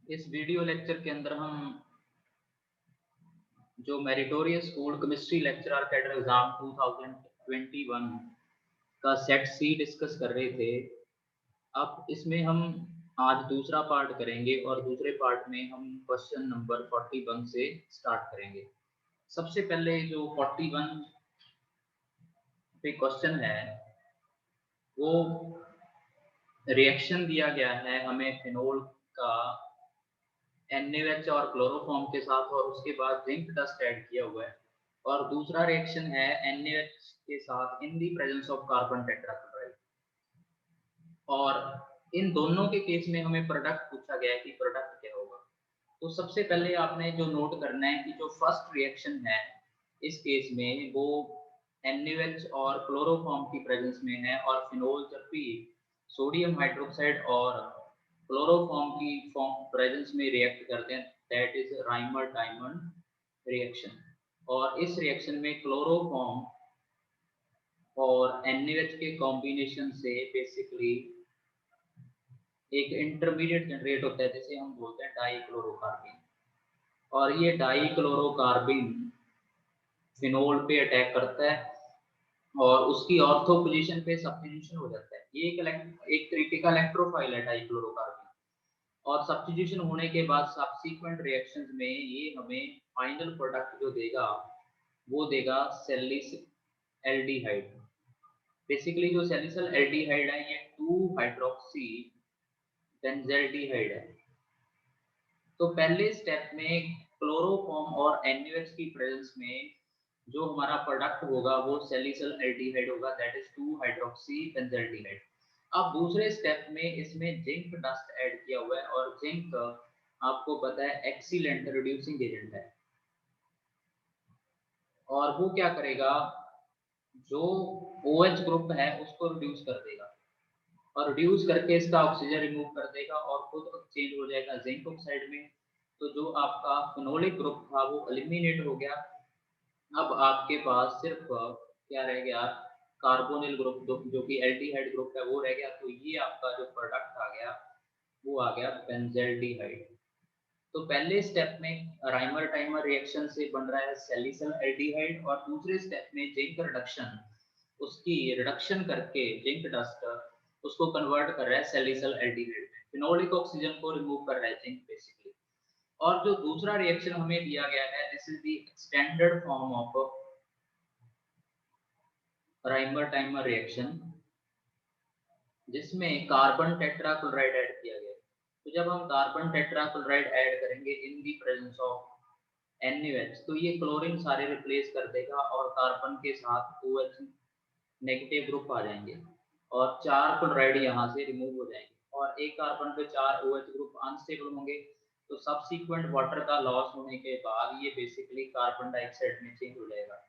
इस video lecture के अंदर हम जो meritorious food chemistry lecturer cadre exam 2021 का सेट सी डिस्कस कर रहे थे। अब इसमें हम आज दूसरा पार्ट करेंगे और दूसरे पार्ट में हम क्वेश्चन नंबर 41 से स्टार्ट करेंगे। सबसे पहले जो 41 पे क्वेश्चन है वो रिएक्शन दिया गया है हमें फिनोल का NaOH और क्लोरोफॉर्म के साथ और उसके बाद जिंक डस्ट ऐड किया हुआ है, और दूसरा रिएक्शन है NaOH के साथ in the presence of carbon tetrachloride. और इन दोनों के केस में हमें प्रोडक्ट पूछा गया है कि प्रोडक्ट क्या होगा। तो सबसे पहले आपने जो नोट करना है कि जो फर्स्ट रिएक्शन है इस केस में वो NaOH और क्लोरोफॉर्म की प्रेजेंस में है, और फिनोल जब भी सोडियम हाइड्रोक्साइड और क्लोरोफॉर्म की फॉर्म प्रेजेंस में रिएक्ट करते हैं that is Rymer diamond reaction. और इस रिएक्शन में क्लोरोफॉर्म और NaOH के कॉम्बिनेशन से बेसिकली एक इंटरमीडिएट जनरेट होता है जिसे हम बोलते हैं डाइक्लोरोकार्बिन, और ये डाइक्लोरोकार्बिन फिनोल पे अटैक करता है और उसकी ऑर्थो पोजीशन पे सब्स्टिट्यूशन हो जाता है। ये एक तरीके का इलेक्ट्रोफाइल है डाइक्लोरोकार्बिन, और सब्स्टिट्यूशन होने के बाद सब्सीक्वेंट रिएक्शंस में ये हमें फाइनल प्रोडक्ट जो देगा वो देगा सैलिसिल एल्डिहाइड। बेसिकली जो सैलिसिल एल्डिहाइड है ये 2 हाइड्रोक्सी बेंजल्डिहाइड है। तो पहले स्टेप में क्लोरोफॉर्म और NaOH की प्रेजेंस में जो हमारा प्रोडक्ट होगा वो सैलिसिल एल्डिहाइड होगा, दैट इज 2 हाइड्रोक्सी बेंजल्डिहाइड। अब दूसरे स्टेप में इसमें जिंक डस्ट ऐड किया हुआ है, और जिंक आपको पता है एक्सीलेंट रिड्यूसिंग एजेंट है, और वो क्या करेगा जो OH ग्रुप है उसको रिड्यूस कर देगा, और रिड्यूस करके इसका ऑक्सीजन रिमूव कर देगा और खुद चेंज हो जाएगा जिंक ऑक्साइड में। तो जो आपका फिनोलिक ग्रुप था वो एलिमिनेट हो गया। अब आपके पास सिर्फ क्या रह गया, कार्बोनिल ग्रुप जो कि एल्डिहाइड ग्रुप है वो रह गया। तो ये आपका जो प्रोडक्ट आ गया वो आ गया बेंजल्डिहाइड। तो पहले स्टेप में राइमर टाइमर रिएक्शन से बन रहा है सैलिसिल एल्डिहाइड, और दूसरे स्टेप में जिंक रिडक्शन, उसकी रिडक्शन करके जिंक डस्ट उसको कन्वर्ट कर रहा है सैलिसिल एल्डिहाइड में, फिनोलिक ऑक्सीजन को रिमूव कर रहा है जिंक बेसिकली। और जो दूसरा रिएक्शन हमें दिया गया है this is the extended form of Rymer timer reaction जिसमें कार्बन टेट्राक्लोराइड ऐड किया गया है। तो जब हम कार्बन टेट्राक्लोराइड ऐड करेंगे in the presence of NaOH तो ये क्लोरीन सारे रिप्लेस कर देगा और कार्बन के साथ OH नेगेटिव ग्रुप आ जाएंगे और 4 क्लोराइड यहाँ से रिमूव हो जाएंगे, और एक कार्बन पे 4 OH ग्रुप अनस्टेबल होंगे। तो सबसीक्वेंट वाटर का लॉस होने के बाद ये बेसिकली कार्बन डाइऑक्साइड में चेंज हो जाएगा,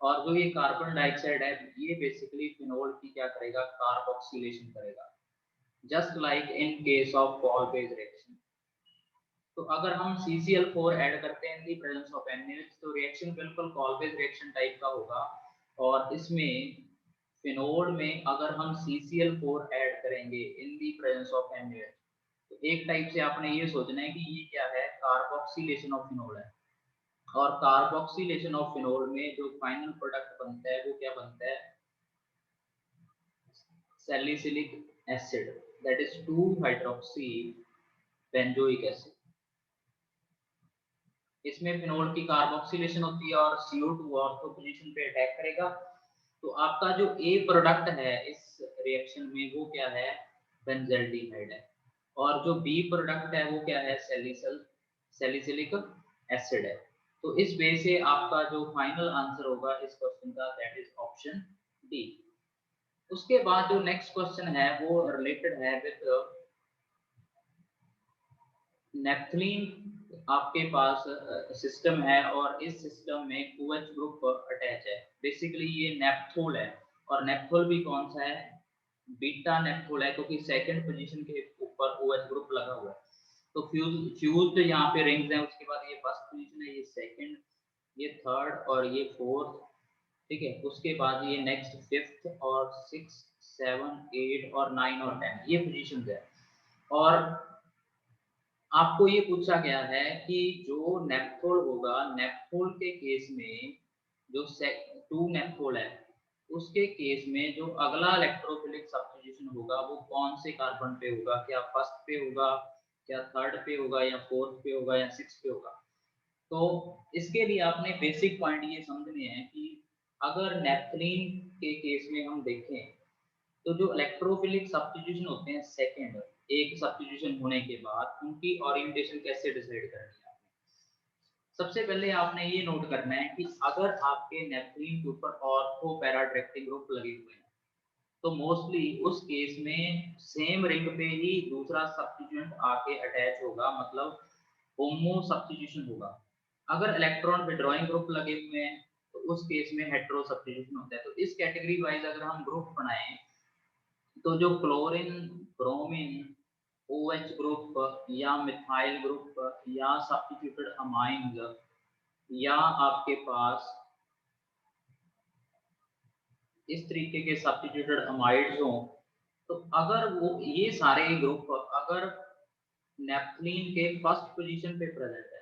और जो ये कार्बन डाइऑक्साइड है ये बेसिकली फिनोल की क्या करेगा, कार्बोक्सिलेशन करेगा, just like in case of Paul phase reaction. तो अगर हम CCl4 ऐड करते हैं in the presence of NaOH तो रिएक्शन बिल्कुल कॉल बेस रिएक्शन टाइप का होगा, और इसमें फिनोल में अगर हम CCl4 ऐड करेंगे in the presence of NaOH तो एक टाइप से आपने ये सोचना है कि ये क्या है, कार्बोक्सिलेशन ऑफ फिनोल है। और कार्बोक्सिलेशन ऑफ फिनोल में जो फाइनल प्रोडक्ट बनता है वो क्या बनता है, salicylic acid, that is 2 hydroxy benzoic acid. इसमें फिनोल की कार्बोक्सिलेशन होती है और CO2 ऑर्थो पोजीशन पे अटैक करेगा। तो आपका जो ए प्रोडक्ट है इस रिएक्शन में वो क्या है, बेंजल्डिहाइड है, और जो बी प्रोडक्ट है वो क्या है, सैलिसिलिक एसिड है। तो इस वे से आपका जो फाइनल आंसर होगा इस क्वेश्चन का दैट इज ऑप्शन डी। उसके बाद जो नेक्स्ट क्वेश्चन है वो रिलेटेड है विद नेप्थलीन। आपके पास सिस्टम है और इस सिस्टम में OH ग्रुप अटैच है, बेसिकली ये नेप्थोल है, और नेप्थोल भी कौन सा है, बीटा नेप्थोल है, क्योंकि सेकंड पोजीशन के ऊपर OH ग्रुप लगा हुआ है। तो फ्यूज्ड यहाँ पे रिंग्स हैं, उसके बाद ये फर्स्ट पोजीशन है, ये सेकंड, ये थर्ड और ये फोर्थ, ठीक है। उसके बाद ये नेक्स्ट फिफ्थ और 6 7 8 और 9 और 10 ये पोजीशंस है। और आपको ये पूछा गया है कि जो नेप्थोल होगा, नेप्थोल के केस में जो 2 नेप्थोल है, उसके केस में जो अगला इलेक्ट्रोफिलिक सब्स्टिट्यूशन होगा वो कौन से कार्बन पे होगा? क्या फर्स्ट पे होगा, क्या थर्ड पे होगा, या फोर्थ पे होगा, या सिक्स पे होगा? तो इसके लिए आपने बेसिक पॉइंट ये समझने हैं कि अगर नेप्थलीन के केस में हम देखें, तो जो इलेक्ट्रोफिलिक सब्स्टिट्यूशन होते हैं सेकंड, एक सब्स्टिट्यूशन होने के बाद उनकी ओरिएंटेशन कैसे डिसाइड करनी है आपने? सबसे पहले आपने ये नोट करना है कि अगर आपके नेप्थलीन के ऊपर ऑर्थो पैरा डायरेक्टिंग ग्रुप लगे हुए हैं, तो मोस्टली उस केस में सेम रिंग पे ही दूसरा सब्स्टिट्यूएंट आके अटैच होगा, मतलब होमो सब्स्टिट्यूशन होगा। अगर इलेक्ट्रॉन विड्रॉइंग ग्रुप लगे हुए हैं तो उस केस में हेटेरो सब्स्टिट्यूशन होता है। तो इस कैटेगरी वाइज अगर हम ग्रुप बनाएं, तो जो क्लोरीन, ब्रोमीन, OH ग्रुप या मिथाइल ग्रुप या सब्स्टिट्यूटेड अमाइन्स या आपके पास इस तरीके के सब्स्टिट्यूटेड अमाइड्स हों, तो अगर वो ये सारे ग्रुप अगर नेप्थलीन के फर्स्ट पोजीशन पे प्रेजेंट है,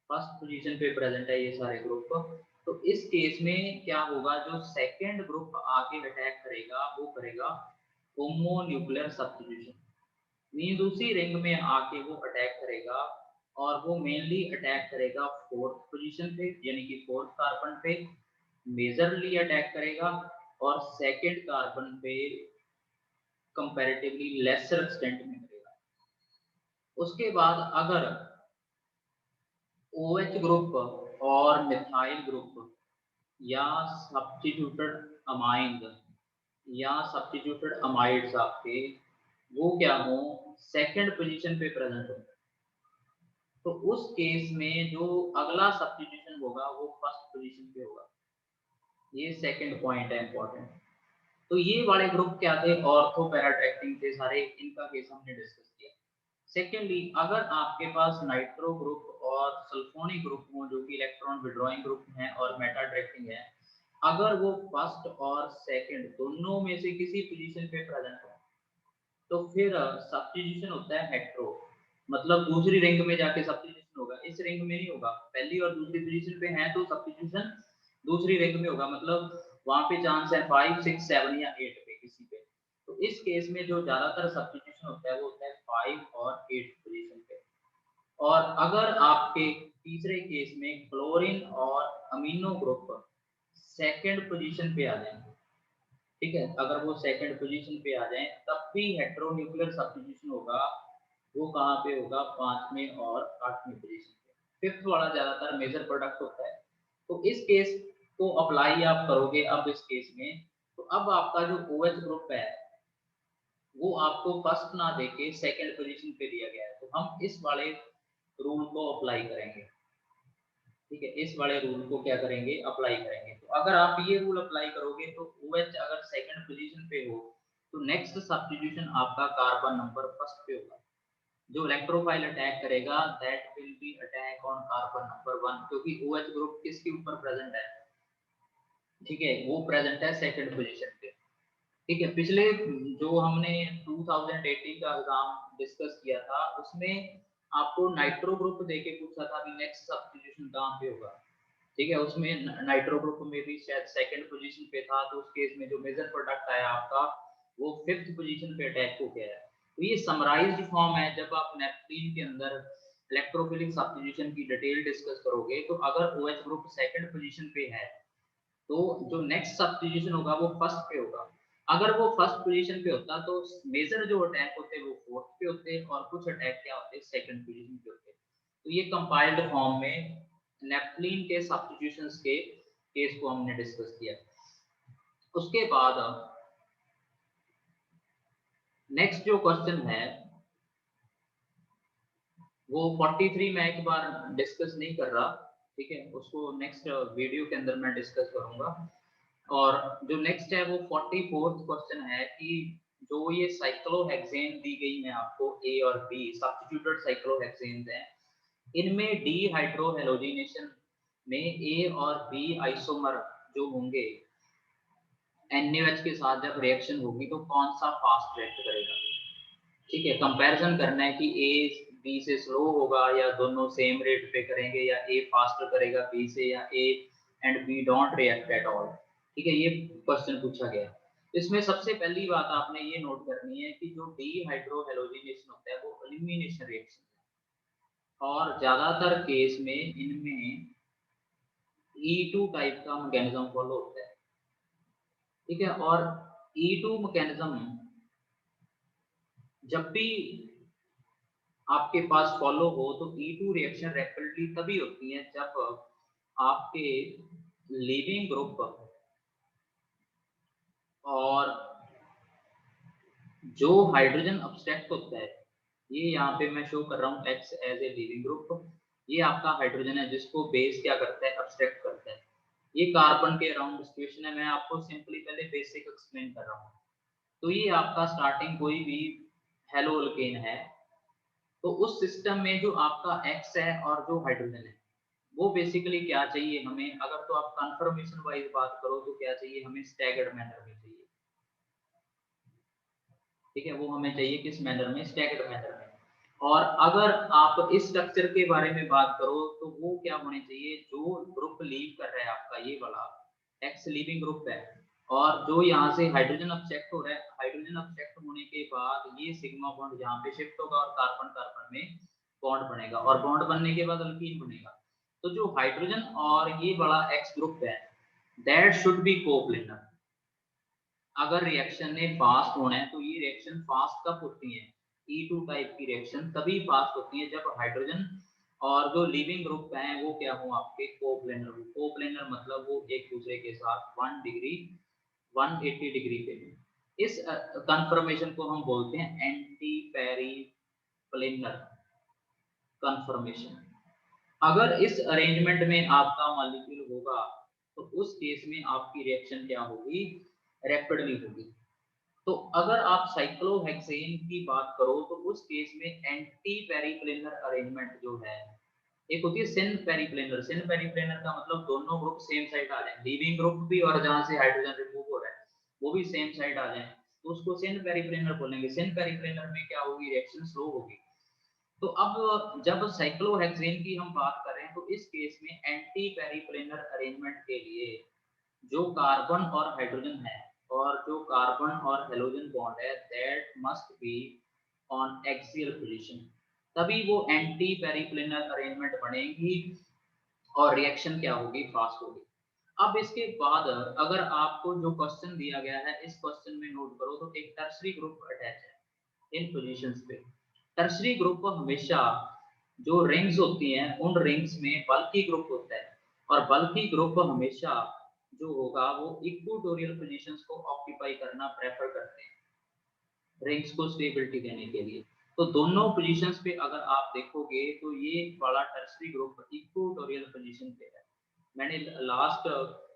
फर्स्ट पोजीशन पे प्रेजेंट है ये सारे ग्रुप, तो इस केस में क्या होगा, जो सेकंड ग्रुप आके अटैक करेगा वो करेगा होमो न्यूक्लियर सब्स्टिट्यूशन, मींस उसी रिंग में आके वो अटैक करेगा, और वो मेनली अटैक करेगा फोर्थ पोजीशन पे, यानी कि फोर्थ कार्बन पे मेजरली अटैक करेगा, और सेकंड कार्बन पे कंपैरेटिवली लेसर एक्सटेंट में करेगा। उसके बाद अगर OH ग्रुप और मिथाइल ग्रुप या सब्स्टिट्यूटेड अमाइंस या सब्स्टिट्यूटेड अमाइड्स आपके वो क्या हो, सेकंड पोजीशन पे प्रेजेंट हो, तो उस केस में जो अगला सब्स्टिट्यूशन होगा वो फर्स्ट पोजीशन पे होगा। ये सेकंड पॉइंट है इंपॉर्टेंट। तो ये वाले ग्रुप क्या थे, ऑर्थो पैरा डायरेक्टिंग थे सारे, इनका केस हमने डिस्कस किया। सेकेंडली, अगर आपके पास नाइट्रो ग्रुप और सल्फोनिक ग्रुप हो जो कि इलेक्ट्रॉन विड्रॉइंग ग्रुप हैं और मेटा डायरेक्टिंग है, अगर वो फर्स्ट और सेकंड दोनों में से किसी पोजीशन पे प्रेजेंट हो, तो फिर सब्स्टिट्यूशन होता है हेटेरो, मतलब दूसरी रिंग में जाके सब्स्टिट्यूशन होगा, इस रिंग में नहीं होगा। पहली और दूसरी पोजीशन पे है तो सब्स्टिट्यूशन दूसरी रिंग में होगा, मतलब वहां पे चांस है 5 6 7 या 8 पे किसी पे। तो इस केस में जो ज्यादातर सब्स्टिट्यूशन होता है वो होता है 5 और 8 पोजीशन पे। और अगर आपके तीसरे केस में क्लोरीन और अमीनो ग्रुप सेकंड पोजीशन पे आ जाए, ठीक है, अगर वो सेकंड पोजीशन पे आ जाए तब भी हेटेरोन्यूक्लियर सब्स्टिट्यूशन होगा, वो कहाँ पे होगा, 5वें और 8वें पोजीशन पे। फिफ्थ वाला ज्यादातर मेजर प्रोडक्ट होता है। तो इस केस को अप्लाई आप करोगे अब इस केस में, तो अब आपका जो OH ग्रुप है वो आपको फर्स्ट ना देके सेकंड पोजीशन पे दिया गया है, तो हम इस वाले रूल को अप्लाई करेंगे। ठीक है, इस वाले रूल को क्या करेंगे, अप्लाई करेंगे। तो अगर आप ये रूल अप्लाई करोगे तो OH अगर सेकंड पोजीशन पे हो तो नेक्स्ट सब्स्टिट्यूशन आपका कार्बन नंबर फर्स्ट पे होगा। जो इलेक्ट्रोफाइल अटैक करेगा that will B attack on carbon number 1, क्योंकि OH ग्रुप किसके ऊपर प्रेजेंट है, ठीक है, वो प्रेजेंट है सेकंड पोजीशन पे। ठीक है, पिछले जो हमने 2018 का एग्जाम डिस्कस किया था उसमें आपको नाइट्रो ग्रुप देके पूछा था कि नेक्स्ट सब्स्टिट्यूशन कहाँ पे होगा। ठीक है, उसमें नाइट्रो ग्रुप में भी शायद सेकंड पोजीशन पे था, तो उस केस में जो मेजर प्रोडक्ट आया आपका वो फिफ्थ पोजीशन पे अटैक हो गया है। तो ये समराइज्ड फॉर्म है, जब आप नेप्थलीन के अंदर इलेक्ट्रोफिलिक सब्स्टिट्यूशन की डिटेल डिस्कस करोगे, तो अगर OH ग्रुप सेकंड पोजीशन पे है तो जो नेक्स्ट सब्स्टिट्यूशन होगा वो फर्स्ट पे होगा। अगर वो फर्स्ट पोजीशन पे होता तो मेजर जो अटैक होते वो फोर्थ पे होते, और कुछ अटैक क्या होते सेकंड पोजीशन पे होते। तो ये कंपाइल्ड फॉर्म में नेप्थलीन के सब्स्टिट्यूशंस के केस को हमने डिस्कस किया। उसके बाद नेक्स्ट जो क्वेश्चन है वो 43 मैं एक बार डिस्कस नहीं कर रहा, ठीक है, उसको नेक्स्ट वीडियो के अंदर मैं डिस्कस करूंगा। और जो नेक्स्ट है वो 44th क्वेश्चन है कि जो ये साइक्लोहेक्सेन दी गई है आपको ए और बी सब्स्टिट्यूटेड साइक्लोहेक्सेन्स हैं, इनमें डी हाइड्रोहेलोजिनेशन में ए और बी आइसोमर जो होंगे NaOH के साथ जब रिएक्शन होगी तो कौन सा फास्ट रिएक्ट करेगा। ठीक है, कंपैरिजन करना है कि ए बी से स्लो होगा या दोनों सेम रेट पे करेंगे, या ए फास्टर करेगा बी से, या A and B don't react at all. ठीक है, ये क्वेश्चन पूछा गया। इसमें सबसे पहली बात आपने ये नोट करनी है कि जो डीहाइड्रोहेलोजिनेशन होता है वो एलिमिनेशन रिएक्शन है, और ज्यादातर केस में इनमें E2 टाइप का मैकेनिज्म फॉलो होता है। ठीक है, और E2 मैकेनिज्म जब भी आपके पास फॉलो हो तो E2 रिएक्शन रैपिडली तभी होती है जब आपके लीविंग ग्रुप और जो हाइड्रोजन अब्स्ट्रैक्ट होता है, ये यहाँ पे मैं शो कर रहा हूँ X as a leaving group, ये आपका हाइड्रोजन है जिसको बेस क्या करता है, अब्स्ट्रैक्ट करता है। ये कार्बन के अराउंड सिचुएशन है, मैं आपको सिंपली पहले बेसिक एक्सप्लेन कर रहा हूँ। तो ये आपका स्टार्टिंग कोई भी हेलो अल्केन है, तो उस सिस्टम में जो आपका X है और जो हाइड्रोजन है वो बेसिकली क्या चाहिए हमें, अगर तो आप कंफर्मेशन वाइज बात करो तो क्या चाहिए हमें, स्टैगर्ड मैनर में चाहिए। ठीक है, वो हमें चाहिए किस मैनर में, स्टैगर्ड मैनर में। और अगर आप इस स्ट्रक्चर के बारे में बात करो तो वो क्या होने चाहिए, जो ग्रुप लीव कर रहा है आपका ये वाला एक्स लीविंग ग्रुप है, और जो यहाँ से हाइड्रोजन अब्स्ट्रैक्ट हो रहा है, हाइड्रोजन अब्स्ट्रैक्ट होने के बाद ये सिग्मा बॉन्ड यहाँ पे शिफ्ट होगा और कार्बन कार्बन में बॉन्ड बनेगा, और बॉन्ड बनने के बाद अल्कीन बनेगा। तो जो हाइड्रोजन और ये बड़ा एक्स ग्रुप है दैट शुड बी कोप्लेनर। अगर रिएक्शन ने फास्ट होना है तो ये रिएक्शन फास्ट कब होती है, E2 टाइप की रिएक्शन तभी फास्ट होती है जब हाइड्रोजन और जो लिविंग ग्रुप हैं वो क्या हो, आपके कोप्लेनर हो। कोप्लेनर मतलब वो एक दूसरे के साथ 180 डिग्री पे। इस कंफर्मेशन को हम बोलते हैं एंटी पेरिप्लेनर कंफर्मेशन। अगर इस अरेंजमेंट में आपका मॉलिक्यूल होगा तो उस केस में आपकी रिएक्शन क्या होगी, रैपिडली होगी। तो अगर आप साइक्लोहेक्सेन की बात करो तो उस केस में एंटी पेरिप्लेनर अरेंजमेंट जो है, एक होती है सिन पेरिप्लेनर। सिन पेरिप्लेनर का मतलब दोनों ग्रुप सेम साइड आ जाए, लीविंग ग्रुप भी और जहां से हाइड्रोजन रिमूव हो रहा है वो भी सेम साइड आ जाए, तो उसको सिन पेरिप्लेनर बोलेंगे। सिन पेरिप्लेनर में क्या होगी, रिएक्शन स्लो होगी। तो अब जब साइक्लोहेक्सेन की हम बात करें तो इस केस में एंटी पेरिप्लेनर अरेंजमेंट के लिए जो कार्बन और हाइड्रोजन है और जो कार्बन और हेलोजन बॉन्ड है that must be on axial position, तभी वो एंटी पेरिप्लेनर अरेंजमेंट बनेगी और रिएक्शन क्या होगी, फास्ट होगी। अब इसके बाद अगर आपको जो क्वेश्चन दिया गया है इस क्वेश्चन में नोट करो तो एक टर्सरी ग्रुप अटैच है इन पोजीशंस पे। टर्सरी ग्रुप हमेशा जो रिंग्स होती हैं उन रिंग्स में बल्की ग्रुप होता है, और बल्की ग्रुप हमेशा जो होगा वो इक्वेटोरियल पोजीशंस को ऑक्यूपाई करना प्रेफर करते हैं रिंग्स को स्टेबिलिटी देने के लिए। तो दोनों पोजीशंस पे अगर आप देखोगे तो ये बड़ा टर्सरी ग्रुप इक्वेटोरियल पोजीशन पे है। मैंने लास्ट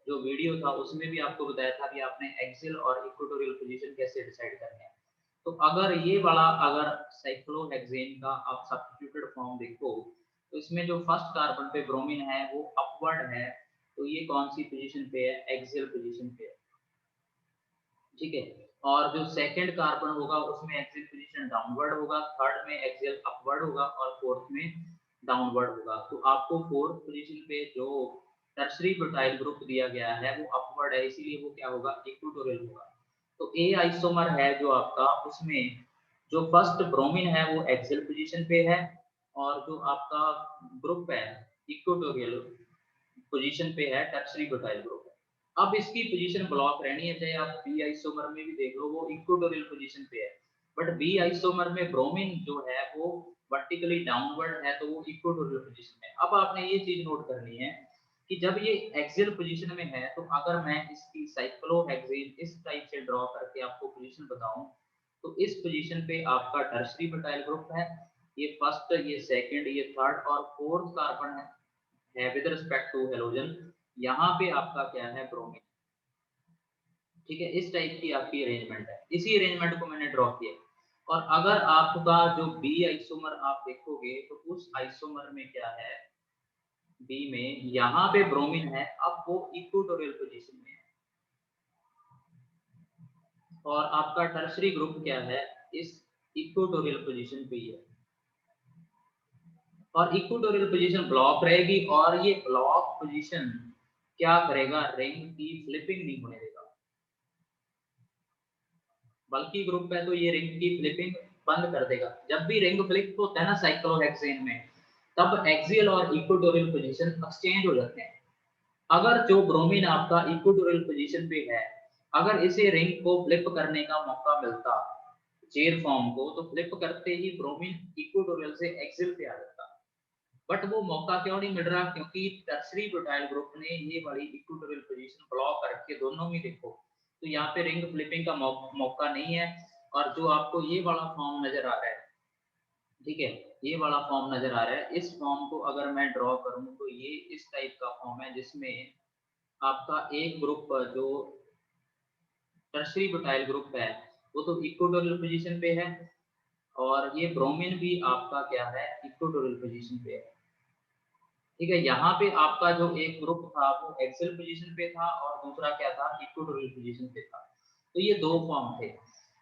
जो वीडियो था उसमें भी आपको बताया था कि आपने एक्सियल और इक्वेटोरियल पोजीशन कैसे डिसाइड करनी है। तो अगर ये वाला अगर साइक्लोहेक्सेन का आप सब्स्टिट्यूटेड फॉर्म देखो तो इसमें जो फर्स्ट कार्बन पे ब्रोमीन है वो अपवर्ड है, तो ये कौन सी पोजीशन पे है, एक्सियल पोजीशन पे है। ठीक है, और जो सेकंड कार्बन होगा उसमें एक्सियल पोजीशन डाउनवर्ड होगा, थर्ड में एक्सियल अपवर्ड होगा और फोर्थ में डाउनवर्ड होगा। तो आपको फोर्थ पोजीशन पे जो टर्सरी ब्यूटाइल ग्रुप दिया गया है वो अपवर्ड है, इसीलिए वो क्या होगा, इक्वेटोरियल होगा। तो ए आइसोमर है जो आपका, उसमें जो फर्स्ट ब्रोमीन है वो एक्सियल पोजीशन पे है, और जो आपका ग्रुप है इक्वेटोरियल पोजीशन पे है, टर्सरी ब्यूटाइल ग्रुप। अब इसकी पोजीशन ब्लॉक रहनी है, चाहे आप बी आइसोमर में भी देख लो वो इक्वेटोरियल पोजीशन पे है, बट बी आइसोमर में ब्रोमीन जो है वो वर्टिकली डाउनवर्ड है, तो वो इक्वेटोरियल पोजीशन में। अब आपने ये चीज नोट करनी है कि जब ये एक्सियल पोजीशन में है तो अगर मैं इसकी साइक्लोहेक्सेन इस टाइप से ड्रॉ करके आपको पोजीशन बताऊं तो इस पोजीशन पे आपका टर्सरी ब्यूटाइल ग्रुप है, ये फर्स्ट, ये सेकंड, ये थर्ड और फोर्थ कार्बन है विद रिस्पेक्ट टू हेलोजन, यहाँ पे आपका क्या है, ब्रोमीन। ठीक है, इस टाइप की आपकी अरेंजमेंट है, इसी अरेंजमेंट को मैंने ड्रॉ किया। और अगर आपका जो बी आइसोमर आप देखोगे तो उस आइसोमर में क्या है, बी में यहाँ पे ब्रोमीन है, अब वो इक्वेटोरियल पोजीशन में है, और आपका टर्सरी ग्रुप क्या है, इस इक्वेटोरियल पोजीशन पे ही है, और इक्वेटोरियल पोजीशन ब्लॉक रहेगी, और ये ब्लॉक पोजीशन क्या करेगा, रिंग की फ्लिपिंग नहीं होने देगा। बल्कि ग्रुप है तो ये रिंग की फ्लिपिंग बंद कर देगा। जब भी रिंग फ्लिप होता है ना साइक्लोहेक्सेन में, तब एक्सियल और इक्वेटोरियल पोजीशन एक्सचेंज हो जाते हैं। अगर जो ब्रोमीन आपका इक्वेटोरियल पोजीशन पे है, अगर इसे रिंग को फ्लिप करने का मौका मिलता चेयर फॉर्म को, तो फ्लिप करते ही ब्रोमीन इक्वेटोरियल से एक्सियल पे आ जाता। बट वो मौका क्यों नहीं मिल रहा, क्योंकि टर्सरी ब्यूटाइल ग्रुप ने ये वाली इक्वेटोरियल पोजीशन ब्लॉक कर रखी है। दोनों में देखो तो यहाँ पे रिंग फ्लिपिंग का मौका नहीं है। और जो आपको ये वाला फॉर्म नजर आ रहा है, ठीक है, ये वाला फॉर्म नजर आ रहा है, इस फॉर्म को अगर मैं ड्रॉ करूं तो ये इस टाइप का फॉर्म है, जिसमें आपका एक ग्रुप जो टर्सरी ब्यूटाइल ग्रुप है वो तो इक्वेटोरियल पोजीशन पे है, और ये ब्रोमीन भी आपका क्या है, इक्वेटोरियल पोजीशन पे है। ठीक है, यहाँ पे आपका जो एक ग्रुप था वो एक्सियल पोजीशन पे था, और दूसरा क्या था, इक्वेटोरियल पोजीशन पे था। तो ये दो फॉर्म थे।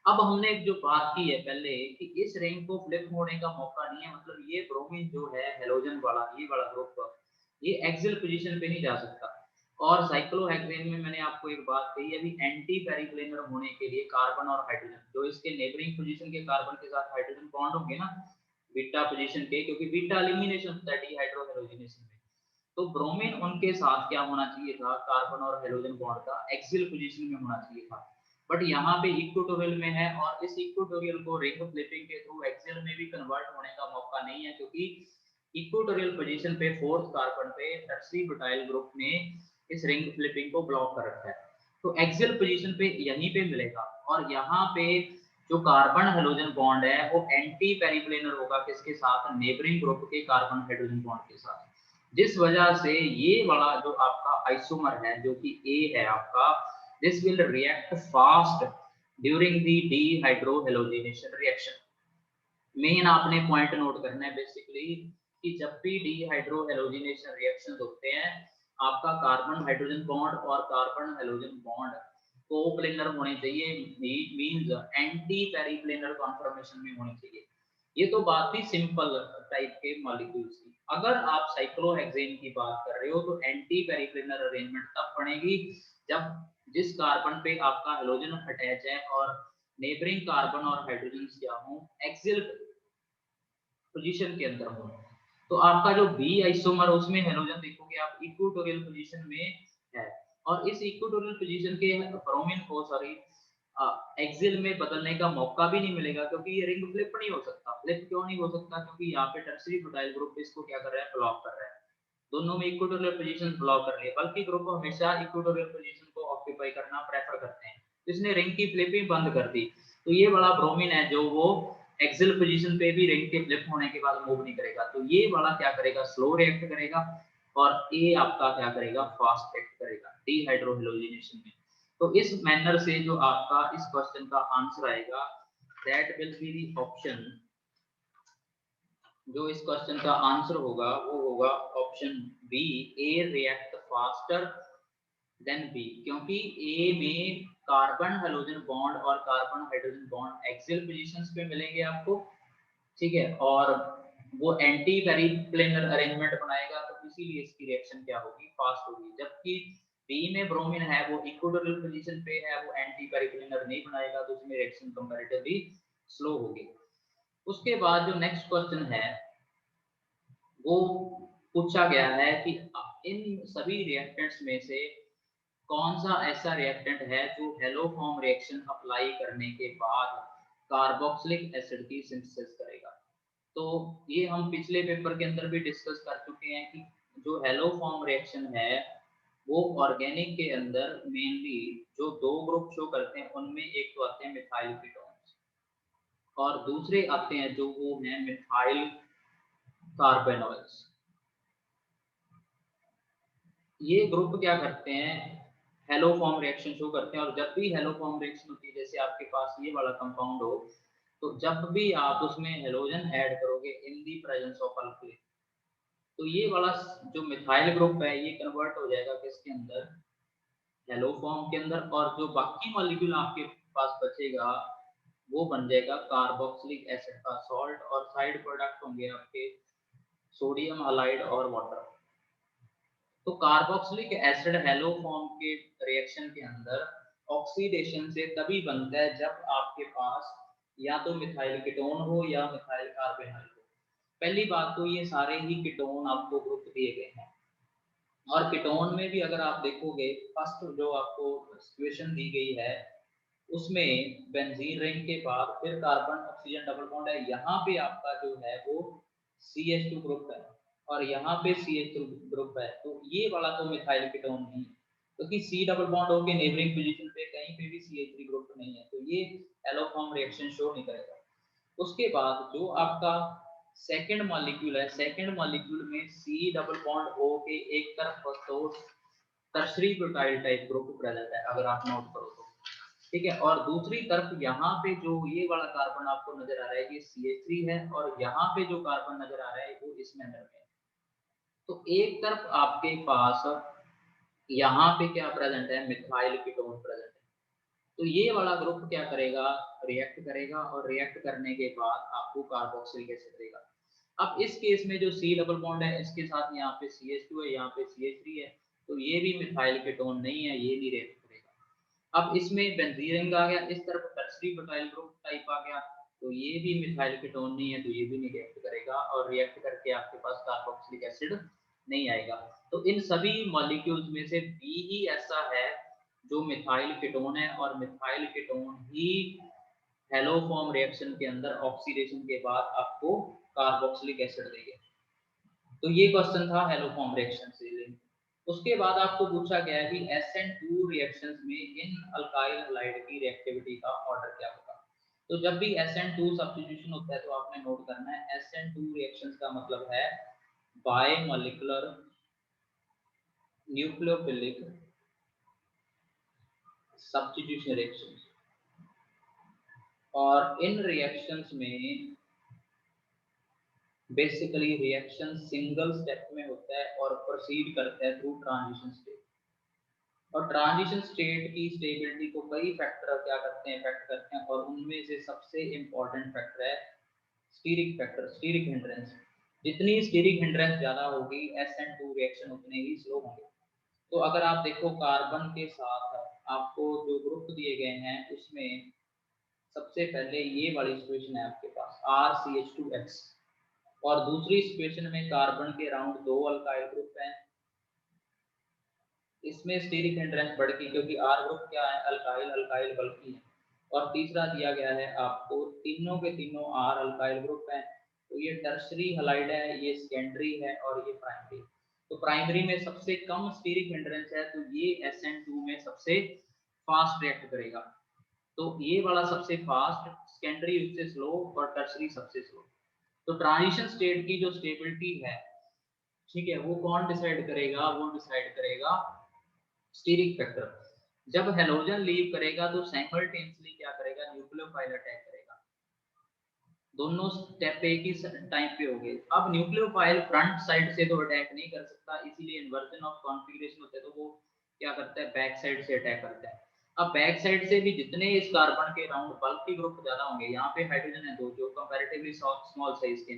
अब हमने जो बात की है पहले कि इस रिंग को फ्लिप होने का मौका नहीं है, मतलब ये ब्रोमीन जो है हेलोजन वाला, ये वाला ग्रुप, ये एक्सियल पोजीशन पे नहीं जा सकता। और साइक्लोहेक्सेन में मैंने आपको एक बात कही, अभी एंटी पेरिप्लेनर होने के लिए कार्बन और हाइड्रोजन, जो इसके नेबरिंग पोजीशन के कार्बन के साथ हाइड्रोजन बॉन्ड होंगे ना बीटा पोजीशन के, क्योंकि बीटा एलिमिनेशन होता है डिहाइड्रोहेलोजिनेशन में, तो ब्रोमीन उनके साथ क्या होना चाहिए था, कार्बन और हेलोजन बॉन्ड का एक्सियल पोजीशन में होना चाहिए था। बट यहाँ पे इक्वेटोरियल में है, और इस इक्वेटोरियल को रिंग फ्लिपिंग के थ्रू एक्सियल में भी कन्वर्ट होने का मौका नहीं है, क्योंकि इक्वेटोरियल पोजीशन पे फोर्थ कार्बन पे टर्सरी ब्यूटाइल ग्रुप ने इस रिंग फ्लिपिंग को ब्लॉक कर रखा है। तो एक्सियल पोजीशन पे यहीं पे मिलेगा, और यहाँ पे जो कार्बन हाइड्रोजन बॉन्ड है वो एंटी पेरिप्लेनर होगा किसके साथ, नेबरिंग ग्रुप के कार्बन हाइड्रोजन बॉन्ड के साथ, जिस वजह से ये वाला जो आपका आइसोमर है जो कि ए है आपका, this will react fast during the dehydrohalogenation reaction. Main आपने पॉइंट नोट करना है बेसिकली कि जब भी डीहाइड्रोहेलोजिनेशन रिएक्शंस होते हैं, आपका कार्बन हाइड्रोजन बॉन्ड और कार्बन हाइड्रोजन बॉन्ड कोप्लेनर होने चाहिए, मींस एंटी पेरिप्लेनर कॉन्फॉर्मेशन में होने चाहिए। ये तो बात थी सिंपल टाइप के मॉलिक्यूल्स की। अगर आप साइक्लोहेक्सेन की बात कर रहे हो तो एंटी पेरिप्लेनर अरेंजमेंट तब बनेगी जब जिस कार्बन पे आपका हाइड्रोजन अटैच है और नेबरिंग कार्बन और हाइड्रोजन क्या हो, एक्सियल पोजीशन के अंदर हो। तो आपका जो बी आइसोमर उसमें हाइड्रोजन देखोगे आप इक्वेटोरियल पोजीशन में है, और इस इक्वेटोरियल पोजीशन के ब्रोमीन को सॉरी एक्सियल में बदलने का मौका भी नहीं मिलेगा, क्योंकि ये रिंग फ्लिप नहीं हो सकता। फ्लिप क्यों नहीं हो सकता, क्योंकि यहाँ पे टर्सरी ब्यूटाइल ग्रुप इसको क्या कर रहा है, ब्लॉक कर रहा है। दोनों में इक्वेटोरियल पोजीशन ब्लॉक कर रही है, बल्कि ग्रुप हमेशा इक्वेटोरियल पोजीशन को ऑक्यूपाई करना प्रेफर करते हैं। तो इसने रिंग की फ्लिपिंग बंद कर दी, तो ये वाला ब्रोमीन है जो वो एक्सियल पोजीशन पे भी रिंग के फ्लिप होने के बाद मूव नहीं करेगा, तो ये वाला क्या करेगा, स्लो रिएक्ट करेगा, और ए आपका क्या करेगा, फास्ट रिएक्ट करेगा डीहाइड्रोहेलोजिनेशन में। तो इस मैनर से जो आपका इस क्वेश्चन का आंसर आएगा, that will be the option, जो इस क्वेश्चन का आंसर होगा वो होगा ऑप्शन बी, ए रिएक्ट फास्टर देन बी, क्योंकि ए में कार्बन हाइड्रोजन बॉन्ड और carbon hydrogen bond axial positions पे मिलेंगे आपको, ठीक है, और वो एंटी पेरिप्लेनर अरेंजमेंट बनाएगा, तो इसीलिए इसकी रिएक्शन क्या होगी, फास्ट होगी। जबकि बी में ब्रोमीन है वो इक्वेटोरियल पोजीशन पे है, वो एंटी पेरिप्लेनर नहीं बनाएगा, तो उसमें रिएक्शन कंपैरेटिवली स्लो होगी। उसके बाद जो नेक्स्ट क्वेश्चन है वो पूछा गया है कि इन सभी रिएक्टेंट्स में से कौन सा ऐसा रिएक्टेंट है जो हेलोफॉर्म रिएक्शन अप्लाई करने के बाद कार्बोक्सिलिक एसिड की सिंथेसिस करेगा। तो ये हम पिछले पेपर के अंदर भी डिस्कस कर चुके हैं कि जो हेलोफॉर्म रिएक्शन है वो ऑर्गेनिक के अंदर मेनली जो दो ग्रुप शो करते हैं, उनमें एक तो आते हैं मिथाइल कीटोन्स और दूसरे आते हैं जो वो हैं मिथाइल कार्बेनॉइल्स। ये ग्रुप क्या करते हैं, हेलोफॉर्म रिएक्शन शो करते हैं, और जब भी हेलोफॉर्म रिएक्शन होती है, जैसे आपके पास ये वाला कंपाउंड हो, तो जब भी आप उसमें हेलोजन ऐड करोगे इन दी प्रेजेंस ऑफ अल्कीन, तो ये वाला जो मिथाइल ग्रुप है ये कन्वर्ट हो जाएगा किसके अंदर, हेलोफॉर्म के अंदर, और जो बाकी मॉलिक्यूल आपके पास बचेगा वो बन जाएगा कार्बोक्सिलिक एसिड का सॉल्ट, और साइड प्रोडक्ट होंगे आपके सोडियम हलाइड और वाटर। तो कार्बोक्सिलिक एसिड हेलो फॉर्म के रिएक्शन के अंदर ऑक्सीडेशन से तभी बनता है जब आपके पास या तो मिथाइल कीटोन हो या मिथाइल कार्बोनाइल हो। पहली बात तो ये सारे ही कीटोन आपको ग्रुप दिए गए हैं, और कीटोन में भी अगर आप देखोगे फर्स्ट जो आपको सिचुएशन दी गई है उसमें बेंजीन रिंग के बाद फिर कार्बन ऑक्सीजन डबल बॉन्ड है, यहाँ पे आपका जो है वो CH2 ग्रुप है और यहाँ पे CH2 ग्रुप है। तो ये वाला तो मिथाइल कीटोन नहीं है, क्योंकि C डबल बॉन्ड होके नेबरिंग पोजीशन पे कहीं पे भी CH3 ग्रुप नहीं है, तो ये एलोफॉर्म रिएक्शन शो नहीं करेगा। उसके बाद जो आपका सेकंड मॉलिक्यूल है, सेकंड मॉलिक्यूल में C डबल बॉन्ड O के एक तरफ तो tertiary butyl type group present है, अगर आप नोट करो तो ठीक है। और दूसरी तरफ यहाँ पे जो ये वाला कार्बन आपको नजर आ रहा है ये CH3 है, और यहाँ पे जो कार्बन नजर आ रहा है वो इसमें अंदर में है। तो एक तरफ आपके पास यहाँ पे क्या प्रेजेंट है, मिथाइल कीटोन प्रेजेंट है। तो ये वाला ग्रुप क्या करेगा, रिएक्ट करेगा, और रिएक्ट करने के बाद आपको कार्बोक्सिलिक एसिड देगा। अब इस केस में जो C डबल बॉन्ड है इसके साथ यहाँ पे CH2 है, यहाँ पे CH3 है, तो ये भी मिथाइल कीटोन नहीं है, ये भी रिएक्ट करेगा। अब इसमें बेंजीन रिंग आ गया, इस तरफ टर्शरी ब्यूटाइल ग्रुप टाइप आ गया, तो ये भी मिथाइल कीटोन नहीं है, तो ये भी नहीं रिएक्ट करेगा, और रिएक्ट करके आपके पास कार्बोक्सिलिक एसिड नहीं आएगा। तो इन सभी मॉलिक्यूल्स में से B ही ऐसा है जो मिथाइल कीटोन है, और मिथाइल कीटोन ही हेलो फॉर्म रिएक्शन के अंदर ऑक्सीडेशन के बाद आपको कार्बोक्सिलिक एसिड देंगे। तो ये क्वेश्चन था हेलो फॉर्म रिएक्शन से लिंक। उसके बाद आपको पूछा गया है कि SN2 रिएक्शंस में इन अल्काइल हलाइड की रिएक्टिविटी का ऑर्डर क्या होगा। तो जब भी SN2 सब्स्टिट्यूशन होता है तो आपने नोट करना है SN2 रिएक्शंस का मतलब है bye molecular nucleophilic substitution reactions. और इन रिएक्शंस में बेसिकली रिएक्शन सिंगल स्टेप में होता है और प्रोसीड करता है थ्रू ट्रांजिशन स्टेट। और ट्रांजिशन स्टेट की स्टेबिलिटी को कई फैक्टर क्या करते हैं, इफेक्ट करते हैं, और उनमें से सबसे इंपॉर्टेंट फैक्टर है स्टीरिक फैक्टर, स्टीरिक हिंड्रेंस। जितनी स्टीरिक हिंड्रेंस ज्यादा होगी SN2 रिएक्शन उतने ही स्लो होंगे। तो अगर आप देखो कार्बन के साथ आपको जो ग्रुप दिए गए हैं उसमें सबसे पहले ये वाली सिचुएशन है आपके पास RCH2X, और दूसरी सिचुएशन में कार्बन के अराउंड 2 अल्काइल ग्रुप हैं, इसमें स्टीरिक हिंड्रेंस बढ़ गई क्योंकि R ग्रुप क्या है, अल्काइल, अल्काइल बल्कि है। और तीसरा दिया गया है आपको तीनों के तीनों R अल्काइल ग्रुप हैं, तो ये टर्शरी हलाइड है, ये सेकेंडरी है, और ये प्राइमरी। तो प्राइमरी में सबसे कम स्टीरिक हिंड्रेंस है, तो ये SN2 में सबसे फास्ट रिएक्ट करेगा। तो ये वाला सबसे फास्ट, सेकेंडरी उससे स्लो, और टर्शरी सबसे स्लो। तो ट्रांजिशन स्टेट की जो स्टेबिलिटी है, ठीक है, वो कौन डिसाइड करेगा, वो डिसाइड करेगा स्टीरिक फैक्टर। जब हेलोजन लीव करेगा तो साइमल्टेनियसली क्या करेगा, न्यूक्लियोफाइल अटैक करेगा। दोनों स्टेप एक ही टाइम पे हो गए। अब न्यूक्लियोफाइल फ्रंट साइड से तो अटैक नहीं कर सकता, इसीलिए इन्वर्जन ऑफ कॉन्फ़िगरेशन होता है, तो वो क्या करता है, बैक साइड से अटैक करता है। अब बैक साइड से भी जितने इस कार्बन के राउंड बल्कि ग्रुप ज्यादा होंगे, यहाँ पे हाइड्रोजन है दो जो कंपैरेटिवली स्मॉल साइज के,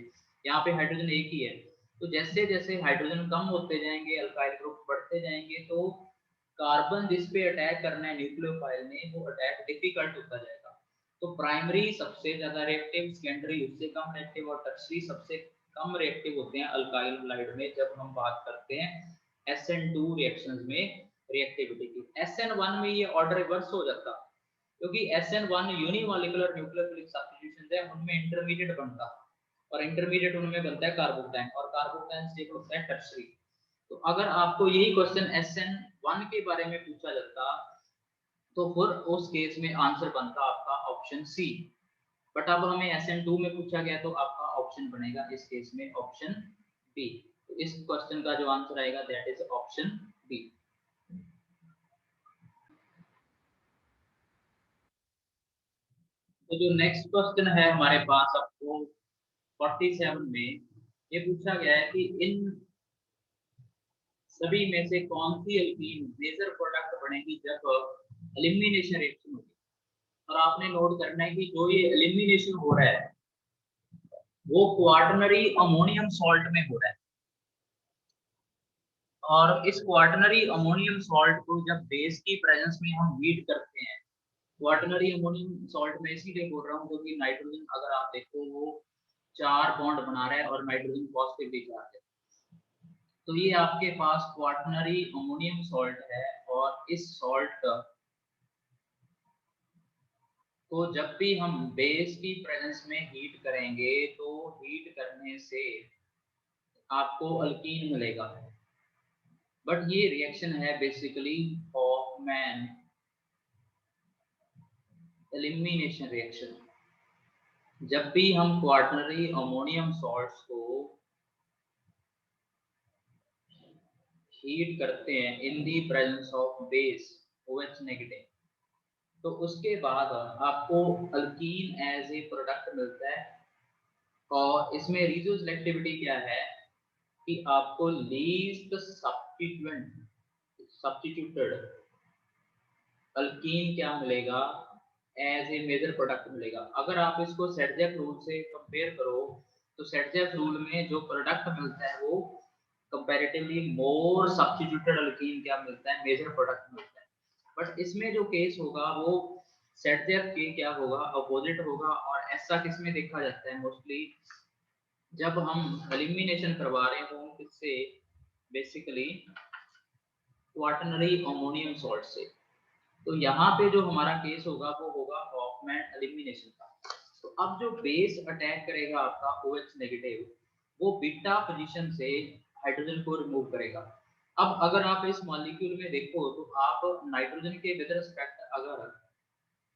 यहाँ पे हाइड्रोजन एक ही है, तो जैसे जैसे हाइड्रोजन कम होते जाएंगे, अल्काइल ग्रुप बढ़ते जाएंगे, तो कार्बन जिस पे अटैक करना है न्यूक्लियोफाइल ने, वो अटैक डिफिकल्ट होता जाएगा। तो प्राइमरी सबसे ज्यादा रिएक्टिव, सेकेंडरी उससे कम रिएक्टिव, और टर्शरी सबसे कम रिएक्टिव होते हैं अल्काइल हलाइड में जब हम बात करते हैं SN2 रिएक्शंस में रिएक्टिविटी की। SN1 में ये ऑर्डर रिवर्स हो जाता, क्योंकि SN1 यूनिमॉलिक्यूलर न्यूक्लियोफिलिक सब्स्टिट्यूशन है, उनमें इंटरमीडिएट बनता, और इंटरमीडिएट उनमें बनता है कार्बोक्टाइन, और कार्बोक्टाइन स्टेबल होता है टर्शरी। तो अगर आपको यही क्वेश्चन SN1 के बारे में पूछा जाता तो फिर उस केस में आंसर बनता आपका ऑप्शन सी। बट अब हमें SN2 में पूछा गया तो आपका ऑप्शन बनेगा इस केस में ऑप्शन बी। तो इस क्वेश्चन का जो आंसर आएगा दैट इज ऑप्शन बी। तो जो नेक्स्ट क्वेश्चन है हमारे पास आपको 47 में ये पूछा गया है कि इन सभी में से कौन सी एल्कीन मेजर प्रोडक्ट बनेगी जब एलिमिनेशन रिएक्शन होगी। और और आपने नोट करना है कि जो ये एलिमिनेशन हो रहा है वो क्वार्टनरी अमोनियम सॉल्ट में हो रहा है, और इस क्वार्टनरी अमोनियम सॉल्ट को जब बेस की प्रेजेंस में हम हीट करते हैं, क्वार्टनरी अमोनियम सॉल्ट में इसीलिए बोल रहा हूँ क्योंकि नाइट्रोजन अगर आप देखो वो 4 बॉन्ड बना रहा है और नाइट्रोजन पॉजिटिवली चार्ज है, तो ये आपके पास क्वार्टनरी अमोनियम सॉल्ट है। और इस सॉल्ट को जब भी हम बेस की प्रेजेंस में हीट करेंगे तो हीट करने से आपको अल्कीन मिलेगा। बट ये रिएक्शन है बेसिकली हॉफमैन एलिमिनेशन रिएक्शन। जब भी हम क्वार्टनरी अमोनियम सॉल्ट्स को हीट करते हैं in the presence of base OH negative, तो उसके बाद आपको अल्कीन एज ए प्रोडक्ट मिलता है। और इसमें रिड्यूस सिलेक्टिविटी क्या है कि आपको लीस्ट सब्स्टिट्यूटेड अल्कीन क्या मिलेगा, एज ए मेजर प्रोडक्ट मिलेगा। अगर आप इसको सेडजेक रूल से कंपेयर करो तो सेडजेक रूल में जो प्रोडक्ट मिलता है वो कंपैरेटिवली मोर सब्स्टिट्यूटेड अल्कीन क्या मिलता है, मेजर प्रोडक्ट मिलता है। बट इसमें जो केस होगा वो सेडजेक के क्या होगा, अपोजिट होगा। और ऐसा किसमें देखा जाता है मोस्टली जब हम एलिमिनेशन करवा रहे हो किससे, बेसिकली क्वार्टनरी अमोनियम सॉल्ट से। तो यहाँ पे जो हमारा केस होगा वो होगा हॉफमैन एलिमिनेशन का। तो अब जो बेस अटैक करेगा आपका OH नेगेटिव, वो बीटा पोजीशन से हाइड्रोजन को रिमूव करेगा। अब अगर आप इस मॉलिक्यूल में देखो तो आप नाइट्रोजन के विद रिस्पेक्ट अगर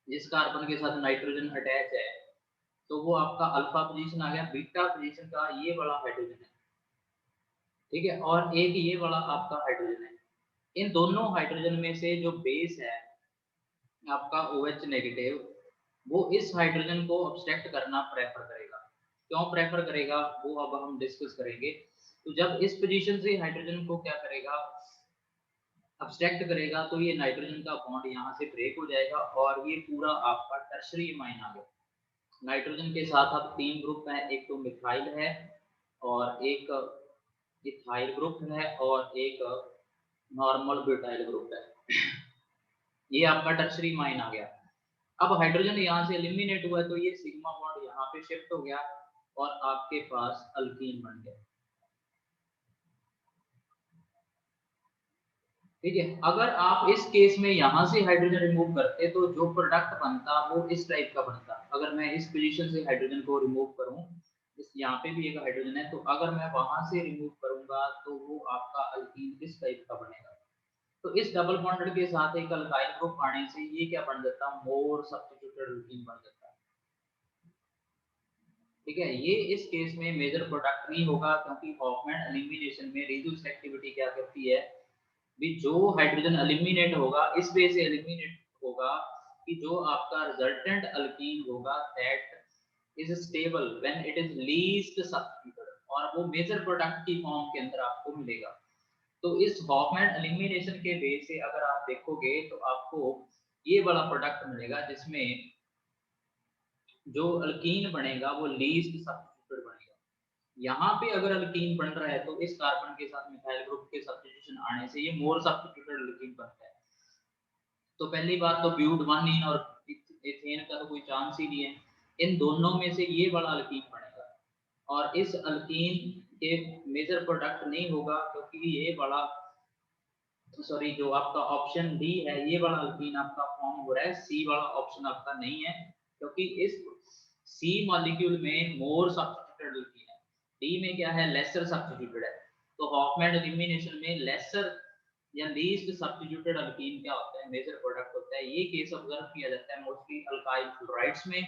जिस कार्बन के साथ नाइट्रोजन अटैच है तो वो आपका अल्फा पोजीशन आ गया, बीटा पोजीशन का ये वाला हाइड्रोजन है, ठीक है, और एक ये वाला आपका हाइड्रोजन है। इन दोनों हाइड्रोजन में से जो बेस है आपका OH नेगेटिव, वो इस हाइड्रोजन को अब्स्ट्रैक्ट करना प्रेफर करेगा। क्यों प्रेफर करेगा वो अब हम डिस्कस करेंगे। तो जब इस पोजीशन से हाइड्रोजन को क्या करेगा, अब्स्ट्रैक्ट करेगा, तो ये नाइट्रोजन का बॉन्ड यहाँ से ब्रेक हो जाएगा और ये पूरा आपका टर्शरी अमाइन आ गया। नाइट्रोजन के साथ अब 3 ग्रुप हैं, एक तो मिथाइल है और एक इथाइल ग्रुप है और एक नॉर्मल ब्यूटाइल ग्रुप है। ये आपका टर्शरी अमाइन आ गया। अब हाइड्रोजन यहाँ से एलिमिनेट हुआ तो ये सिग्मा बॉन्ड यहाँ पे शिफ्ट हो गया और आपके पास अल्कीन बन गया। ठीक है, अगर आप इस केस में यहाँ से हाइड्रोजन रिमूव करते तो जो प्रोडक्ट बनता वो इस टाइप का बनता। अगर मैं इस पोजीशन से हाइड्रोजन को रिमूव करूँ, इस यहाँ पे भी एक हाइड्रोजन है, तो अगर मैं वहां से रिमूव करूंगा तो वो आपका अल्कीन इस टाइप का बनेगा। तो इस डबल बॉन्डेड के साथ एक अल्काइल ग्रुप आने से ये क्या बन जाता, मोर सब्स्टिट्यूटेड अल्कीन बन जाता है। ठीक है, ये इस केस में मेजर प्रोडक्ट नहीं होगा क्योंकि हॉफमैन एलिमिनेशन में रिड्यूस एक्टिविटी क्या करती है भी, जो हाइड्रोजन एलिमिनेट होगा इस वे से एलिमिनेट होगा कि जो आपका रिजल्टेंट अल्कीन होगा that is stable when it is least substituted, और वो मेजर प्रोडक्ट की फॉर्म के अंदर आपको मिलेगा। तो इस हॉफमैन एलिमिनेशन के बेस से अगर आप देखोगे तो आपको ये वाला प्रोडक्ट मिलेगा जिसमें जो अल्कीन बनेगा वो लीस्ट सब्स्टिट्यूटेड बनेगा। यहाँ पे अगर अल्कीन बन रहा है तो इस कार्बन के साथ मिथाइल ग्रुप के सब्स्टिट्यूशन आने से ये मोर सब्स्टिट्यूटेड अल्कीन बनता है। तो पहली बात तो ब्यूट 1 और इथेन का तो कोई चांस ही नहीं है, इन दोनों में से ये वाला अल्कीन बनेगा। और इस अल्कीन के मेजर प्रोडक्ट नहीं होगा क्योंकि ये वाला सॉरी जो आपका ऑप्शन डी है ये वाला अल्कीन आपका फॉर्म हो रहा है, सी वाला ऑप्शन आपका नहीं है क्योंकि इस सी मॉलिक्यूल में मोर सब्स्टिट्यूटेड अल्कीन है, डी में क्या है लेसर सब्स्टिट्यूटेड है। तो हॉफमैन एलिमिनेशन में लेसर या लीस्ट सब्स्टिट्यूटेड अल्कीन क्या होता है, मेजर प्रोडक्ट होता है। ये केस ऑब्जर्व किया जाता है मोस्टली अल्काइल क्लोराइड्स में।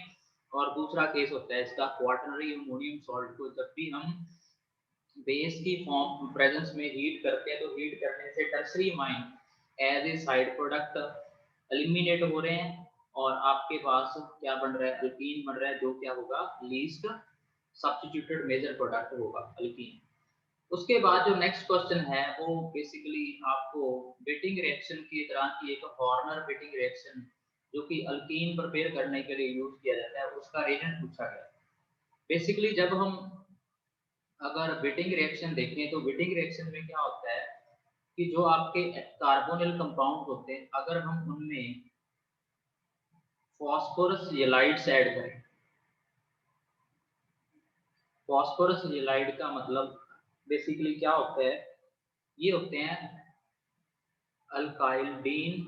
और दूसरा केस होता है इसका क्वार्टनरी अमोनियम सॉल्ट को जब भी हम बेस की फॉर्म प्रेजेंस में हीट करते हैं तो हीट करने से tertiary amine as a side product eliminate हो रहे हैं और आपके पास क्या बन रहा है, अल्कीन बन रहा है, जो क्या होगा लीस्ट सब्स्टिट्यूटेड मेजर प्रोडक्ट होगा अल्कीन। उसके बाद जो नेक्स्ट क्वेश्चन है वो बेसिकली आपको बिटिंग रिएक्शन के दौरान की एक हॉर्नर बिटिंग रिएक्शन जो कि अल्कीन प्रिपेयर करने के लिए यूज किया जाता है, उसका रिएजेंट पूछा गया। बेसिकली जब हम अगर बिटिंग रिएक्शन देखें तो बिटिंग रिएक्शन में क्या होता है कि जो आपके कार्बोनिल कंपाउंड होते हैं, अगर हम उनमें फॉस्फोरस येलाइड्स ऐड करें, फॉस्फोरस येलाइड का मतलब बेसिकली क्या होता है, ये होते हैं अल्काइल्डीन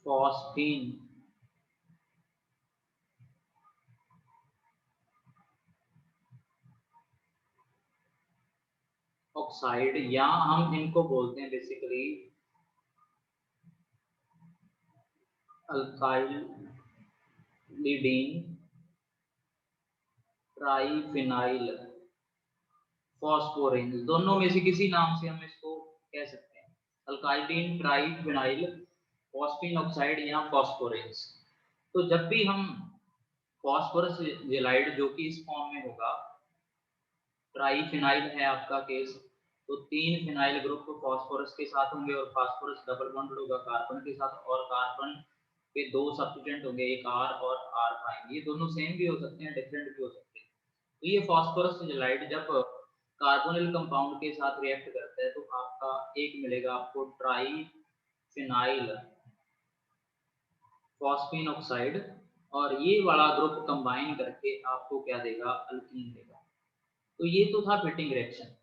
फॉस्फीन ऑक्साइड, या हम इनको बोलते हैं बेसिकली अल्काइलिडीन ट्राइफिनाइल फॉस्फोरेंस, दोनों में से किसी नाम से हम इसको कह सकते हैं, अल्काइलिन ट्राइफिनाइल फॉस्फीन ऑक्साइड या फॉस्फोरेंस। तो जब भी हम फॉस्फोरस जेलाइड जो कि इस फॉर्म में होगा, ट्राइफिनाइल है आपका केस, तो 3 फिनाइल ग्रुप फॉस्फोरस के साथ होंगे और फॉस्फोरस डबल बॉन्डेड होगा कार्बन के साथ, और कार्बन के 2 सब्स्टिट्यूएंट होंगे, एक आर और आर प्राइम, ये दोनों सेम भी हो सकते हैं, डिफरेंट भी हो सकते हैं। तो ये फॉस्फोरस जेलाइड जब कार्बोनिल कंपाउंड के साथ रिएक्ट करता है तो आपका एक मिलेगा आपको ट्राइफिनाइल फॉस्फीन ऑक्साइड, और ये वाला ग्रुप कंबाइन करके आपको क्या देगा, अल्कीन देगा। तो ये तो था फिटिंग रिएक्शन।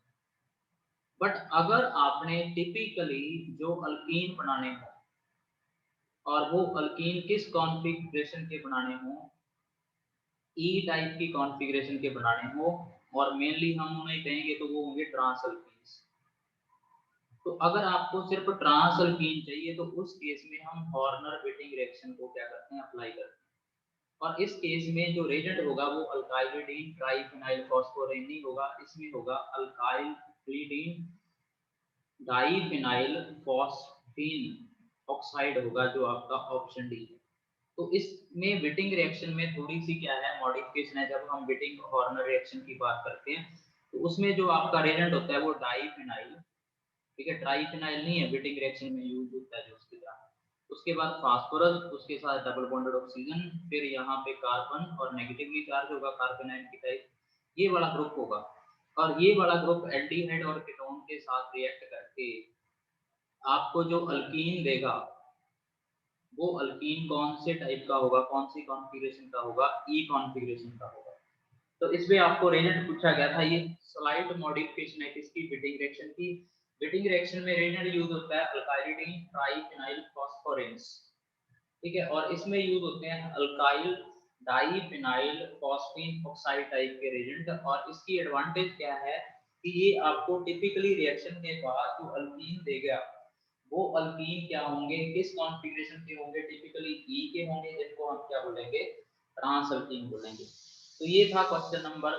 बट अगर आपने टिपिकली जो अल्कीन बनाने हो और वो अल्कीन किस कॉन्फ़िगरेशन के बनाने हो, ई टाइप की कॉन्फ़िगरेशन के बनाने हो, और मेनली हम उन्हें कहेंगे तो वो होंगे ट्रांस अल्कीन्स। तो अगर आपको सिर्फ ट्रांस अल्कीन चाहिए तो उस केस में हम हॉर्नर बिटिंग रिएक्शन को क्या करते हैं, अप्लाई करते हैं। और इस केस में जो रेजेंट होगा वो अल्काइलिडीन ट्राइफिनाइल फॉस्फोरेन नहीं होगा, इसमें होगा अल्काइलिडीन डाइफिनाइल फॉस्फीन ऑक्साइड होगा, जो आपका ऑप्शन डी है। तो इसमें बिटिंग रिएक्शन में थोड़ी सी क्या है मॉडिफिकेशन है, जब हम बिटिंग हॉर्नर रिएक्शन की बात करते हैं तो उसमें जो आपका रेजेंट होता है वो डाइफिनाइल, ठीक है, ट्राइफिनाइल नहीं है, बिटिंग रिएक्शन में यूज होता है जो उसके साथ, उसके बाद फास्फोरस, उसके साथ डबल बॉन्डेड ऑक्सीजन, फिर यहाँ पे कार्बन और नेगेटिवली चार्ज होगा कार्बोनाइल की टाइप, ये वाला ग्रुप होगा। और ये वाला ग्रुप एल्डिहाइड और कीटोन के साथ रिएक्ट करके आपको जो अल्कीन देगा वो अल्कीन कौन से टाइप का होगा, कौन सी कॉन्फ़िगरेशन का होगा, ई कॉन्फ़िगरेशन का होगा। तो इसमें आपको रेजेंट पूछा गया था, ये स्लाइड मॉडिफिकेशन है किसकी, बिटिंग रिएक्शन की। बिटिंग रिएक्शन में रेजेंट यूज होता है अल्काइलिडीन ट्राइफिनाइल फॉस्फोरेंस, ठीक है, और इसमें यूज होते हैं alkyl diphenyl phosphine oxide type के रेजेंट। और इसकी एडवांटेज क्या है कि ये आपको टिपिकली रिएक्शन के बाद जो अल्कीन देगा वो अल्कीन क्या होंगे, किस कॉन्फ़िगरेशन के होंगे, टिपिकली ई के होंगे, जिनको हम क्या बोलेंगे, ट्रांस अल्कीन बोलेंगे। तो ये था क्वेश्चन नंबर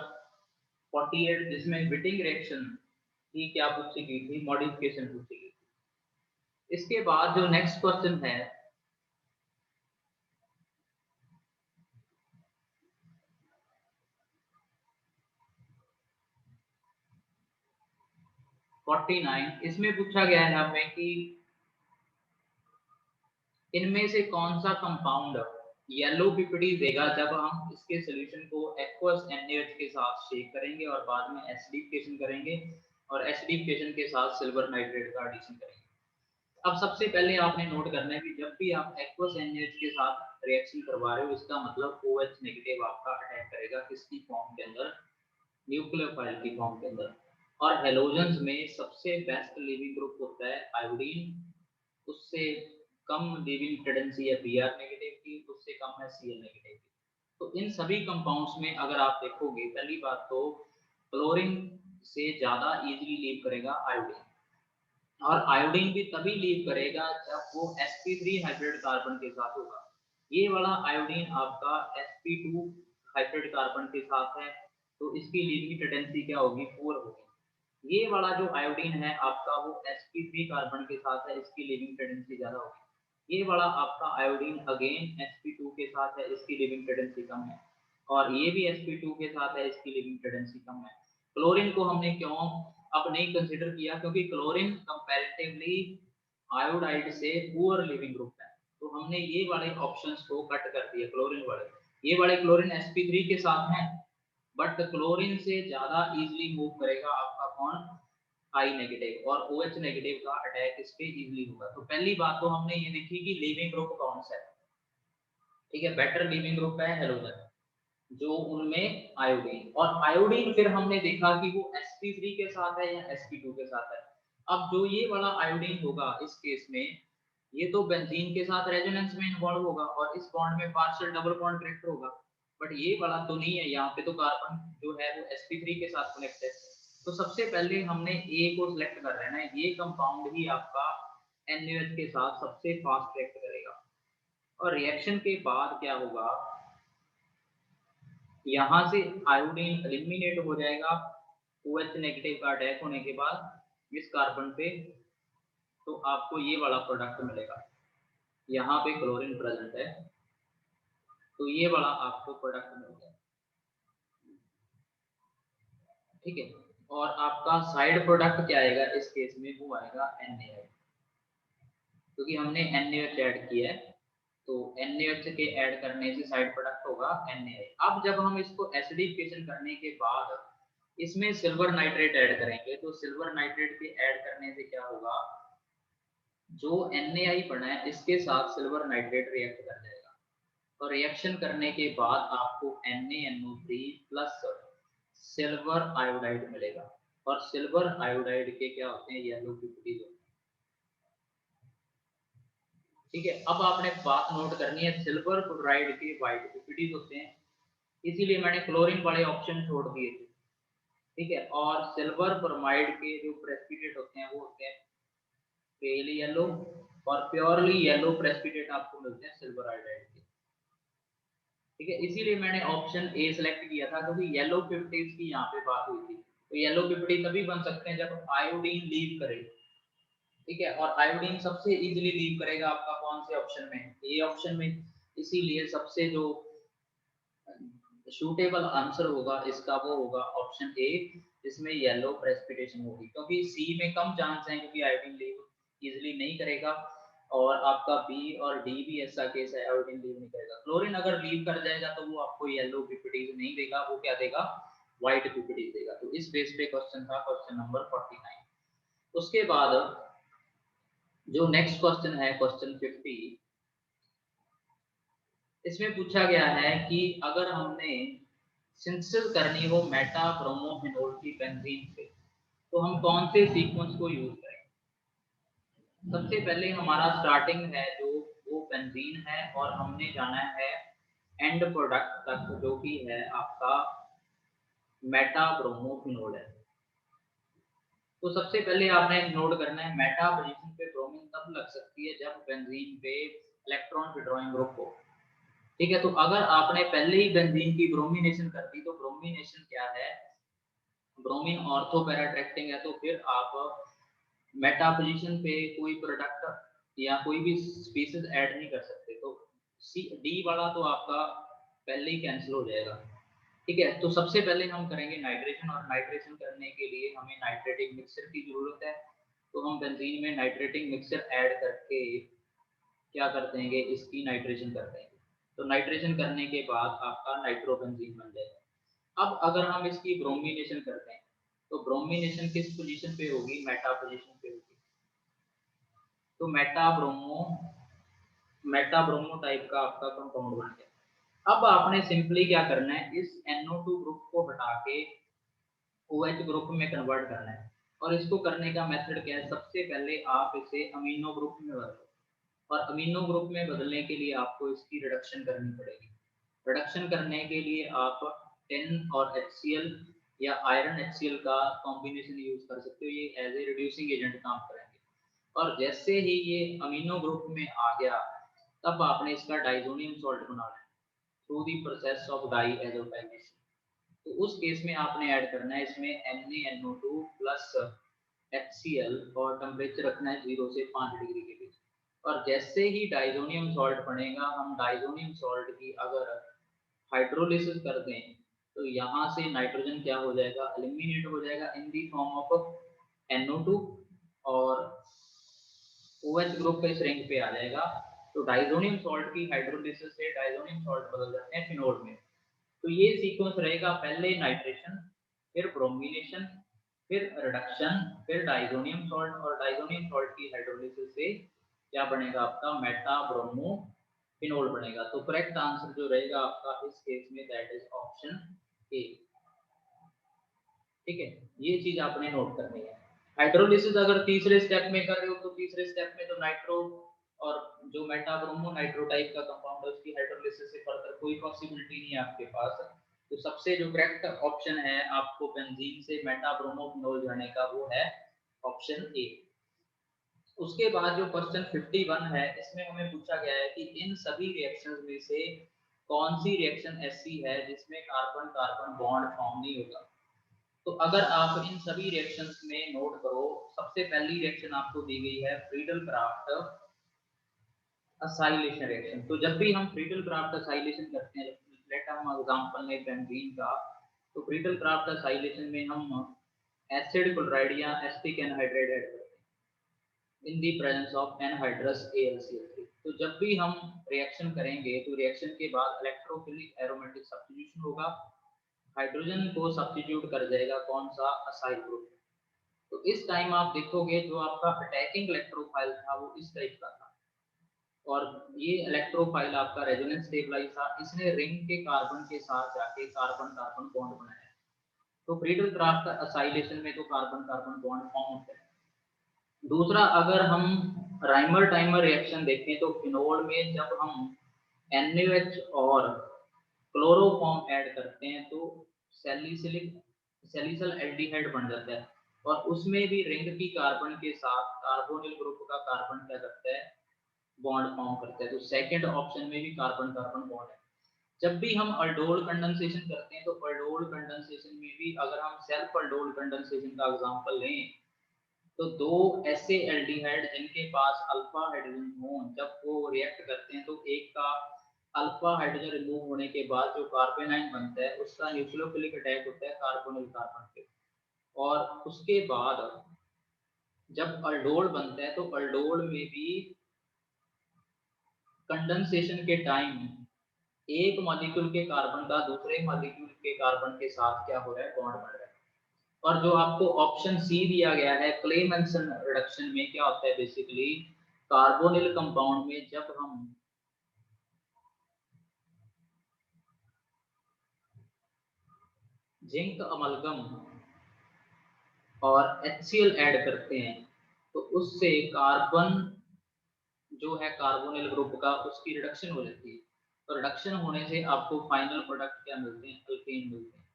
48, जिसमें बिटिंग रिएक्शन की क्या पूछी गई थी, मॉडिफिकेशन पूछी गई थी। इसके बाद जो नेक्स्ट क्वेश्चन है 49, इसमें पूछा गया है हमें कि इनमें से कौन सा कंपाउंड येलो पीपीडी देगा जब हम इसके सॉल्यूशन को एक्वस NaOH के साथ शेक करेंगे और बाद में एसिडिफिकेशन करेंगे और एसिडिफिकेशन के साथ सिल्वर नाइट्रेट का एडिशन करेंगे। अब सबसे पहले आपने नोट करना है कि जब भी आप एक्वस NaOH के साथ रिएक्शन करवा रहे हो, इसका मतलब OH नेगेटिव आपका अटैक करेगा किसकी फॉर्म के अंदर, न्यूक्लियोफाइल की फॉर्म के अंदर। और हेलोजेंस में सबसे बेस्ट लिविंग ग्रुप होता है आयोडीन, उससे कम लिविंग टेंडेंसी है Br नेगेटिव की, उससे कम है Cl नेगेटिव की। तो इन सभी कंपाउंड्स में अगर आप देखोगे, पहली बात तो क्लोरीन से ज्यादा इजीली लीव करेगा आयोडीन, और आयोडीन भी तभी लीव करेगा जब वो sp3 हाइब्रिड कार्बन के साथ होगा। ये वाला आयोडीन आपका sp2 हाइब्रिड कार्बन के साथ है, तो इसकी लीविंग टेंडेंसी क्या होगी, 4 होगी। ये वाला जो आयोडीन है आपका वो sp3 कार्बन के साथ है, इसकी लीविंग टेंडेंसी ज्यादा होगी। ये वाला आपका आयोडीन अगेन sp2 के साथ है, इसकी लीविंग टेंडेंसी कम है, और ये भी sp2 के साथ है, इसकी लीविंग टेंडेंसी कम है। क्लोरीन को हमने क्यों अब नहीं कंसिडर किया, क्योंकि क्लोरीन कंपैरेटिवली आयोडाइड से पुअर लिविंग ग्रुप है। तो हमने ये वाले ऑप्शंस को कट कर दिया, क्लोरीन वाले। ये वाले क्लोरीन sp3 के साथ हैं, बट क्लोरीन से ज्यादा इजीली मूव करेगा आपका कौन, आई नेगेटिव, और OH नेगेटिव का अटैक इस पे इजीली होगा। तो पहली बात तो हमने ये देखी कि लिविंग ग्रुप कौन सा है। ठीक है, बेटर लिविंग ग्रुप है हेलोजन, जो उनमें आयोडीन, और आयोडीन फिर हमने देखा कि वो sp3 के साथ है या sp2 के साथ है। अब जो ये वाला आयोडीन होगा इस केस में, ये तो बेंजीन के साथ रेजोनेंस में इन्वॉल्व होगा और इस बॉन्ड में पार्शियल डबल बॉन्ड करेक्टर होगा, बट ये वाला तो नहीं है, यहाँ पे तो कार्बन जो है वो sp3 के साथ कनेक्ट है। तो सबसे पहले हमने ए को सिलेक्ट कर लेना है, ये कंपाउंड ही आपका NaOH के साथ सबसे फास्ट रिएक्ट करेगा। और रिएक्शन के बाद क्या होगा, यहाँ से आयोडीन एलिमिनेट हो जाएगा OH नेगेटिव का अटैक होने के बाद इस कार्बन पे, तो आपको ये वाला प्रोडक्ट मिलेगा। यहाँ पे क्लोरीन प्रेजेंट है, तो ये वाला आपको प्रोडक्ट मिल गया। ठीक है, और आपका साइड प्रोडक्ट क्या आएगा इस केस में, वो आएगा NaOH, क्योंकि हमने NaOH ऐड किया है, तो NaOH के ऐड करने से साइड प्रोडक्ट होगा NaOH। अब जब हम इसको एसिडिफिकेशन करने के बाद इसमें सिल्वर नाइट्रेट ऐड करेंगे, तो सिल्वर नाइट्रेट के ऐड करने से क्या होगा, जो NaI बना है इसके साथ सिल्वर नाइट्रेट रिएक्ट कर जाएगा, और रिएक्शन करने के बाद आपको NaNO3 प्लस सिल्वर आयोडाइड मिलेगा। और सिल्वर आयोडाइड के क्या होते हैं, येलो पीपीडीज होते हैं। ठीक है, अब आपने बात नोट करनी है, सिल्वर क्लोराइड के व्हाइट पीपीडीज होते हैं, इसीलिए मैंने क्लोरीन वाले ऑप्शन छोड़ दिए थे। ठीक है, और सिल्वर ब्रोमाइड के जो प्रेसिपिटेट होते हैं वो होते हैं पेल येलो, और प्योरली येलो प्रेसिपिटेट आपको मिलते हैं सिल्वर आयोडाइड के। ठीक है, इसीलिए मैंने ऑप्शन ए सिलेक्ट किया था, क्योंकि येलो पीपीडीज की यहाँ पे बात हुई थी। तो येलो पीपीडी तभी बन सकते हैं जब आयोडीन लीव करे। ठीक है, और आयोडीन सबसे इजीली लीव करेगा आपका कौन से ऑप्शन में, ए ऑप्शन में। इसीलिए सबसे जो सूटेबल आंसर होगा इसका वो होगा ऑप्शन ए, जिसमें येलो प्रेसिपिटेशन होगी, क्योंकि सी में कम चांस है, क्योंकि आयोडीन लीव इजीली नहीं करेगा। और आपका बी और डी भी ऐसा केस है, आयोडीन लीव नहीं करेगा। क्लोरीन अगर लीव कर जाएगा तो वो आपको येलो पीपीडीज नहीं देगा, वो क्या देगा, व्हाइट पीपीडीज देगा। तो इस बेस पे क्वेश्चन था क्वेश्चन नंबर 49। उसके बाद जो नेक्स्ट क्वेश्चन है क्वेश्चन 50, इसमें पूछा गया है कि अगर हमने सिंथेसिस करनी हो मेटा ब्रोमोफिनोल की बेंजीन से, तो हम कौन से सीक्वेंस को यूज करें। सबसे पहले हमारा स्टार्टिंग है जो वो बेंजीन है, और हमने जाना है एंड प्रोडक्ट तक, जो कि है आपका मेटा ब्रोमोफिनोल है। तो सबसे पहले आपने नोट करना है, मेटा पोजीशन पे ब्रोमीन तब लग सकती है जब बेंजीन पे इलेक्ट्रॉन विड्रॉइंग ग्रुप हो। ठीक है, तो अगर आपने पहले ही बेंजीन की ब्रोमिनेशन कर दी, तो ब्रोमिनेशन क्या है, ब्रोमीन ऑर्थो पैरा अट्रैक्टिंग है, तो फिर आप मेटा पोजीशन पे कोई प्रोडक्ट या कोई भी स्पीसीज ऐड नहीं कर सकते। तो सी डी वाला तो आपका पहले ही कैंसिल हो जाएगा। ठीक है, तो सबसे पहले हम करेंगे नाइट्रेशन, और नाइट्रेशन करने के लिए हमें नाइट्रेटिक मिक्सर की जरूरत है। तो हम बेंजीन में नाइट्रेटिक मिक्सर ऐड करके क्या कर देंगे, इसकी नाइट्रेशन कर देंगे। तो नाइट्रेशन करने के बाद आपका नाइट्रोबेंजीन बन जाएगा। अब अगर हम इसकी ब्रोमिनेशन करते हैं, तो ब्रोमिनेशन किस पोजीशन पे होगी, मेटा पोजीशन पे होगी। तो मेटा ब्रोमो टाइप का आपका कंपाउंड बन गया। अब आपने सिंपली क्या करना है, इस NO2 ग्रुप को हटा के OH ग्रुप में कन्वर्ट करना है। और इसको करने का मेथड क्या है, सबसे पहले आप इसे अमीनो ग्रुप में बदलो, और अमीनो ग्रुप में बदलने के लिए आपको इसकी रिडक्शन करनी पड़ेगी। रिडक्शन करने के लिए आप टिन और HCl या आयरन HCl का कॉम्बिनेशन यूज कर सकते हो, ये एज ए रिड्यूसिंग एजेंट काम करेंगे। और जैसे ही ये अमीनो ग्रुप में आ गया, तब आपने इसका डाइजोनियम सॉल्ट बनाना है through the process of diazotization. तो उस केस में आपने ऐड करना है इसमें NaNO2 प्लस HCl, और टेम्परेचर रखना है 0 से 5 डिग्री के बीच। और जैसे ही डाइजोनियम सॉल्ट बनेगा, हम डाइजोनियम सॉल्ट की अगर हाइड्रोलिसिस कर दें, तो यहाँ से नाइट्रोजन क्या हो जाएगा, एलिमिनेट हो जाएगा इन दी फॉर्म ऑफ NO2, और OH ग्रुप इस रिंग पे आ जाएगा। तो डाइजोनियम सॉल्ट की हाइड्रोलिसिस से डाइजोनियम सॉल्ट बदल जाते हैं फिनोल में। तो ये सीक्वेंस रहेगा, पहले नाइट्रेशन, फिर ब्रोमिनेशन, फिर रिडक्शन, फिर डाइजोनियम सॉल्ट, और डाइजोनियम सॉल्ट की हाइड्रोलिसिस से क्या बनेगा आपका मेटा ब्रोमो फिनोल बनेगा। तो करेक्ट आंसर जो रहेगा आपका इस केस में दैट इज ऑप्शन ए। ठीक है, ये चीज आपने नोट करनी है। हाइड्रोलिसिस अगर तीसरे स्टेप में कर रहे हो तो तीसरे स्टेप में तो नाइट्रो और जो मेटाब्रोमो नाइट्रो टाइप का कंपाउंड है उसकी हाइड्रोलिसिस से फर्दर कोई पॉसिबिलिटी नहीं है आपके पास। तो सबसे जो करेक्ट ऑप्शन है आपको बेंजीन से मेटाब्रोमो फिनोल जाने का वो है ऑप्शन ए। उसके बाद जो क्वेश्चन 51 है इसमें हमें पूछा गया है कि इन सभी रिएक्शंस में से कौन सी रिएक्शन ऐसी है जिसमें कार्बन कार्बन बॉन्ड फॉर्म नहीं होगा। तो अगर आप इन सभी रिएक्शंस में नोट करो, सबसे पहली रिएक्शन आपको दी गई है फ्रीडल क्राफ्ट असाइलेशन रिएक्शन। तो जब भी हम फ्रीडल क्राफ्ट असाइलेशन करते हैं, लेट हम एग्जांपल लें बेंजीन का, तो फ्रीडल क्राफ्ट असाइलेशन में हम एसिड क्लोराइड या एसिटिक एनहाइड्राइड ऐड करते हैं in the presence of anhydrous AlCl3। तो जब भी हम रिएक्शन करेंगे तो रिएक्शन के बाद इलेक्ट्रोफिलिक एरोमेटिक सब्स्टिट्यूशन होगा, हाइड्रोजन को सब्स्टिट्यूट कर जाएगा कौन सा असाइल ग्रुप। तो इस टाइम आप देखोगे जो आपका अटैकिंग इलेक्ट्रोफाइल था वो इस टाइप का था, और ये इलेक्ट्रोफाइल आपका रेजोनेंस स्टेबलाइज था, इसने रिंग के कार्बन के साथ जाके कार्बन कार्बन बॉन्ड बनाया। तो फ्रीडल क्राफ्ट असाइलेशन में तो कार्बन कार्बन बॉन्ड फॉर्म होता है। दूसरा, अगर हम राइमर टाइमर रिएक्शन देखें तो फिनोल में जब हम NaOH और क्लोरोफॉर्म ऐड करते हैं तो सैलिसिलिक सैलिसल एल्डिहाइड बन जाता है, और उसमें भी रिंग की कार्बन के साथ कार्बोनिल ग्रुप का कार्बन क्या करता है, बॉन्ड फॉर्म करता है। तो सेकंड ऑप्शन में भी कार्बन कार्बन बॉन्ड है। जब भी हम अल्डोल कंडेंसेशन करते हैं तो अल्डोल कंडेंसेशन में भी अगर हम सेल्फ अल्डोल कंडेंसेशन का एग्जांपल लें तो दो ऐसे एल्डिहाइड जिनके पास अल्फा हाइड्रोजन हो, जब वो रिएक्ट करते हैं तो एक का अल्फा हाइड्रोजन रिमूव होने के बाद जो कार्बेनाइन बनता है उसका न्यूक्लियोफिलिक अटैक होता है कार्बोनिल कार्बन पे, और उसके बाद जब अल्डोल बनता है तो अल्डोल में भी कंडेंसेशन के टाइम एक मॉलिक्यूल के कार्बन का दूसरे मॉलिक्यूल के कार्बन के साथ क्या हो रहा है, बॉन्ड बन रहा है। और जो आपको ऑप्शन सी दिया गया है क्लेमेंसन रिडक्शन में क्या होता है, बेसिकली कार्बोनिल कंपाउंड में जब हम जिंक अमलगम और HCl ऐड करते हैं तो उससे कार्बन जो है कार्बोनिल ग्रुप का उसकी रिडक्शन हो जाती है। तो रिडक्शन होने से आपको फाइनल प्रोडक्ट क्या मिलते हैं, अल्केन मिलते हैं।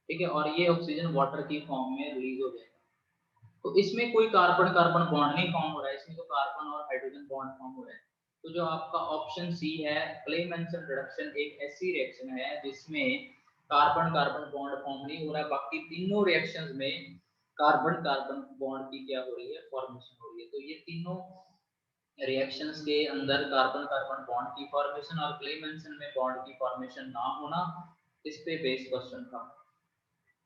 ठीक है, और ये ऑक्सीजन वाटर की फॉर्म में रिलीज हो जाएगा। तो इसमें कोई कार्बन कार्बन बॉन्ड नहीं फॉर्म हो रहा है, इसमें तो कार्बन और हाइड्रोजन बॉन्ड फॉर्म हो रहा है। तो जो आपका ऑप्शन सी है क्लेमेंसन रिडक्शन एक ऐसी रिएक्शन है जिसमें कार्बन कार्बन बॉन्ड फॉर्म नहीं हो रहा है, बाकी तीनों रिएक्शंस में कार्बन कार्बन बॉन्ड की क्या हो रही है, फॉर्मेशन हो रही है। तो ये तीनों रिएक्शंस के अंदर कार्बन कार्बन बॉन्ड की फॉर्मेशन और क्लेमेंसन में बॉन्ड की फॉर्मेशन ना होना, इस पे बेस क्वेश्चन था।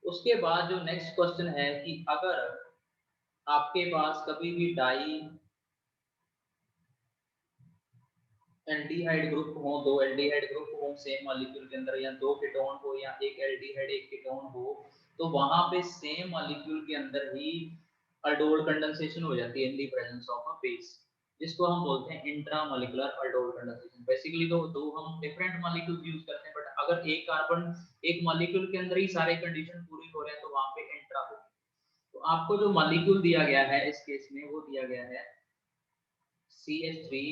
उसके बाद जो नेक्स्ट क्वेश्चन है कि अगर आपके पास कभी भी डाई एल्डिहाइड ग्रुप हो, दो एल्डिहाइड ग्रुप हो सेम मॉलिक्यूल के अंदर, या दो कीटोन हो या एक एल्डिहाइड एक कीटोन हो, तो वहां पे सेम मॉलिक्यूल के अंदर ही अल्डोल कंडेंसेशन हो जाती है in the presence of a base, जिसको हम बोलते हैं इंट्रामॉलिक्यूलर अल्डोल कंडेंसेशन। बेसिकली तो दो हम डिफरेंट मॉलिक्यूल्स यूज करते हैं, बट अगर एक कार्बन एक मॉलिक्यूल के अंदर ही सारे कंडीशन पूरी हो रहे हैं तो वहां पे इंट्रा होगी। तो आपको जो मॉलिक्यूल दिया गया है इस केस में वो दिया गया है CH3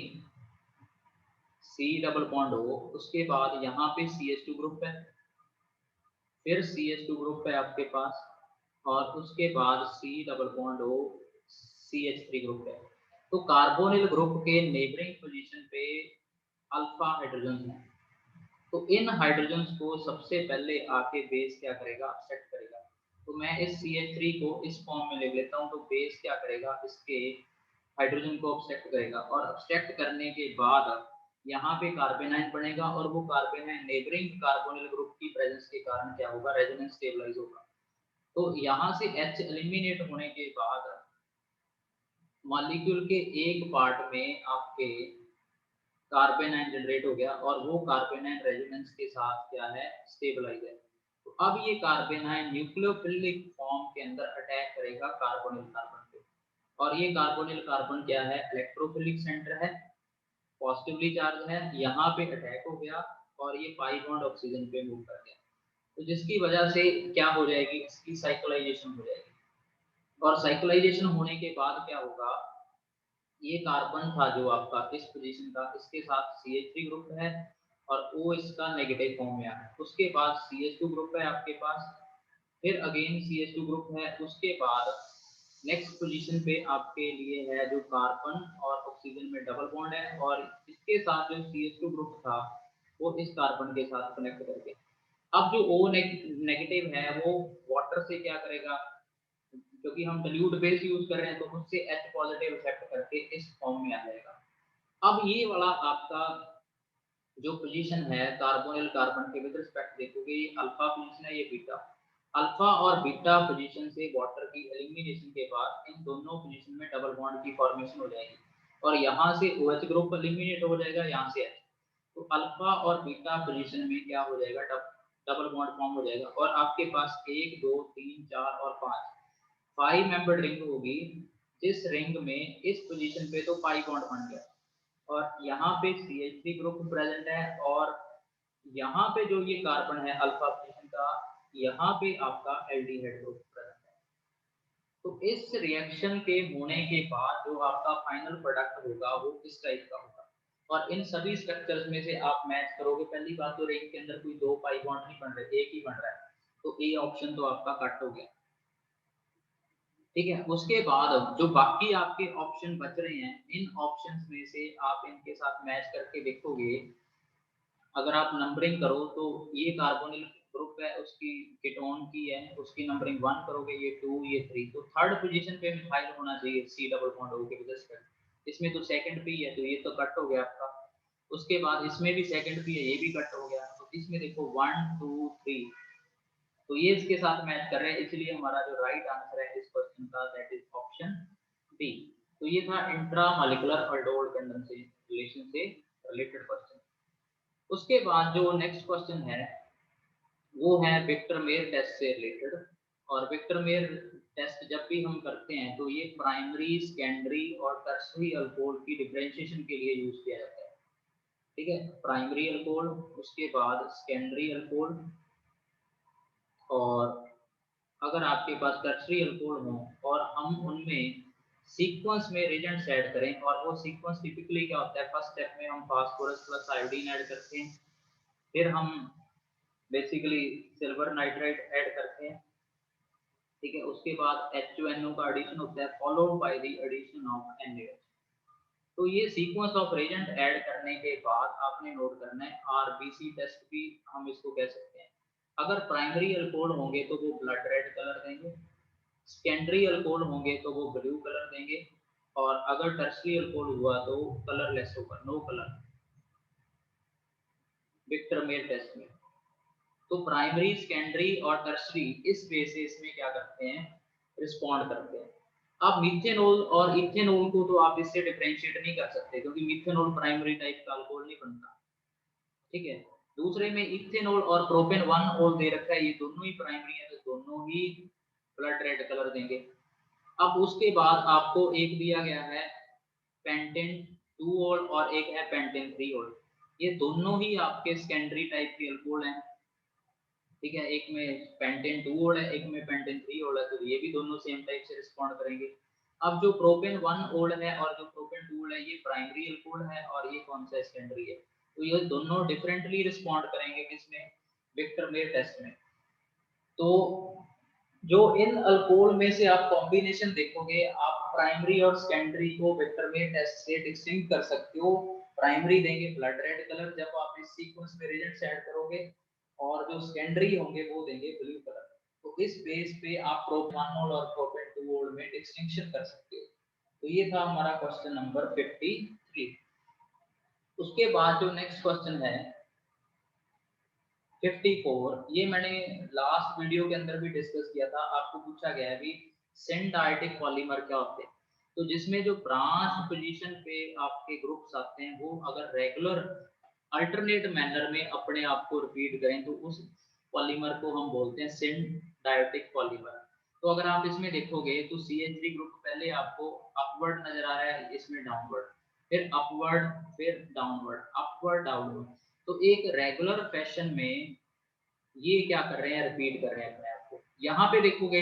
C डबल बॉन्ड हो, उसके बाद यहाँ पे CH2 ग्रुप है, फिर CH2 ग्रुप है आपके पास, और उसके बाद C डबल बॉन्ड हो CH3 ग्रुप है। तो कार्बोनिल ग्रुप के नेबरिंग पोजीशन पे अल्फा हाइड्रोजन है। तो इन हाइड्रोजन को सबसे पहले आके बेस क्या करेगा, एक्सेप्ट करेगा। तो मैं इस CH3 को इस फॉर्म में ले लेता हूँ, तो बेस क्या करेगा, इसके हाइड्रोजन को ऑब्स्ट्रैक्ट करेगा, और ऑब्स्ट्रैक्ट करने के बाद यहाँ पे कार्बेनाइन बनेगा, और वो कार्बेनाइन नेबरिंग कार्बोनिल ग्रुप की प्रेजेंस के कारण क्या होगा, रेजोनेंस स्टेबलाइज होगा। तो यहाँ से H एलिमिनेट होने के बाद मॉलिक्यूल के एक पार्ट में आपके कार्बन आयन जनरेट हो गया और वो कार्बन आयन रेजोनेंस के साथ क्या है, स्टेबलाइज है। तो अब ये कार्बन आयन न्यूक्लियोफिलिक फॉर्म के अंदर अटैक करेगा कार्बोनिल कार्बन पे, और ये कार्बोनिल कार्बन क्या है, इलेक्ट्रोफिलिक सेंटर है, पॉजिटिवली चार्ज है, यहाँ पे अटैक हो गया और ये पाई बॉन्ड ऑक्सीजन पे मूव कर गया। तो जिसकी वजह से क्या हो जाएगी, इसकी साइक्लाइजेशन हो जाएगी, और साइक्लाइजेशन होने के बाद क्या होगा, ये कार्बन था जो आपका इस पोजीशन का, इसके साथ CH3 ग्रुप है और O इसका नेगेटिव फॉर्म में है। उसके बाद CH2 ग्रुप है आपके पास, फिर अगेन CH2 ग्रुप है, उसके बाद नेक्स्ट पोजीशन पे आपके लिए है जो कार्बन और ऑक्सीजन में डबल बॉन्ड है, और इसके साथ जो CH2 ग्रुप था वो इस कार्बन के साथ कनेक्ट करके, अब जो O नेगेटिव है वो वाटर से क्या करेगा, क्योंकि हम dilute बेस यूज कर रहे हैं, तो उससे H पॉजिटिव इफेक्ट करके इस फॉर्म में आ जाएगा। अब ये वाला आपका जो पोजीशन है कार्बोनिल कार्बन के विद रिस्पेक्ट देखोगे, ये अल्फा पोजीशन है, ये बीटा। अल्फा और बीटा पोजीशन से वाटर की एलिमिनेशन के बाद इन दोनों पोजीशन में डबल बॉन्ड की फॉर्मेशन हो जाएगी, और यहाँ से OH ग्रुप एलिमिनेट हो जाएगा, यहाँ से H। तो अल्फा और बीटा पोजीशन में क्या हो जाएगा, डबल बॉन्ड फॉर्म हो जाएगा, और आपके पास 1 2 3 4 और 5 5 मेंबर्ड रिंग होगी, जिस रिंग में इस पोजीशन पे तो पाई बॉन्ड बन गया, और यहाँ पे CH3 ग्रुप प्रेजेंट है, और यहाँ पे जो ये कार्बन है अल्फा पोजीशन का, यहाँ पे आपका एल्डिहाइड ग्रुप प्रेजेंट है। तो इस रिएक्शन के होने के बाद जो आपका फाइनल प्रोडक्ट होगा वो इस टाइप का होगा, और इन सभी स्ट्रक्चर्स में से आप मैच करोगे, पहली बात तो रिंग के अंदर कोई दो पाई बॉन्ड नहीं बन रहे, एक ही बन रहा है, तो ए ऑप्शन तो आपका कट हो गया। ठीक है, उसके बाद जो बाकी आपके ऑप्शन बच रहे हैं, इन ऑप्शंस में से आप इनके साथ मैच करके देखोगे, अगर आप नंबरिंग करो तो ये कार्बोनिल ग्रुप है, उसकी कीटोन की है, उसकी नंबरिंग 1 करोगे, ये 2 ये 3, तो थर्ड पोजीशन पे मिथाइल होना चाहिए C डबल बॉन्ड O के वजह से, इसमें तो सेकंड पे ही है, तो ये तो कट हो गया आपका। उसके बाद इसमें भी सेकंड पे है, ये भी कट हो गया, तो इसमें देखो 1 2 3, तो ये इसके साथ मैच कर रहे हैं, इसलिए हमारा जो राइट आंसर है इस क्वेश्चन का दैट इज ऑप्शन बी। तो ये था intra molecular aldol condensation relation से रिलेटेड क्वेश्चन। उसके बाद जो नेक्स्ट क्वेश्चन है वो है विक्टर मेयर टेस्ट से रिलेटेड, और विक्टर मेयर टेस्ट जब भी हम करते हैं तो ये प्राइमरी सेकेंडरी और टर्शियरी अल्कोहल की डिफरेंशिएशन के लिए यूज किया जाता है। ठीक है, प्राइमरी अल्कोहल, उसके बाद सेकेंडरी अल्कोहल, और अगर आपके पास टर्शियरी अल्कोहल हो और हम उनमें सीक्वेंस में रिएजेंट्स ऐड करें, और वो सीक्वेंस टिपिकली क्या होता है, फर्स्ट स्टेप में हम फास्फोरस प्लस आयोडीन ऐड करते हैं, फिर हम बेसिकली सिल्वर नाइट्राइट ऐड करते हैं, ठीक है, उसके बाद HNO का एडिशन होता है followed by the addition of NaOH। तो ये सीक्वेंस ऑफ रिएजेंट ऐड करने के बाद आपने नोट करना है, RBC टेस्ट भी हम इसको कह सकते हैं। अगर प्राइमरी अल्कोहल होंगे तो वो ब्लड रेड कलर देंगे, सेकेंडरी अल्कोहल होंगे तो वो ब्लू कलर देंगे, और अगर टर्शियरी अल्कोहल हुआ तो कलरलेस होगा, no colour, Victor Meyer test में। तो प्राइमरी सेकेंडरी और टर्शियरी इस बेसिस में क्या करते हैं, रिस्पॉन्ड करते हैं। अब मिथेनॉल और इथेनॉल को तो आप इससे डिफरेंशिएट नहीं कर सकते, क्योंकि मिथेनॉल प्राइमरी टाइप का अल्कोहल नहीं बनता। ठीक है, दूसरे में इथेनॉल और प्रोपेन 1 ओल दे रखा है, ये दोनों ही प्राइमरी है, तो दोनों ही ब्लड रेड कलर देंगे। अब उसके बाद आपको एक दिया गया है पेंटेन 2 ओल और एक है पेंटेन 3 ओल, ये दोनों ही आपके सेकेंडरी टाइप के अल्कोहल हैं। ठीक है, एक में पेंटेन 2 ओल है, एक में पेंटेन 3 ओल है, तो ये भी दोनों सेम टाइप से रिस्पॉन्ड करेंगे। अब जो प्रोपेन 1 ओल है और जो प्रोपेन 2 ओल है, ये प्राइमरी अल्कोहल है और ये कौन सा सेकेंडरी है, तो ये दोनों डिफरेंटली रिस्पॉन्ड करेंगे किसमें, विक्टर मेयर टेस्ट में। तो जो इन अल्कोहल में से आप कॉम्बिनेशन देखोगे, आप प्राइमरी और सेकेंडरी को विक्टर मेयर टेस्ट से डिस्टिंक्ट कर सकते हो। प्राइमरी देंगे ब्लड रेड कलर जब आप इस सीक्वेंस में रिएजेंट्स ऐड करोगे, और जो सेकेंडरी होंगे वो देंगे ब्लू कलर। तो इस बेस पे आप प्रोपेनॉल और प्रोपेन 2 ओल में डिस्टिंक्शन कर सकते हो। तो ये था हमारा क्वेश्चन नंबर 53। उसके बाद जो नेक्स्ट क्वेश्चन है 54, ये मैंने लास्ट वीडियो के अंदर भी डिस्कस किया था, आपको पूछा गया है भी सिंथेटिक पॉलीमर क्या होते हैं। तो जिसमें जो ब्रांच पोजीशन पे आपके ग्रुप्स आते हैं वो अगर रेगुलर अल्टरनेट मैनर में अपने आप को रिपीट करें तो उस पॉलीमर को हम बोलते हैं सिंडायोटिक पॉलीमर। तो अगर आप इसमें देखोगे तो CH3 ग्रुप पहले आपको अपवर्ड नजर आ रहा है, इसमें डाउनवर्ड, फिर अपवर्ड, फिर डाउनवर्ड, अपवर्ड, डाउनवर्ड। तो एक रेगुलर फैशन में ये क्या कर रहे हैं, रिपीट कर रहे हैं अपने आप को। यहाँ पे देखोगे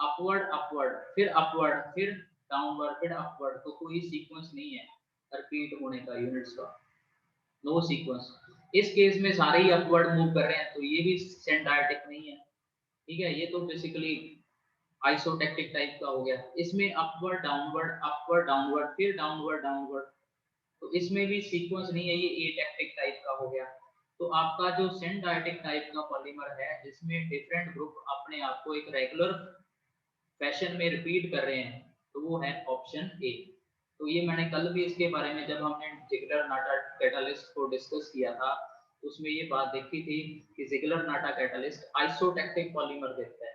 अपवर्ड अपवर्ड फिर अपवर्ड फिर डाउनवर्ड फिर अपवर्ड, तो कोई सीक्वेंस नहीं है रिपीट होने का यूनिट्स का, नो सीक्वेंस। इस केस में सारे ही अपवर्ड मूव कर रहे हैं तो ये भी सिंडायोटिक नहीं है, ठीक है। ये तो बेसिकली आइसोटेक्टिक टाइप का हो गया। इसमें अपवर्ड डाउनवर्ड फिर डाउनवर्ड डाउनवर्ड, तो इसमें भी सीक्वेंस नहीं है, ये एटेक्टिक टाइप का हो गया। तो आपका जो सिंडायोटिक टाइप का पॉलीमर है जिसमें डिफरेंट ग्रुप अपने आप को एक रेगुलर फैशन में रिपीट कर रहे हैं, तो वो है ऑप्शन ए। तो ये मैंने कल भी इसके बारे में जब हमने जिगलर नाटा कैटालिस्ट को डिस्कस किया था उसमें ये बात देखी थी कि जिगलर नाटा कैटालिस्ट आइसोटेक्टिक पॉलीमर देता है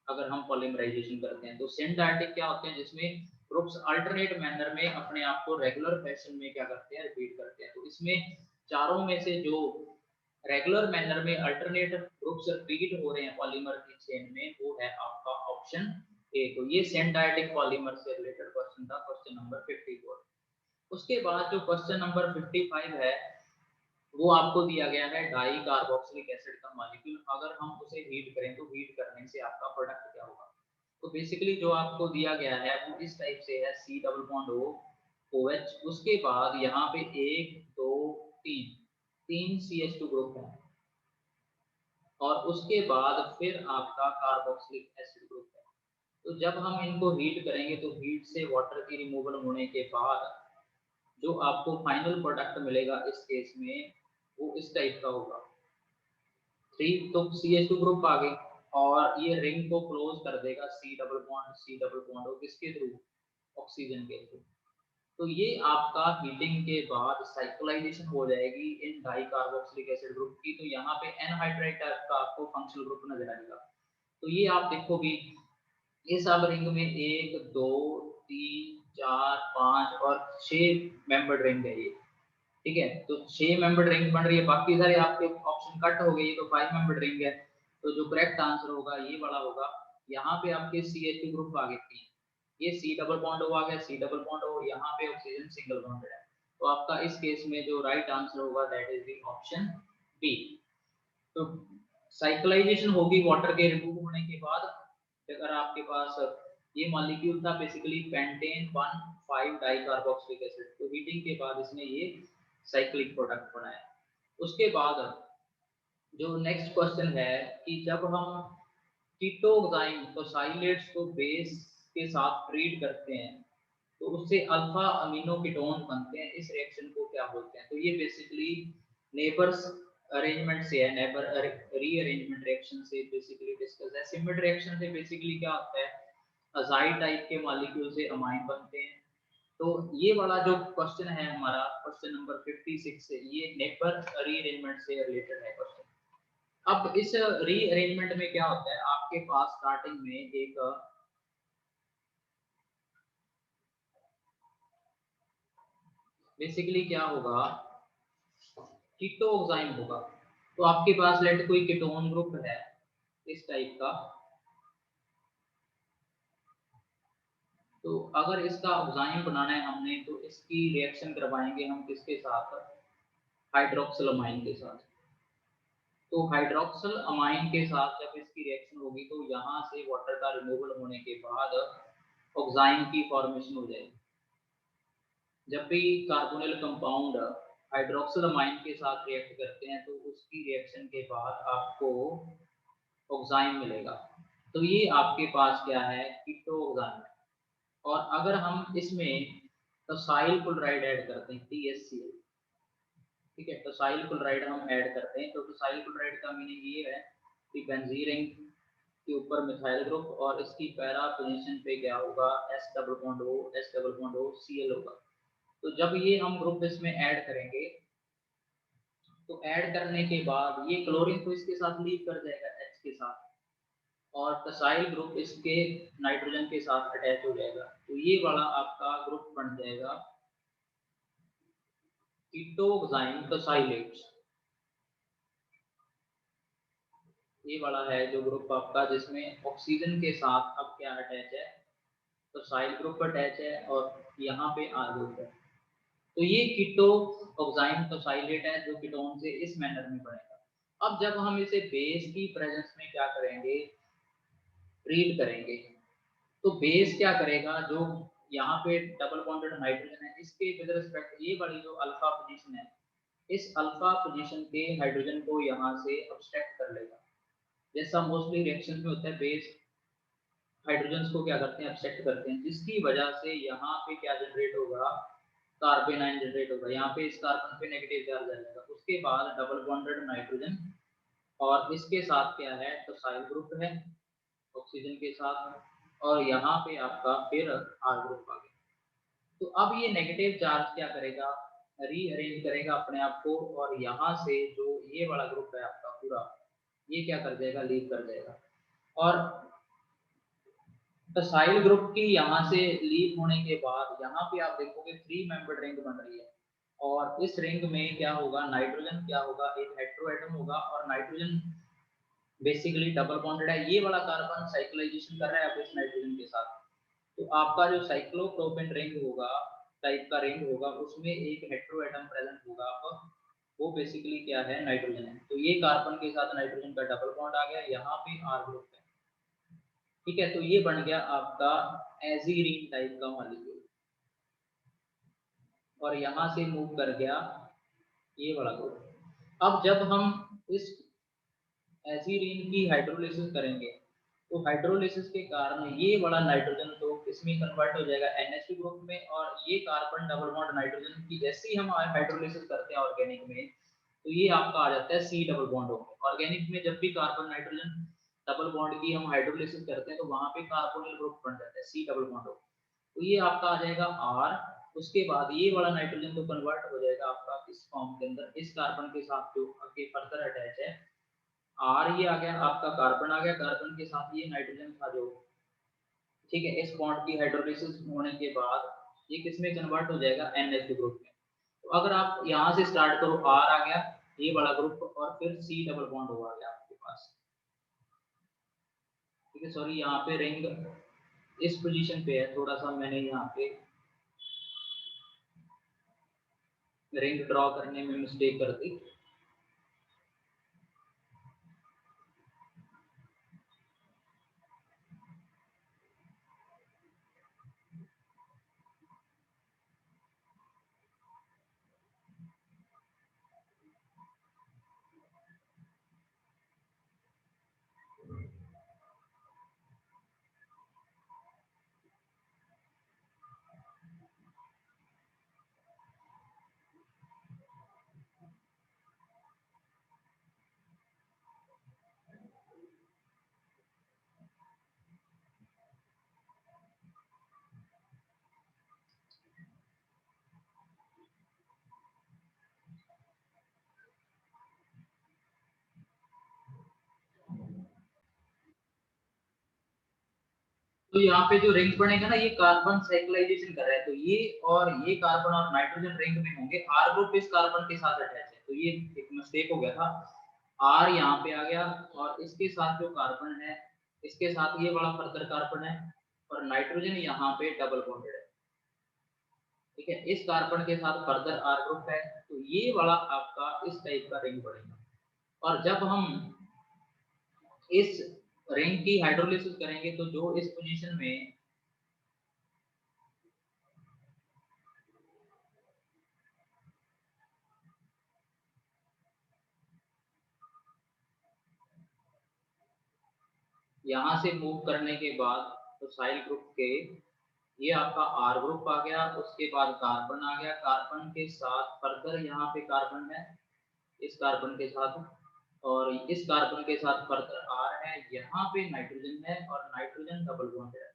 अगर हम पॉलीमराइजेशन करते हैं। तो सिंडायोटिक क्या होते हैं, जिसमें ग्रुप्स अल्टरनेट मैनर में अपने आप को रेगुलर फैशन में क्या करते हैं, रिपीट करते हैं। तो इसमें चारों में से जो रेगुलर मैनर में अल्टरनेट ग्रुप्स रिपीट हो रहे हैं पॉलीमर की चेन में, वो है आपका ऑप्शन ए। तो ये सिंडायोटिक पॉलीमर से रिलेटेड क्वेश्चन था, क्वेश्चन नंबर 54। उसके बाद जो क्वेश्चन नंबर 55 है वो आपको दिया गया है डाई कार्बोक्सिलिक एसिड का मॉलिक्यूल, अगर हम उसे हीट करें तो हीट करने से आपका प्रोडक्ट क्या होगा। तो बेसिकली जो आपको दिया गया है वो इस टाइप से है, C double bond O OH, उसके बाद यहाँ पे 1 2 3 3 CH2 ग्रुप है और उसके बाद फिर आपका कार्बोक्सिलिक एसिड ग्रुप है। तो जब हम इनको हीट करेंगे तो हीट से वाटर की रिमूवल होने के बाद जो आपको फाइनल प्रोडक्ट मिलेगा इस केस में वो इस टाइप का होगा। 3 तो CH2 ग्रुप आ गई और ये रिंग को क्लोज कर देगा C डबल बॉन्ड हो किसके थ्रू, ऑक्सीजन के थ्रू। तो ये आपका हीटिंग के बाद साइक्लाइजेशन हो जाएगी इन डाई कार्बोक्सिलिक एसिड ग्रुप की। तो यहाँ पे एनहाइड्राइड टाइप का आपको फंक्शनल ग्रुप नजर आएगा। तो ये आप देखोगे इस सब रिंग में 1 2 3 4 5 और 6 मेंबर्ड रिंग है ये, ठीक है। तो 6 मेंबर्ड रिंग बन रही है, बाकी सारे आपके ऑप्शन कट हो गए, ये तो 5 मेंबर्ड रिंग है। तो जो करेक्ट आंसर होगा ये वाला होगा। यहाँ पे आपके CH2 ग्रुप आ गए थी, ये C डबल बॉन्ड O आ गया, C डबल बॉन्ड O, यहाँ पे ऑक्सीजन सिंगल बॉन्ड है। तो आपका इस केस में जो राइट आंसर होगा that is the option B. तो साइक्लाइजेशन होगी वाटर के रिमूव होने के बाद। अगर आपके पास ये मॉलिक्यूल था बेसिकली पेंटेन 1,5 डाइकार्बोक्सिलिक एसिड, तो हीटिंग के बाद इसने ये साइक्लिक प्रोडक्ट बनाया। उसके बाद जो नेक्स्ट क्वेश्चन है कि जब हम कीटोएंजाइम टोसाइलेट्स को बेस के साथ ट्रीट करते हैं तो उससे अल्फा अमीनो कीटोन बनते हैं, इस रिएक्शन को क्या बोलते हैं। तो ये बेसिकली नेबर्स अरेंजमेंट से है, नेबर रीअरेंजमेंट रिएक्शन से बेसिकली डिस्कस है। सिमिलर रिएक्शन से बेसिकली क्या होता है, अजाइड टाइप के मॉलिक्यूल से अमाइन बनते हैं। तो ये वाला जो क्वेश्चन है हमारा क्वेश्चन नंबर 56 से, ये नेबर रीअरेंजमेंट से रिलेटेड है क्वेश्चन। अब इस रीअरेंजमेंट में क्या होता है, आपके पास स्टार्टिंग में एक बेसिकली क्या होगा, कीटोएंजाइम होगा। तो आपके पास लेट कोई कीटोन ग्रुप है इस टाइप का, तो अगर इसका एंजाइम बनाना है हमने तो इसकी रिएक्शन करवाएंगे हम किसके साथ, हाइड्रोक्सिल अमाइन के साथ। तो हाइड्रोक्सिल अमाइन के साथ जब इसकी रिएक्शन होगी तो यहाँ से वाटर का रिमूवल होने के बाद ऑक्साइन की फॉर्मेशन हो जाएगी। जब भी कार्बोनिल कंपाउंड हाइड्रोक्सिल अमाइन के साथ रिएक्ट करते हैं तो उसकी रिएक्शन के बाद आपको ऑक्साइन मिलेगा। तो ये आपके पास क्या है, कीटोएंजाइम। और अगर हम इसमें टोसाइल क्लोराइड ऐड करते हैं THCl, ठीक है, टोसाइल क्लोराइड हम ऐड करते हैं तो टोसाइल क्लोराइड का मीनिंग ये है कि बेंजीन रिंग के ऊपर मिथाइल ग्रुप और इसकी पैरा पोजीशन पे क्या होगा, S double bond O Cl होगा। तो जब ये हम ग्रुप इसमें ऐड करेंगे तो ऐड करने के बाद ये क्लोरीन तो इसके साथ लीव कर जाएगा H के साथ, और टसाइल ग्रुप इसके नाइट्रोजन के साथ अटैच हो जाएगा, तो ये वाला आपका ग्रुप बन जाएगा कीटोक्साइन टसाइलेट्स। ये वाला है जो ग्रुप आपका जिसमें ऑक्सीजन के साथ अब क्या अटैच है, टसाइल ग्रुप अटैच है और यहाँ पे आर ग्रुप है। तो ये कीटोक्साइन टसाइलेट है जो कीटोन से इस मैनर में बनेगा। अब जब हम इसे बेस की प्रेजेंस में क्या करेंगे, ट्रीट करेंगे, तो बेस क्या करेगा, जो यहाँ पे डबल बॉन्डेड नाइट्रोजन है इसके विद रिस्पेक्ट ये वाली जो अल्फा पोजीशन है, इस अल्फा पोजीशन के हाइड्रोजन को यहाँ से अब्स्ट्रैक्ट कर लेगा। जैसा मोस्टली रिएक्शन में होता है, बेस हाइड्रोजन को क्या करते हैं, अब्स्ट्रैक्ट करते हैं, जिसकी वजह से यहाँ पे क्या जनरेट होगा, कार्बन आयन जनरेट होगा। यहाँ पे इस कार्बन पे नेगेटिव चार्ज आ जाएगा। उसके बाद डबल बॉन्डेड नाइट्रोजन और इसके साथ क्या है, तो साइल ग्रुप है ऑक्सीजन के साथ, और यहाँ पे आपका फिर आर ग्रुप आ गया। तो अब ये नेगेटिव चार्ज क्या करेगा, रीअरेंज करेगा अपने आप को, और यहाँ से जो ये वाला ग्रुप है आपका पूरा, ये क्या कर जाएगा, लीव कर जाएगा। और टसाइल ग्रुप की यहाँ से लीव होने के बाद यहाँ पे आप देखोगे 3 मेंबर्ड रिंग बन रही है, और इस रिंग में क्या होगा, नाइट्रोजन क्या होगा, एक हेटेरो एटम होगा, और नाइट्रोजन बेसिकली डबल बॉन्डेड है। ये वाला कार्बन साइक्लाइजेशन कर रहा है अब इस नाइट्रोजन के साथ, तो आपका जो साइक्लोप्रोपेन रिंग होगा, टाइप का रिंग होगा, उसमें एक हेटेरो एटम प्रेजेंट होगा। अब वो बेसिकली क्या है, नाइट्रोजन है। तो ये कार्बन के साथ नाइट्रोजन का डबल बॉन्ड आ गया, यहाँ पे आर ग्रुप है, ठीक है। तो ये बन गया आपका एजीरीन टाइप का मॉलिक्यूल, और यहां से मूव कर गया ये वाला ग्रुप। अब जब हम इस एजीरीन की हाइड्रोलिसिस करेंगे, तो हाइड्रोलिसिस के कारण ये वाला नाइट्रोजन तो इसमें कन्वर्ट हो जाएगा NH2 ग्रुप में, और ये कार्बन डबल बॉन्ड नाइट्रोजन की जैसे ही हम हाइड्रोलिसिस करते हैं ऑर्गेनिक में, तो ये आपका आ जाता है C डबल बॉन्ड होकर। ऑर्गेनिक में जब भी कार्बन नाइट्रोजन डबल बॉन्ड की हम हाइड्रोलिसिस करते हैं, तो वहां पे कार्बोनिल ग्रुप बन जाता है C डबल बॉन्ड होकर, तो ये आपका आ जाएगा R। उसके बाद ये वाला नाइट्रोजन तो कन्वर्ट हो जाएगा आपका इस फॉर्म के अंदर, इस कार्बन के साथ जो आगे फर्दर अटैच है R, ये आ गया आपका कार्बन, आ गया कार्बन के साथ ये नाइट्रोजन था जो, ठीक है। इस बॉन्ड की हाइड्रोलिसिस होने के बाद ये किसमें कन्वर्ट हो जाएगा, NH2 ग्रुप में। तो अगर आप यहाँ से स्टार्ट करो, R आ गया ये वाला ग्रुप, और फिर C डबल बॉन्ड हो गया आपके पास, ठीक है। सॉरी यहाँ पे रिंग इस पोजीशन पे है, थोड़ा सा मैंने यहाँ पे रिंग ड्रॉ करने में मिस्टेक कर दी। तो यहाँ पे जो रिंग बनेगा ना, ये कार्बन साइक्लाइजेशन कर रहा है, तो ये और ये कार्बन और नाइट्रोजन रिंग में होंगे। आर ग्रुप इस कार्बन के साथ अटैच है, तो ये एक मिस्टेक हो गया था। आर यहाँ पे आ गया, और इसके साथ जो कार्बन है, इसके साथ ये वाला फर्दर कार्बन है, और नाइट्रोजन यहाँ पे डबल बॉन्डेड है, ठीक है। इस कार्बन के साथ फर्दर आर ग्रुप है, तो ये वाला आपका इस टाइप का रिंग बनेगा। और जब हम इस रिंग की हाइड्रोलिसिस करेंगे, तो जो इस पोजीशन में यहाँ से मूव करने के बाद, तो साइल ग्रुप के ये आपका आर ग्रुप आ गया, उसके बाद कार्बन आ गया, कार्बन के साथ फर्दर यहाँ पे कार्बन है इस कार्बन के साथ, और इस कार्बन के साथ फर्दर आर है, यहाँ पे नाइट्रोजन है, और नाइट्रोजन डबल बॉन्ड है।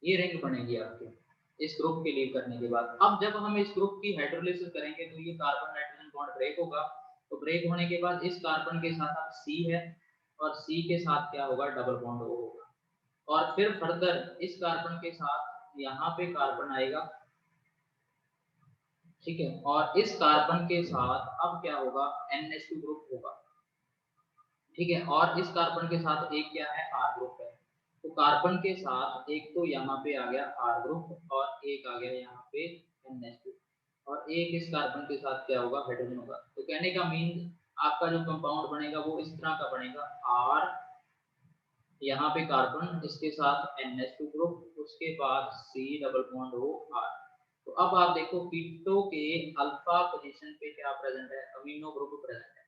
ये रिंग बनेगी आपकी इस ग्रुप के लीव करने के बाद। अब जब हम इस ग्रुप की हाइड्रोलिसिस करेंगे, तो ये कार्बन नाइट्रोजन बॉन्ड ब्रेक होगा, तो ब्रेक होने के बाद इस कार्बन के साथ अब C है, और सी के साथ क्या होगा, डबल बॉन्ड O होगा। और फिर फर्दर इस कार्बन के साथ यहाँ पे कार्बन आएगा, ठीक है, और इस कार्बन के साथ अब क्या होगा, NH2 ग्रुप होगा, ठीक है, और इस कार्बन के साथ एक क्या है, R ग्रुप है। तो कार्बन के साथ एक तो यहाँ पे आ गया R ग्रुप और एक आ गया यहाँ पे NH2, और एक इस कार्बन के साथ क्या होगा, हाइड्रोजन होगा। तो कहने का मीन आपका जो कंपाउंड बनेगा वो इस तरह का बनेगा, R, यहाँ पे कार्बन, इसके साथ NH2 ग्रुप, उसके बाद C double bond O R। तो अब आप देखो कीटो के अल्फा पोजीशन पे क्या प्रेजेंट है, अमीनो ग्रुप प्रेजेंट है।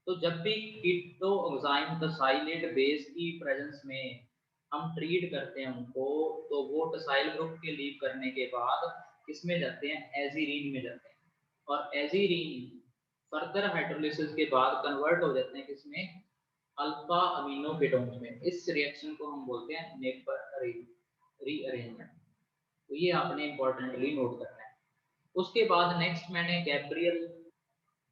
तो जब भी कीटो एंजाइम टसाइलेट बेस की प्रेजेंस में हम ट्रीट करते हैं उनको, तो वो टसाइल ग्रुप के लीव करने के बाद किसमें जाते हैं, एजीरीन में जाते हैं, और एजीरीन फर्दर हाइड्रोलिसिस के बाद कन्वर्ट हो जाते हैं किसमें, अल्फा अमीनो कीटोन्स में। इस रिएक्शन को हम बोलते हैं नेपर रीअरेंजमेंट। तो ये आपने इंपॉर्टेंटली नोट करना है। उसके बाद नेक्स्ट मैंने गैब्रियल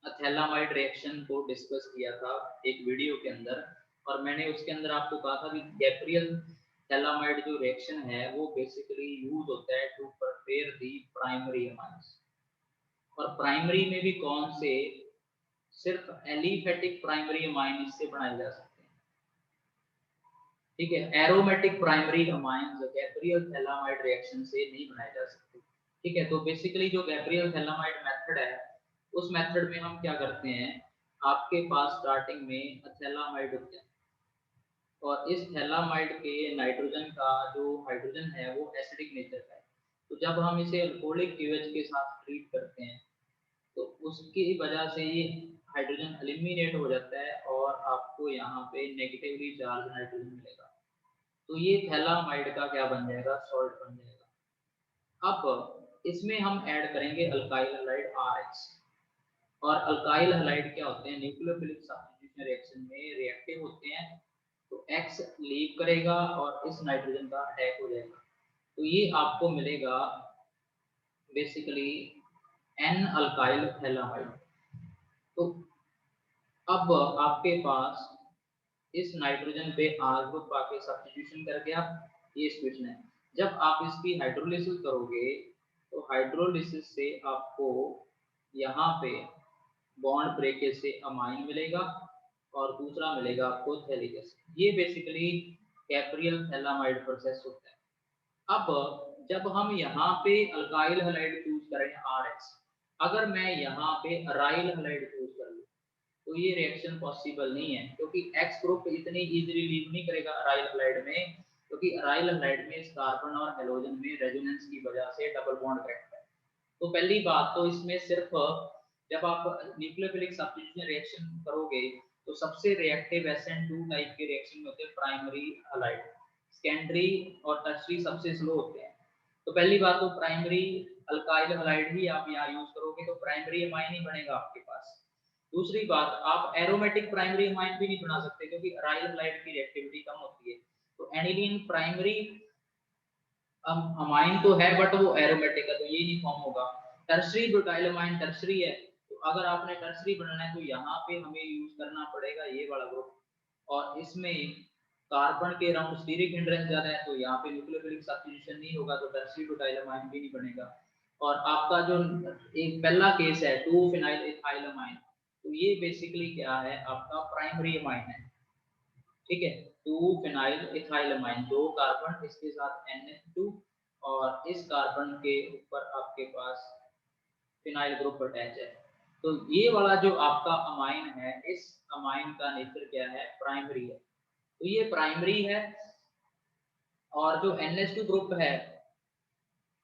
थैलामाइड रिएक्शन को डिस्कस किया था एक वीडियो के अंदर, और मैंने उसके अंदर आपको कहा था कि गैब्रियल थैलामाइड जो रिएक्शन है वो बेसिकली यूज होता है to prepare the primary amines. और प्राइमरी में भी कौन से, सिर्फ एलिफेटिक प्राइमरी अमाइन इससे बनाए जा सकते हैं, ठीक है, aromatic primary amines Gabriel phthalimide reaction से नहीं बनाए जा सकते, ठीक है। तो बेसिकली जो गैब्रियल थैलामाइड मेथड है, उस मेथड में हम क्या करते हैं, आपके पास स्टार्टिंग में थैलामाइड होते हैं, और इस थैलामाइड के नाइट्रोजन का जो हाइड्रोजन है वो एसिडिक नेचर का है। तो जब हम इसे अल्कोहलिक QH के साथ ट्रीट करते हैं तो उसकी वजह से ये हाइड्रोजन एलिमिनेट हो जाता है और आपको यहाँ पे नेगेटिवली चार्ज नाइट्रोजन मिलेगा। तो ये थैलामाइड का क्या बन जाएगा, सॉल्ट बन जाएगा। अब इसमें हम ऐड करेंगे अल्काइल हैलाइड RH। और अल्काइल हैलाइड क्या होते हैं, न्यूक्लियोफिलिक सब्स्टिट्यूशन रिएक्शन में रिएक्टिव होते हैं। तो X लीव करेगा और इस नाइट्रोजन का अटैक हो जाएगा, तो ये आपको मिलेगा बेसिकली N अल्काइल थैलामाइड। तो अब आपके पास इस नाइट्रोजन पे R ग्रुप आके सब्स्टिट्यूशन कर गया, ये स्विच है। जब आप इसकी हाइड्रोलिसिस करोगे तो हाइड्रोलिसिस से आपको यहाँ पे बॉन्ड ब्रेकेज से अमाइन मिलेगा और दूसरा मिलेगा आपको थैलिक एसिड। ये बेसिकली गैब्रियल थैलामाइड प्रोसेस होता है। अब जब हम यहाँ पे अल्काइल हैलाइड चूज करें RH, अगर मैं यहाँ पे अराइल हैलाइड चूज कर लूँ तो ये रिएक्शन पॉसिबल नहीं है, क्योंकि X ग्रुप इतनी इजीली लीव नहीं करेगा अराइल हैलाइड में, क्योंकि अराइल हैलाइड में इस कार्बन और हेलोजन में रेजोनेंस की वजह से डबल बॉन्ड करेक्ट है। तो पहली बात तो इसमें सिर्फ जब आप न्यूक्लियोफिलिक सब्स्टिट्यूशन रिएक्शन करोगे तो सबसे रिएक्टिव SN2 टाइप के रिएक्शन में होते हैं प्राइमरी हैलाइड, सेकेंडरी और टर्शियरी सबसे स्लो होते हैं। तो पहली बात तो प्राइमरी अल्काइल हैलाइड ही आप यहाँ यूज करोगे तो प्राइमरी अमाइन ही बनेगा आपके पास। दूसरी बात, आप एरोमेटिक प्राइमरी अमाइन भी नहीं बना सकते क्योंकि अराइल हैलाइड की रिएक्टिविटी कम होती है। तो एनिलीन प्राइमरी अमाइन तो है बट वो एरोमेटिक है, तो ये नहीं फॉर्म होगा। टर्शरी ब्यूटाइल अमाइन टर्शरी है, तो अगर आपने टर्शरी बनाना है तो यहाँ पे हमें यूज करना पड़ेगा ये वाला ग्रुप, और इसमें कार्बन के अराउंड स्टीरिक हिंड्रेंस ज्यादा है, तो यहाँ पे न्यूक्लियोफिलिक सब्स्टिट्यूशन नहीं होगा, तो टर्शरी ब्यूटाइल अमाइन भी नहीं बनेगा। और आपका जो एक पहला केस है 2 फिनाइल इथाइल अमाइन, तो ये बेसिकली क्या है, आपका प्राइमरी अमाइन है, ठीक है। 2 फिनाइल इथाइल अमाइन, 2 कार्बन, इसके साथ NH2 और इस कार्बन के ऊपर आपके पास फिनाइल ग्रुप अटैच है। तो ये वाला जो आपका अमाइन है, इस अमाइन का नेचर क्या है, प्राइमरी है, तो ये प्राइमरी है। और जो NH2 ग्रुप है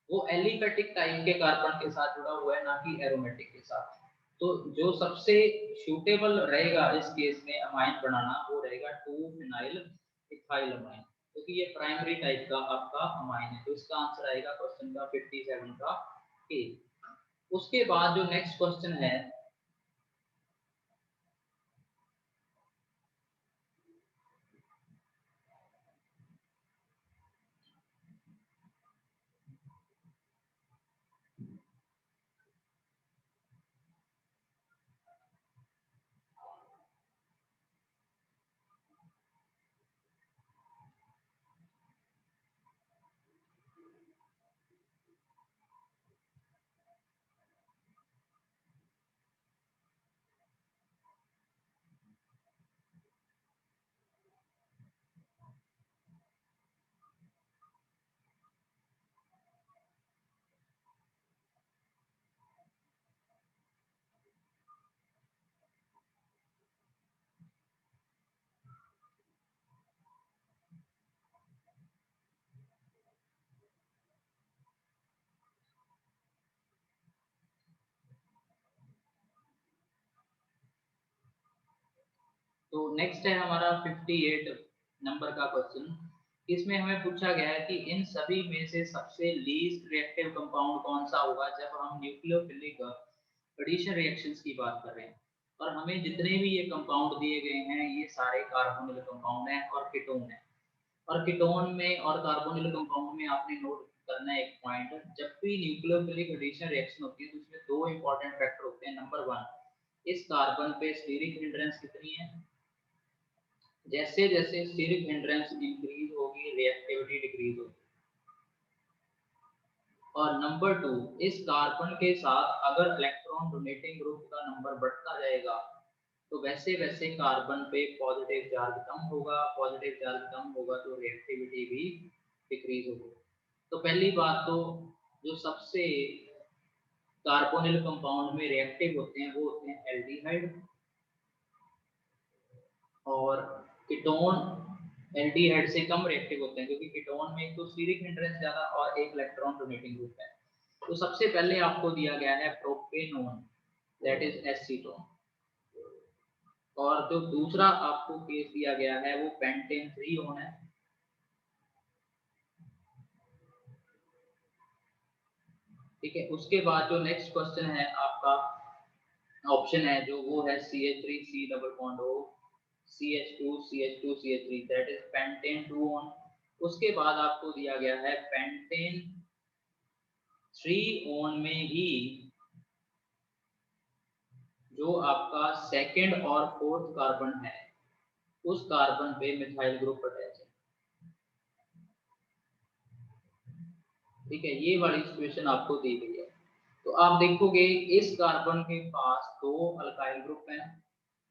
वो एलिफेटिक टाइप के कार्बन के साथ जुड़ा हुआ है, ना कि एरोमेटिक के साथ। तो जो सबसे सूटेबल रहेगा इस केस में अमाइन बनाना वो रहेगा 2 फिनाइल इथाइल अमाइन, क्योंकि ये प्राइमरी टाइप का आपका अमाइन है। तो इसका आंसर आएगा क्वेश्चन का 57 का ए। उसके बाद जो नेक्स्ट क्वेश्चन है, तो नेक्स्ट है हमारा 58 नंबर का क्वेश्चन। इसमें हमें पूछा गया है कि इन सभी में से सबसे लीस्ट रिएक्टिव कंपाउंड कौन सा होगा जब हम न्यूक्लियोफिलिक एडिशन रिएक्शंस की बात कर रहे हैं। और हमें जितने भी ये कंपाउंड दिए गए हैं ये सारे कार्बोनिल कंपाउंड हैं और कीटोन है। और कीटोन में और कार्बोनिल कंपाउंड में आपने नोट करना है एक पॉइंट, जब भी न्यूक्लियोफिलिक एडिशन रिएक्शन होती है तो उसमें दो इंपॉर्टेंट फैक्टर होते हैं। नंबर वन, इस कार्बन पे स्टीरिक हिंड्रेंस कितनी है। जैसे जैसे स्टीरिक हिंड्रेंस इंक्रीज होगी रिएक्टिविटी डिक्रीज होगी। और नंबर टू, इस कार्बन के साथ अगर इलेक्ट्रॉन डोनेटिंग ग्रुप का नंबर बढ़ता जाएगा तो वैसे वैसे कार्बन पे पॉजिटिव चार्ज कम होगा, पॉजिटिव चार्ज कम होगा तो रिएक्टिविटी भी डिक्रीज होगी। तो पहली बात तो जो सबसे कार्बोनिल कंपाउंड में रिएक्टिव होते हैं वो होते हैं एल्डिहाइड, और कीटोन एल्डिहाइड से कम रिएक्टिव होते हैं क्योंकि कीटोन में एक तो स्टीरिक हिंड्रेंस ज्यादा और एक इलेक्ट्रॉन डोनेटिंग ग्रुप है। तो सबसे पहले आपको दिया गया है प्रोपेनोन, दैट इज एसीटोन। और जो दूसरा आपको केस दिया गया है वो पेंटेन 3 है। ठीक है, उसके बाद जो नेक्स्ट क्वेश्चन है आपका ऑप्शन है जो वो है CH3 C double bond O CH2 CH2 CH3, that is pentane 2 on. उसके बाद आपको दिया गया है पेंटेन 3 ऑन में ही जो आपका सेकंड और फोर्थ कार्बन है उस कार्बन पे मिथाइल ग्रुप अटैच है। ठीक है, ये वाली सिचुएशन आपको दी गई है। तो आप देखोगे इस कार्बन के पास दो अल्काइल ग्रुप हैं,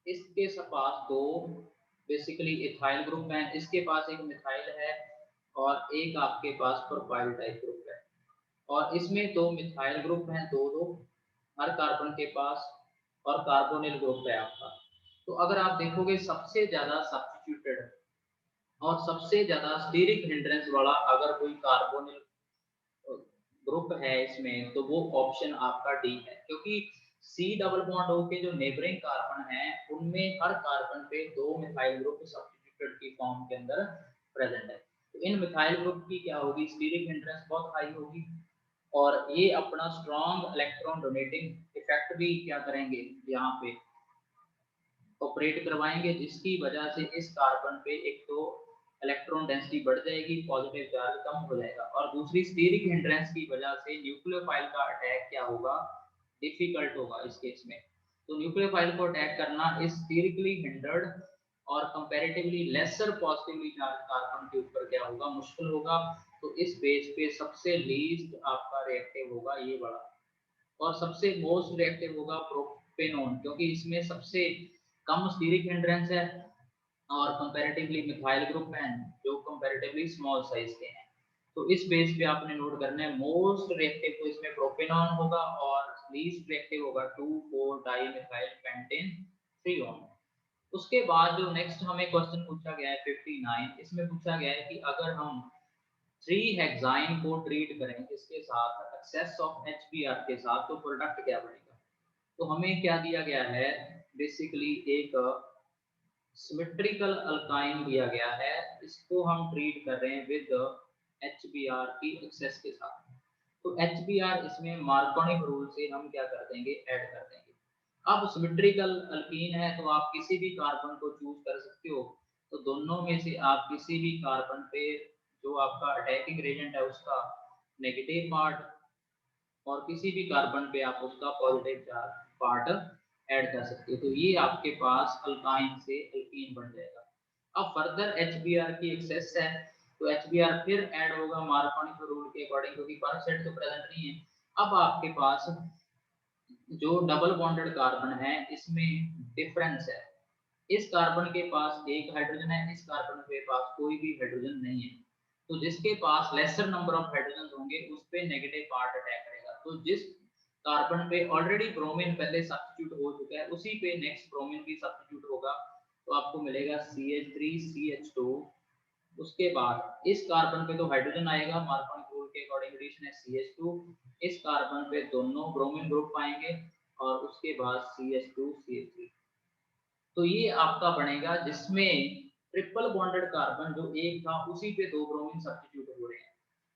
इसके पास दो बेसिकली इथाइल ग्रुप हैं, इसके पास एक मिथाइल है और एक आपके पास प्रोपाइल टाइप ग्रुप है। और इसमें दो मिथाइल ग्रुप हैं, दो दो हर कार्बन के पास, और कार्बोनिल ग्रुप है आपका। तो अगर आप देखोगे सबसे ज्यादा सब्स्टिट्यूटेड और सबसे ज्यादा स्टीरिक हिंड्रेंस वाला अगर कोई कार्बोनिल ग्रुप है इसमें तो वो ऑप्शन आपका डी है, क्योंकि सी डबल बॉन्ड ओ के जो नेबरिंग कार्बन है उनमें हर कार्बन पे दो मिथाइल ग्रुप सब्स्टिट्यूटेड की फॉर्म के अंदर प्रेजेंट है। तो इन मिथाइल ग्रुप की क्या होगी, स्टीरिक हिंड्रेंस बहुत हाई होगी और ये अपना स्ट्रॉन्ग इलेक्ट्रॉन डोनेटिंग इफेक्ट भी क्या करेंगे यहाँ पे ऑपरेट करवाएंगे, जिसकी वजह से इस कार्बन पे एक तो इलेक्ट्रॉन डेंसिटी बढ़ जाएगी, पॉजिटिव चार्ज कम हो जाएगा, और दूसरी स्टीरिक हिंड्रेंस की वजह से न्यूक्लियोफाइल का अटैक क्या होगा, डिफिकल्ट होगा इस केस में। तो न्यूक्लियोफाइल को अटैक करना इस स्टीरिकली हिंडर्ड और comparatively lesser positively charge carbon के ऊपर क्या होगा, मुश्किल होगा। तो इस बेस पे सबसे लीस्ट आपका रिएक्टिव होगा ये वाला, और सबसे मोस्ट रिएक्टिव होगा प्रोपेनोन, क्योंकि इसमें सबसे कम स्टीरिक हिंड्रेंस है और कंपैरेटिवली मिथाइल ग्रुप हैं जो कंपैरेटिवली स्मॉल साइज के हैं। तो इस बेस पे आपने नोट करना है मोस्ट रिएक्टिव तो इसमें प्रोपेनॉन होगा और लीस्ट रिएक्टिव होगा 2,4 डाइमिथाइल पेंटेन 3 ऑन। उसके बाद जो नेक्स्ट हमें क्वेश्चन पूछा गया है 59, इसमें पूछा गया है कि अगर हम 3 हेक्साइन को ट्रीट करें इसके साथ एक्सेस ऑफ HBr के साथ तो प्रोडक्ट क्या बनेगा। तो हमें क्या दिया गया है, बेसिकली एक सिमेट्रिकल अल्काइन दिया गया है, इसको हम ट्रीट कर रहे हैं विद HBr की एक्सेस के साथ। तो HBr इसमें मार्कोनिक रूल से हम क्या कर देंगे, ऐड कर देंगे। अब सिमेट्रिकल अल्कीन है तो आप किसी भी कार्बन को चूज कर सकते हो, तो दोनों में से आप किसी भी कार्बन पे जो आपका अटैकिंग रेजेंट है उसका नेगेटिव पार्ट और किसी भी कार्बन पे आप उसका पॉजिटिव चार्ज पार्ट ऐड कर सकते हो। तो ये आपके पास अल्काइन से एल्कीन बन जाएगा। अब फर्दर HBr की एक्सेस है तो HBr फिर ऐड होगा मार्कोनिक रूल के अकॉर्डिंग, क्योंकि पर सेट तो प्रेजेंट नहीं है। अब आपके पास जो डबल बॉन्डेड कार्बन है इसमें डिफरेंस है, इस कार्बन के पास एक हाइड्रोजन है, इस कार्बन के पास कोई भी हाइड्रोजन नहीं है। तो जिसके पास लेसर नंबर ऑफ हाइड्रोजन होंगे उस पे नेगेटिव पार्ट अटैक करेगा। तो जिस कार्बन पे ऑलरेडी ब्रोमीन पहले सब्स्टिट्यूट हो चुका है उसी पे नेक्स्ट ब्रोमीन भी सब्स्टिट्यूट होगा, तो आपको मिलेगा CH3CH2। उसके बाद इस कार्बन पे तो हाइड्रोजन आएगा, मार्कोनिक रूल के अकॉर्डिंग एडिशन है CH2, इस कार्बन पे दोनों ब्रोमीन ग्रुप आएंगे और उसके बाद CH2CH3। तो ये आपका बनेगा जिसमें ट्रिपल बॉन्डेड कार्बन जो एक था उसी पे दो ब्रोमीन सब्स्टिट्यूट हो रहे हैं।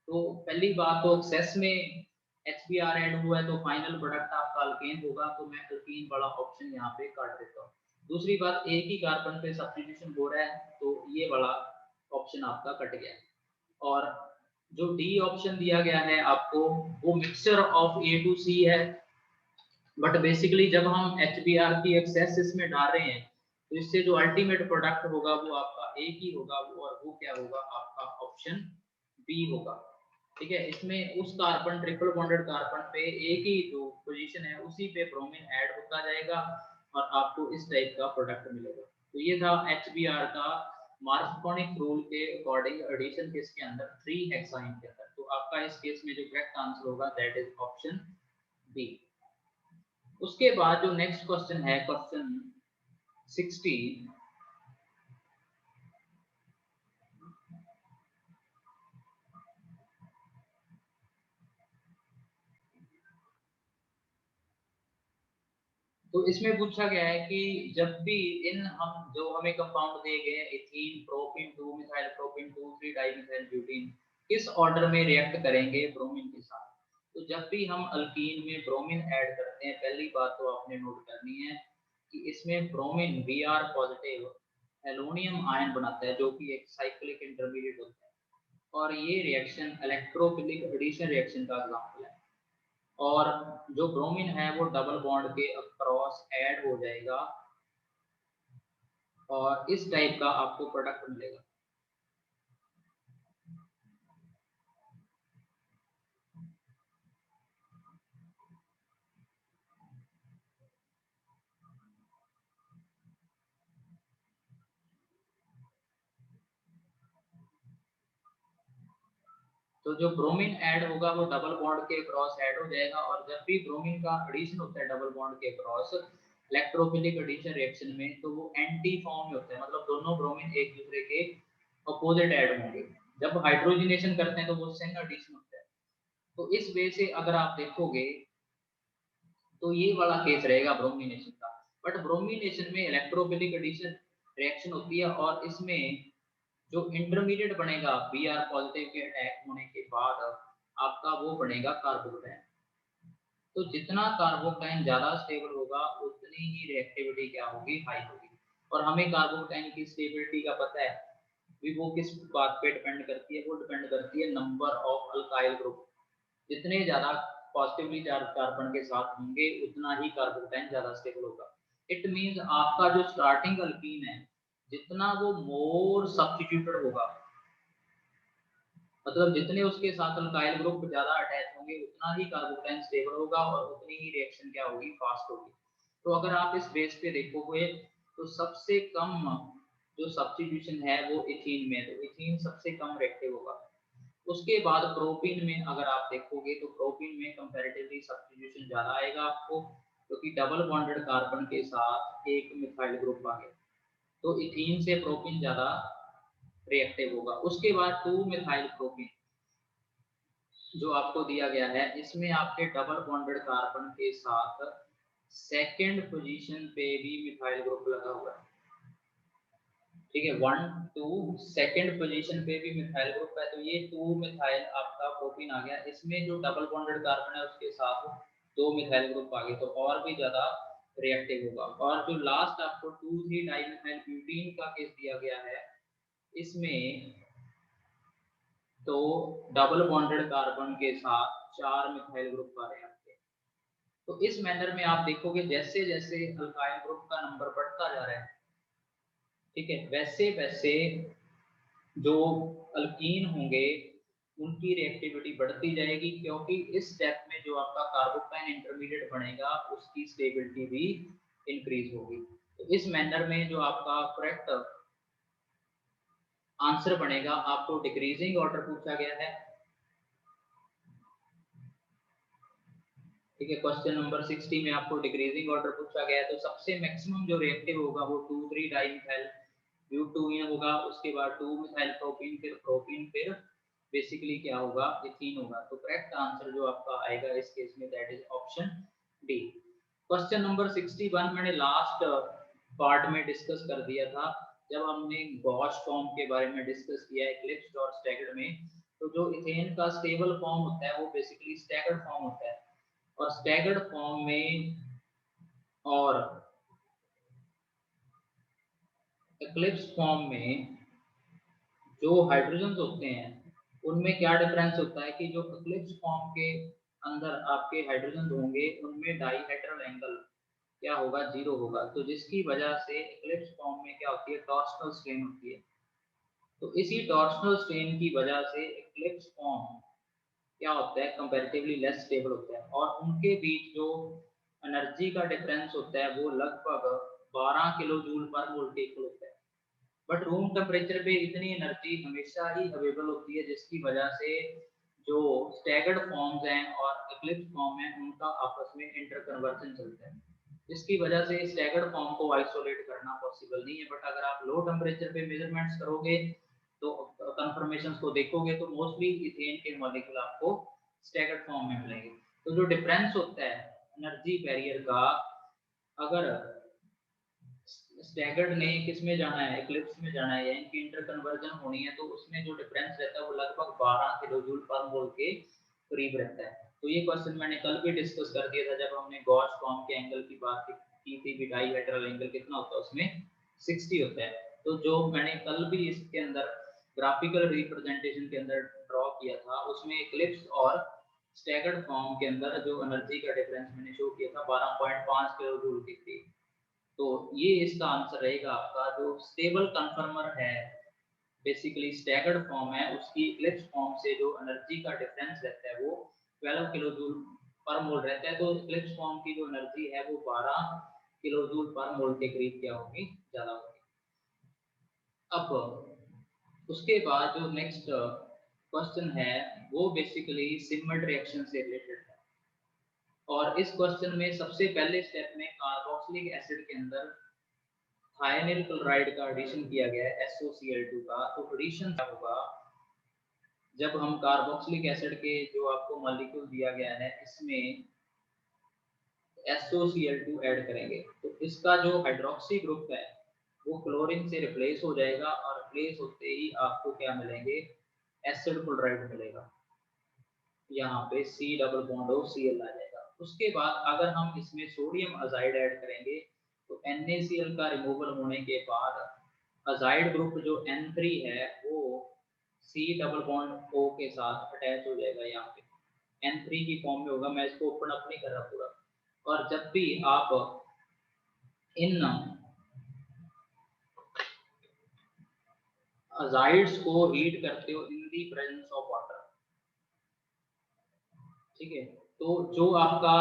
तो पहली बात तो एक्सेस में HBr ऐड हुआ है तो फाइनल प्रोडक्ट आपका अल्केन होगा, तो मैं अल्कीन वाला ऑप्शन यहाँ पे काट देता हूँ। दूसरी बात, एक ही कार्बन पे सब्स्टिट्यूशन हो रहा है तो ये वाला ऑप्शन आपका कट गया। और जो डी ऑप्शन दिया गया है आपको वो मिक्सचर ऑफ ए टू सी है, बट बेसिकली जब हम HBr की एक्सेस इसमें डाल रहे हैं तो इससे जो अल्टीमेट प्रोडक्ट होगा वो आपका एक ही होगा, और वो क्या होगा आपका ऑप्शन बी होगा। ठीक है, इसमें उस कार्बन ट्रिपल बॉन्डेड कार्बन पे एक ही जो पोजीशन है उसी पे ब्रोमीन ऐड होता जाएगा और आपको इस टाइप का प्रोडक्ट मिलेगा। तो ये था HBr का मार्कोनिक रूल के अकॉर्डिंग एडिशन किसके अंदर 3 हेक्साइन के अंदर। तो आपका इस केस में जो करेक्ट आंसर होगा दैट इज ऑप्शन बी। उसके बाद जो नेक्स्ट क्वेश्चन है क्वेश्चन 60, तो इसमें पूछा गया है कि जब भी इन हम जो हमें कंपाउंड दिए गए हैं ethene propyne 2 methyl propyne 2 3 dimethyl butene किस ऑर्डर में रिएक्ट करेंगे ब्रोमीन के साथ। तो जब भी हम अल्कीन में ब्रोमीन ऐड करते हैं पहली बात तो आपने नोट करनी है कि इसमें bromine Br positive aluminium ion बनाता है जो कि एक साइक्लिक इंटरमीडिएट होता है, और ये रिएक्शन इलेक्ट्रोफिलिक एडिशन रिएक्शन का एग्जांपल है। और जो ब्रोमीन है वो डबल बॉन्ड के अक्रॉस ऐड हो जाएगा और इस टाइप का आपको प्रोडक्ट मिलेगा। तो जो ब्रोमीन ऐड होगा वो डबल बॉन्ड के क्रॉस ऐड हो जाएगा, और जब भी ब्रोमीन का एडिशन होता है डबल बॉन्ड के क्रॉस इलेक्ट्रोफिलिक एडिशन रिएक्शन में तो वो एंटी फॉर्म में होता है, मतलब दोनों ब्रोमीन एक दूसरे के अपोजिट ऐड होंगे। जब हाइड्रोजनेशन करते हैं तो वो सिन एडिशन होता है। तो इस वे से अगर आप देखोगे तो ये वाला केस रहेगा ब्रोमिनेशन का। बट ब्रोमिनेशन में इलेक्ट्रोफिलिक एडिशन रिएक्शन होती है और इसमें जो इंटरमीडिएट बनेगा Br पॉजिटिव के अटैक होने के बाद आपका वो बनेगा कार्बोकेटाइन। तो जितना कार्बोकेटाइन ज्यादा स्टेबल होगा उतनी ही रिएक्टिविटी क्या होगी हाई होगी। और हमें कार्बोकेटाइन की स्टेबिलिटी का पता है भी वो किस बात पे डिपेंड करती है, वो डिपेंड करती है नंबर ऑफ अल्काइल ग्रुप। जितने ज्यादा पॉजिटिवली चार्ज कार्बन के साथ होंगे उतना ही कार्बोकेटाइन ज्यादा स्टेबल होगा। इट मींस आपका जो स्टार्टिंग अल्कीन है जितना वो मोर सब्स्टिट्यूटेड होगा, मतलब जितने उसके साथ अल्काइल ग्रुप ज्यादा अटैच होंगे उतना ही कार्बोकेटाइन स्टेबल होगा और उतनी ही रिएक्शन क्या होगी फास्ट होगी। तो अगर आप इस बेस पे देखोगे तो सबसे कम जो सब्स्टिट्यूशन है वो इथीन में, तो इथीन सबसे कम रिएक्टिव होगा। उसके बाद प्रोपीन में अगर आप देखोगे तो प्रोपीन में कंपैरेटिवली सब्स्टिट्यूशन ज्यादा आएगा आपको, क्योंकि डबल बॉन्डेड कार्बन के साथ एक मिथाइल ग्रुप आ गया, तो इथीन से प्रोपीन ज्यादा रिएक्टिव होगा। उसके बाद 2 मिथाइल प्रोपीन जो आपको दिया गया है इसमें आपके डबल बॉन्डेड कार्बन के साथ सेकंड पोजीशन पे भी मिथाइल ग्रुप लगा हुआ है। ठीक है, 1 2 सेकंड पोजीशन पे भी मिथाइल ग्रुप है, तो ये 2 मिथाइल आपका प्रोटीन आ गया। इसमें जो डबल बॉन्डेड कार्बन है उसके साथ 2 मिथाइल ग्रुप आ गए, तो और भी ज्यादा रिएक्टिव होगा। और जो लास्ट आपको 2 3 डाइमिथाइल ब्यूटीन का केस दिया गया है इसमें तो डबल बॉन्डेड कार्बन के साथ 4 मिथाइल ग्रुप आ रहे हैं आपके। तो इस मैनर में आप देखोगे जैसे जैसे अल्काइल ग्रुप का नंबर बढ़ता जा रहा है, ठीक है, वैसे वैसे जो अल्कीन होंगे उनकी रिएक्टिविटी बढ़ती जाएगी, क्योंकि इस स्टेप में जो आपका कार्बोकाइन इंटरमीडिएट बनेगा उसकी स्टेबिलिटी भी इंक्रीज होगी। तो इस मैनर में जो आपका करेक्ट आंसर बनेगा, आपको डिक्रीजिंग ऑर्डर पूछा गया है। ठीक है, क्वेश्चन नंबर 60 में आपको डिक्रीजिंग ऑर्डर पूछा गया है, तो सबसे मैक्सिमम जो रिएक्टिव होगा वो 2 3 डाइमिथाइल ब्यूटोनियम होगा, उसके बाद 2 मिथाइल प्रोपीन, फिर प्रोपीन, फिर बेसिकली क्या होगा इथीन होगा। तो करेक्ट आंसर जो आपका आएगा इस केस में that is option D. Question number 61 मैंने लास्ट पार्ट में डिस्कस कर दिया था जब हमने गॉश फॉर्म के बारे में डिस्कस किया इक्लिप्स्ड और स्टैगर्ड में। तो जो इथेन का स्टेबल फॉर्म होता है वो बेसिकली स्टैगर्ड फॉर्म होता है, और स्टैगर्ड फॉर्म में और इक्लिप्स फॉर्म में जो हाइड्रोजन होते हैं उनमें क्या डिफरेंस होता है कि जो इक्लिप्स फॉर्म के अंदर आपके हाइड्रोजन होंगे उनमें डाईहेड्रल एंगल क्या होगा, 0 होगा। तो जिसकी वजह से इक्लिप्स फॉर्म में क्या होती है, टॉर्शनल स्ट्रेन होती है। तो इसी टॉर्शनल स्ट्रेन की वजह से इक्लिप्स फॉर्म क्या होता है, कंपैरेटिवली लेस स्टेबल होता है, और उनके बीच जो एनर्जी का डिफरेंस होता है वो लगभग 12 किलो जूल पर मोल के इक्वल होता है। बट रूम टेम्परेचर पे इतनी एनर्जी हमेशा ही अवेलेबल होती है, जिसकी वजह से जो स्टैगर्ड फॉर्म्स हैं और इक्लिप्स फॉर्म है उनका आपस में इंटरकन्वर्जन चलता है, जिसकी वजह से स्टैगर्ड फॉर्म को आइसोलेट करना पॉसिबल नहीं है। बट अगर आप लो टेम्परेचर पे मेजरमेंट्स करोगे तो कंफर्मेशंस को देखोगे तो मोस्टली इथेन के मॉलिक्यूल आपको स्टैगर्ड फॉर्म में मिलेंगे। तो जो डिफरेंस होता है एनर्जी बैरियर का, अगर स्टैगर्ड ने किस में जाना है, इक्लिप्स में जाना है या इनकी इंटरकन्वर्जन होनी है, तो उसमें जो डिफरेंस रहता है वो लगभग 12 किलो जूल पर मोल के करीब रहता है। तो ये क्वेश्चन मैंने कल भी डिस्कस कर दिया था जब हमने गॉस फॉर्म के एंगल की बात की थी कि डाईहेड्रल एंगल कितना होता है, उसमें 60 होता है। तो जो मैंने कल भी इसके अंदर ग्राफिकल रिप्रेजेंटेशन के अंदर ड्रॉ किया था उसमें इक्लिप्स और स्टैगर्ड फॉर्म के अंदर जो एनर्जी का डिफरेंस मैंने शो किया था 12.5 किलो जूल के करीब। तो ये इसका आंसर रहेगा आपका। जो स्टेबल कन्फर्मर है बेसिकली स्टैगर्ड फॉर्म है, उसकी इक्लिप्स फॉर्म से जो एनर्जी का डिफरेंस रहता है वो 12 किलो जूल पर मोल रहता है। तो इक्लिप्स फॉर्म की जो एनर्जी है वो 12 किलो जूल पर मोल के करीब क्या होगी, ज्यादा होगी। अब उसके बाद जो नेक्स्ट क्वेश्चन है वो बेसिकली सिमट रिएक्शन से रिलेटेड है, और इस क्वेश्चन में सबसे पहले स्टेप में कार्बोक्सिलिक एसिड के अंदर थायनिल क्लोराइड का एडिशन किया गया है SOCl2 का। तो एडिशन क्या होगा, जब हम कार्बोक्सिलिक एसिड के जो आपको मॉलिक्यूल दिया गया है इसमें SOCl2 ऐड करेंगे तो इसका जो हाइड्रोक्सी ग्रुप है वो क्लोरीन से रिप्लेस हो जाएगा, और रिप्लेस होते ही आपको क्या मिलेंगे, एसिड क्लोराइड मिलेगा। यहाँ पे C डबल बॉन्ड और Cl आ जाएगा। उसके बाद अगर हम इसमें सोडियम अजाइड ऐड करेंगे तो NaCl का रिमूवल होने के बाद अजाइड ग्रुप जो N3 है वो C डबल बॉन्ड O के साथ अटैच हो जाएगा, यहाँ पे N3 की फॉर्म में होगा। मैं इसको ओपन अप नहीं कर रहा पूरा। और जब भी आप इन अजाइड्स को हीट करते हो इन दी प्रेजेंस ऑफ वाटर, ठीक है, तो जो आपका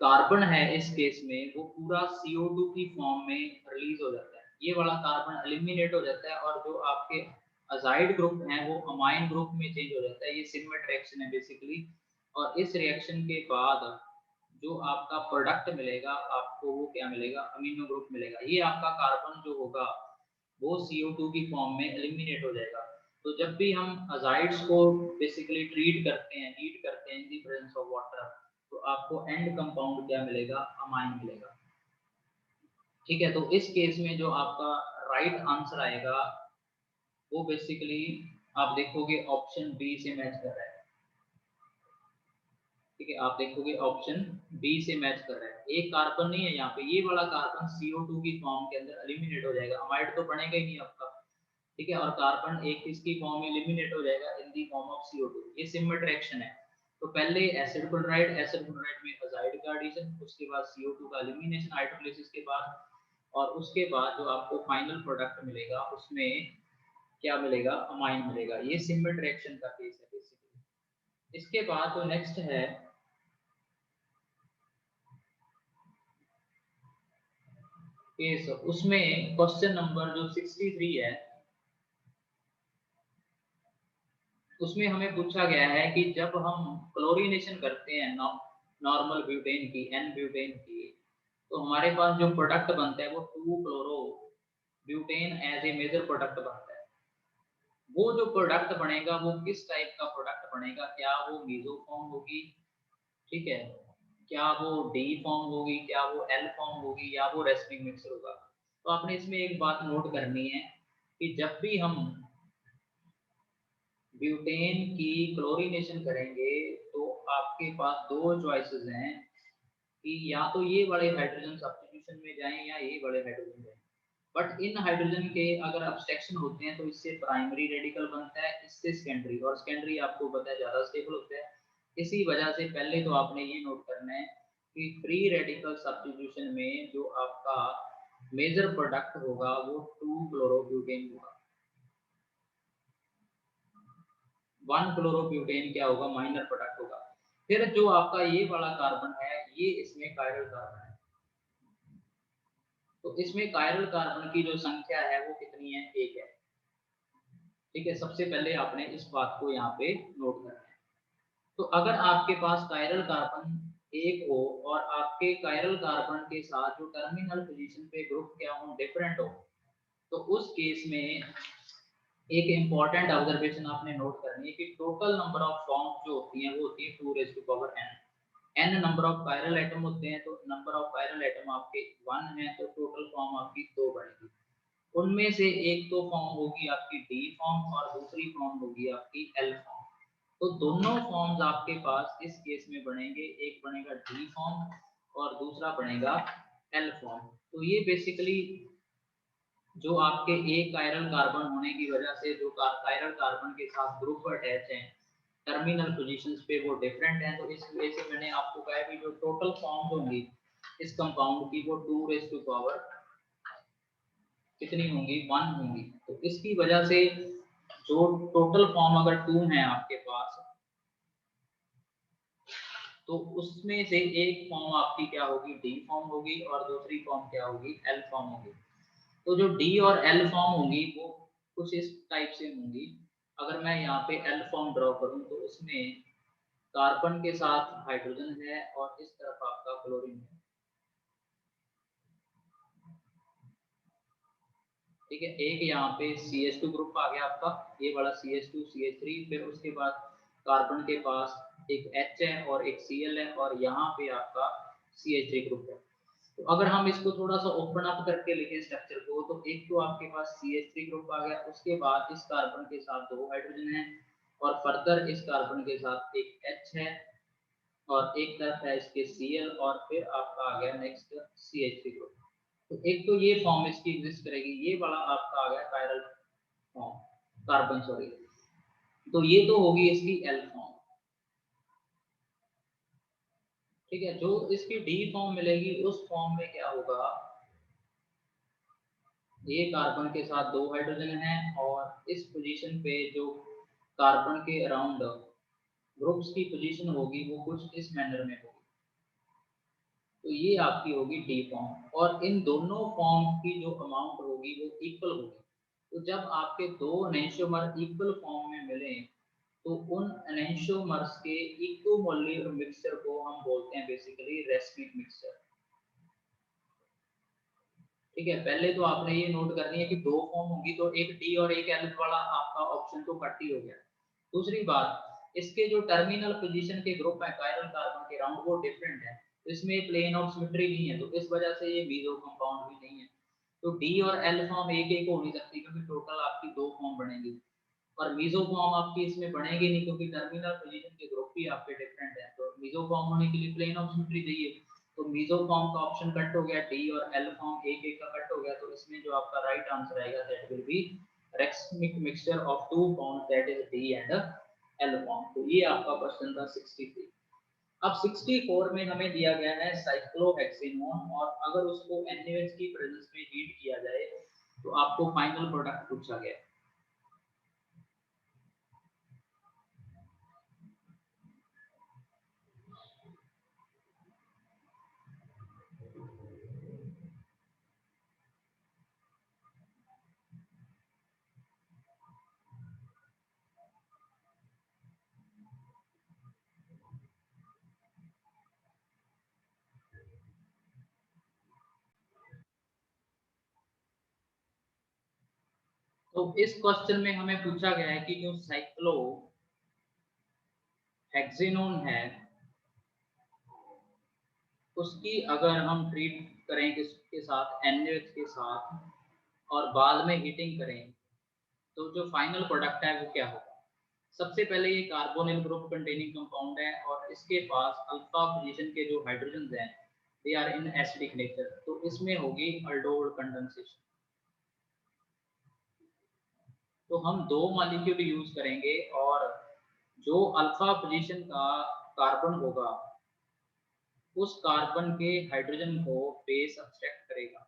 कार्बन है इस केस में वो पूरा CO2 की फॉर्म में रिलीज हो जाता है, ये वाला कार्बन एलिमिनेट हो जाता है, और जो आपके अजाइड ग्रुप हैं वो अमाइन ग्रुप में चेंज हो जाता है। ये सिमट रिएक्शन है बेसिकली। और इस रिएक्शन के बाद जो आपका प्रोडक्ट मिलेगा आपको वो क्या मिलेगा, अमीनो ग्रुप मिलेगा। ये आपका कार्बन जो होगा वो CO2 की फॉर्म में एलिमिनेट हो जाएगा। तो जब भी हम अजाइड्स को बेसिकली ट्रीट करते हैं, हीट करते हैं in the presence of water, तो आपको एंड कंपाउंड क्या मिलेगा, अमाइन मिलेगा। ठीक है, तो इस केस में जो आपका राइट आंसर आएगा वो बेसिकली आप देखोगे ऑप्शन बी से मैच कर रहा है। ठीक है, आप देखोगे ऑप्शन बी से मैच कर रहा है। एक कार्बन नहीं है यहाँ पे, ये वाला कार्बन CO2 की फॉर्म के अंदर एलिमिनेट हो जाएगा, अमाइड तो बनेगा ही नहीं आपका। ठीक है, और कार्बन एक इसकी फॉर्म में एलिमिनेट हो जाएगा इन दी फॉर्म ऑफ CO2। ये सिमट रिएक्शन है। तो पहले एसिड क्लोराइड में अजाइड का एडिशन, उसके बाद CO2 का एलिमिनेशन हाइड्रोलिसिस के बाद, और उसके बाद जो आपको फाइनल प्रोडक्ट मिलेगा उसमें क्या मिलेगा, अमाइन मिलेगा। ये सिमट रिएक्शन का केस है बेसिकली। इसके बाद जो नेक्स्ट है केस, उसमें क्वेश्चन नंबर जो 63 है उसमें हमें पूछा गया है कि जब हम क्लोरीनेशन करते हैं नॉर्मल ब्यूटेन की, एन ब्यूटेन की, तो हमारे पास जो प्रोडक्ट बनता है वो 2 chloro butane as a major product बनता है। वो जो प्रोडक्ट बनेगा वो किस टाइप का प्रोडक्ट बनेगा, क्या वो मीसोफॉर्म होगी, ठीक है, क्या वो डी फॉर्म होगी, क्या वो एल फॉर्म होगी, या वो रेसिमिक मिक्सर होगा। तो आपने इसमें एक बात नोट करनी है कि जब भी हम ब्यूटेन की क्लोरीनेशन करेंगे तो आपके पास दो चॉइसेस हैं कि या तो ये बड़े हाइड्रोजन सब्स्टिट्यूशन में जाएं या ये बड़े हाइड्रोजन जाएं। बट इन हाइड्रोजन के अगर अब्स्ट्रक्शन होते हैं तो इससे प्राइमरी रेडिकल बनता है, इससे सेकेंडरी, और सेकेंडरी आपको पता है ज्यादा स्टेबल होता है। इसी वजह से पहले तो आपने ये नोट करना है कि फ्री रेडिकल सब्स्टिट्यूशन में जो आपका मेजर प्रोडक्ट होगा वो 2 क्लोरोब्यूटेन होगा। 1 क्लोरोब्यूटेन क्या होगा, माइनर प्रोडक्ट होगा। फिर जो आपका ये वाला कार्बन है ये इसमें कायरल कार्बन है। तो इसमें कायरल कार्बन की जो संख्या है वो कितनी है, 1 है। ठीक है, सबसे पहले आपने इस बात को यहाँ पे नोट करना है। तो अगर आपके पास कायरल कार्बन 1 हो और आपके कायरल कार्बन के साथ जो टर्मिनल पोजीशन पे ग्रुप क्या हो डिफरेंट हो, तो उस केस में एक इंपॉर्टेंट ऑब्जर्वेशन आपने नोट करनी है कि टोटल नंबर ऑफ फॉर्म्स जो होती हैं वो होती है 2n। n number of chiral atom होते हैं तो नंबर ऑफ कायरल एटम आपके 1 है, तो टोटल फॉर्म आपकी 2 बनेगी। उनमें से एक तो फॉर्म होगी आपकी डी फॉर्म और दूसरी फॉर्म होगी आपकी एल फॉर्म। तो दोनों फॉर्म्स आपके पास इस केस में बनेंगे, एक बनेगा डी फॉर्म और दूसरा बनेगा एल फॉर्म। तो ये बेसिकली जो आपके एक कायरल कार्बन होने की वजह से जो कायरल कार्बन के साथ ग्रुप अटैच हैं टर्मिनल पोजीशंस पे वो डिफरेंट हैं। तो इस वजह से मैंने आपको कहा कि जो टोटल फॉर्म्स होंगी इस कंपाउंड की वो 2 कितनी होंगी, 1 होंगी। तो इसकी वजह से जो टोटल फॉर्म अगर 2 है आपके पास तो उसमें से एक फॉर्म आपकी क्या होगी, डी फॉर्म होगी, और दूसरी फॉर्म क्या होगी, एल फॉर्म होगी। तो जो डी और एल फॉर्म होंगी वो कुछ इस टाइप से होंगी। अगर मैं यहाँ पे एल फॉर्म ड्रॉ करूँ तो उसमें कार्बन के साथ हाइड्रोजन है और इस तरफ आपका क्लोरीन है। ठीक है, एक यहाँ पे CH2 ग्रुप आ गया आपका, ये वाला CH2 CH3, फिर उसके बाद कार्बन के पास एक H है और एक Cl है और यहाँ पे आपका CH3 ग्रुप है। तो अगर हम इसको थोड़ा सा ओपन अप करके लिखें स्ट्रक्चर को, तो एक तो आपके पास CH3 ग्रुप आ गया, उसके बाद इस कार्बन के साथ 2 हाइड्रोजन है और फर्दर इस कार्बन के साथ एक H है और एक तरफ है इसके Cl और फिर आपका आ गया नेक्स्ट CH3 ग्रुप। तो एक तो ये फॉर्म इसकी एग्जिस्ट करेगी, ये वाला आपका आ गया कायरल फॉर्म, कार्बन सॉरी। तो ये तो होगी इसकी एल फॉर्म। ठीक है, जो इसकी डी फॉर्म मिलेगी उस फॉर्म में क्या होगा, ये कार्बन के साथ 2 हाइड्रोजन है और इस पोजीशन पे जो कार्बन के अराउंड ग्रुप्स की पोजीशन होगी वो कुछ इस मैनर में होगी। तो ये आपकी होगी डी फॉर्म और इन दोनों फॉर्म की जो अमाउंट होगी वो इक्वल होगी। तो जब आपके दो एनेंशियोमर इक्वल फॉर्म में मिले तो उन एनेंशियोमर्स के इक्विमोलर मिक्सचर को हम बोलते हैं बेसिकली रेसिमिक मिक्सचर। ठीक है, पहले तो आपने ये नोट करनी है कि 2 फॉर्म होगी तो एक डी और एक एल वाला आपका ऑप्शन तो कट ही हो गया। दूसरी बात, इसके जो टर्मिनल पोजीशन के ग्रुप है कायरल कार्बन के अराउंड वो डिफरेंट है, तो इसमें प्लेन ऑफ सिमेट्री नहीं है, तो इस वजह से ये मीजो कंपाउंड भी नहीं है। तो डी और एल फॉर्म एक एक हो नहीं सकती क्योंकि टोटल आपकी 2 फॉर्म बनेंगी और मीजो फॉर्म आपकी इसमें बनेगी नहीं क्योंकि टर्मिनल पोजीशन के ग्रुप भी आपके डिफरेंट है। तो मीजो फॉर्म होने के लिए प्लेन ऑफ सिमेट्री चाहिए, तो मीजो फॉर्म का ऑप्शन कट हो गया, डी और एल फॉर्म एक एक का कट हो गया। तो इसमें जो आपका राइट आंसर आएगा that will B racemic mixture of 2 forms that is D and L form. तो ये आपका क्वेश्चन था 63। अब 64 में हमें दिया गया है साइक्लोहेक्सेनोन और अगर उसको NaOH की प्रेजेंस में हीट किया जाए तो आपको फाइनल प्रोडक्ट पूछा गया है। तो इस क्वेश्चन में हमें पूछा गया है कि जो साइक्लोहेक्सेनोन है उसकी अगर हम ट्रीट करें किसके साथ, NaOH के साथ, और बाद में हीटिंग करें, तो जो फाइनल प्रोडक्ट है वो क्या होगा? सबसे पहले ये कार्बोनिल ग्रुप कंटेनिंग कंपाउंड है और इसके पास अल्फा पोजीशन के जो हाइड्रोजन हैं they are in acidic nature, तो इसमें होगी अल्डोल कंडेंसेशन। तो हम दो मॉलिक्यूल यूज करेंगे और जो अल्फा पोजीशन का कार्बन होगा उस कार्बन के हाइड्रोजन को बेस अब्स्ट्रैक्ट करेगा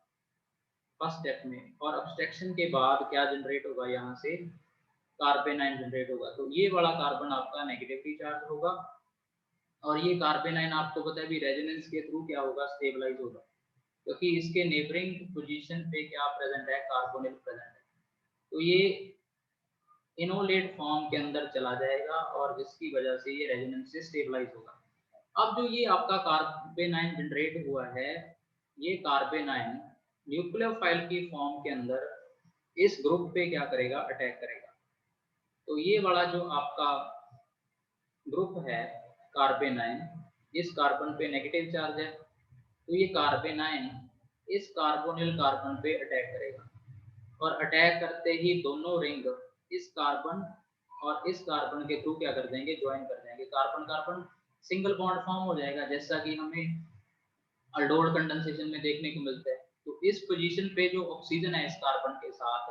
फर्स्ट स्टेप में, और अब्स्ट्रैक्शन के बाद क्या जनरेट होगा, यहाँ से कार्बेनाइन जनरेट होगा। तो ये वाला कार्बन आपका नेगेटिवली चार्ज होगा और ये कार्बेनाइन आपको पता है भी रेजोनेंस के थ्रू क्या होगा, स्टेबलाइज होगा, क्योंकि इसके नेबरिंग पोजीशन पे क्या प्रेजेंट है, कार्बोनिल प्रेजेंट है। तो ये इनोलेट फॉर्म के अंदर चला जाएगा और जिसकी वजह से ये रेजोनेंस से स्टेबलाइज होगा। अब जो ये आपका कार्बेनाइन जनरेट हुआ है, ये कार्बेनाइन न्यूक्लियोफाइल की फॉर्म के अंदर इस ग्रुप पे क्या करेगा, अटैक करेगा। तो ये वाला जो आपका ग्रुप है कार्बेनाइन, इस कार्बन पे नेगेटिव चार्ज है, तो ये कार्बेनाइन इस कार्बोनिल कार्बन पे अटैक करेगा और अटैक करते ही दोनों रिंग इस कार्बन और इस कार्बन के थ्रू क्या कर देंगे, ज्वाइन कर देंगे। Carbon carbon single bond form हो जाएगा, जैसा कि हमें अल्डोल कंडेंसेशन में देखने को मिलता है। तो इस पोजीशन पे जो ऑक्सीजन है इस कार्बन के साथ,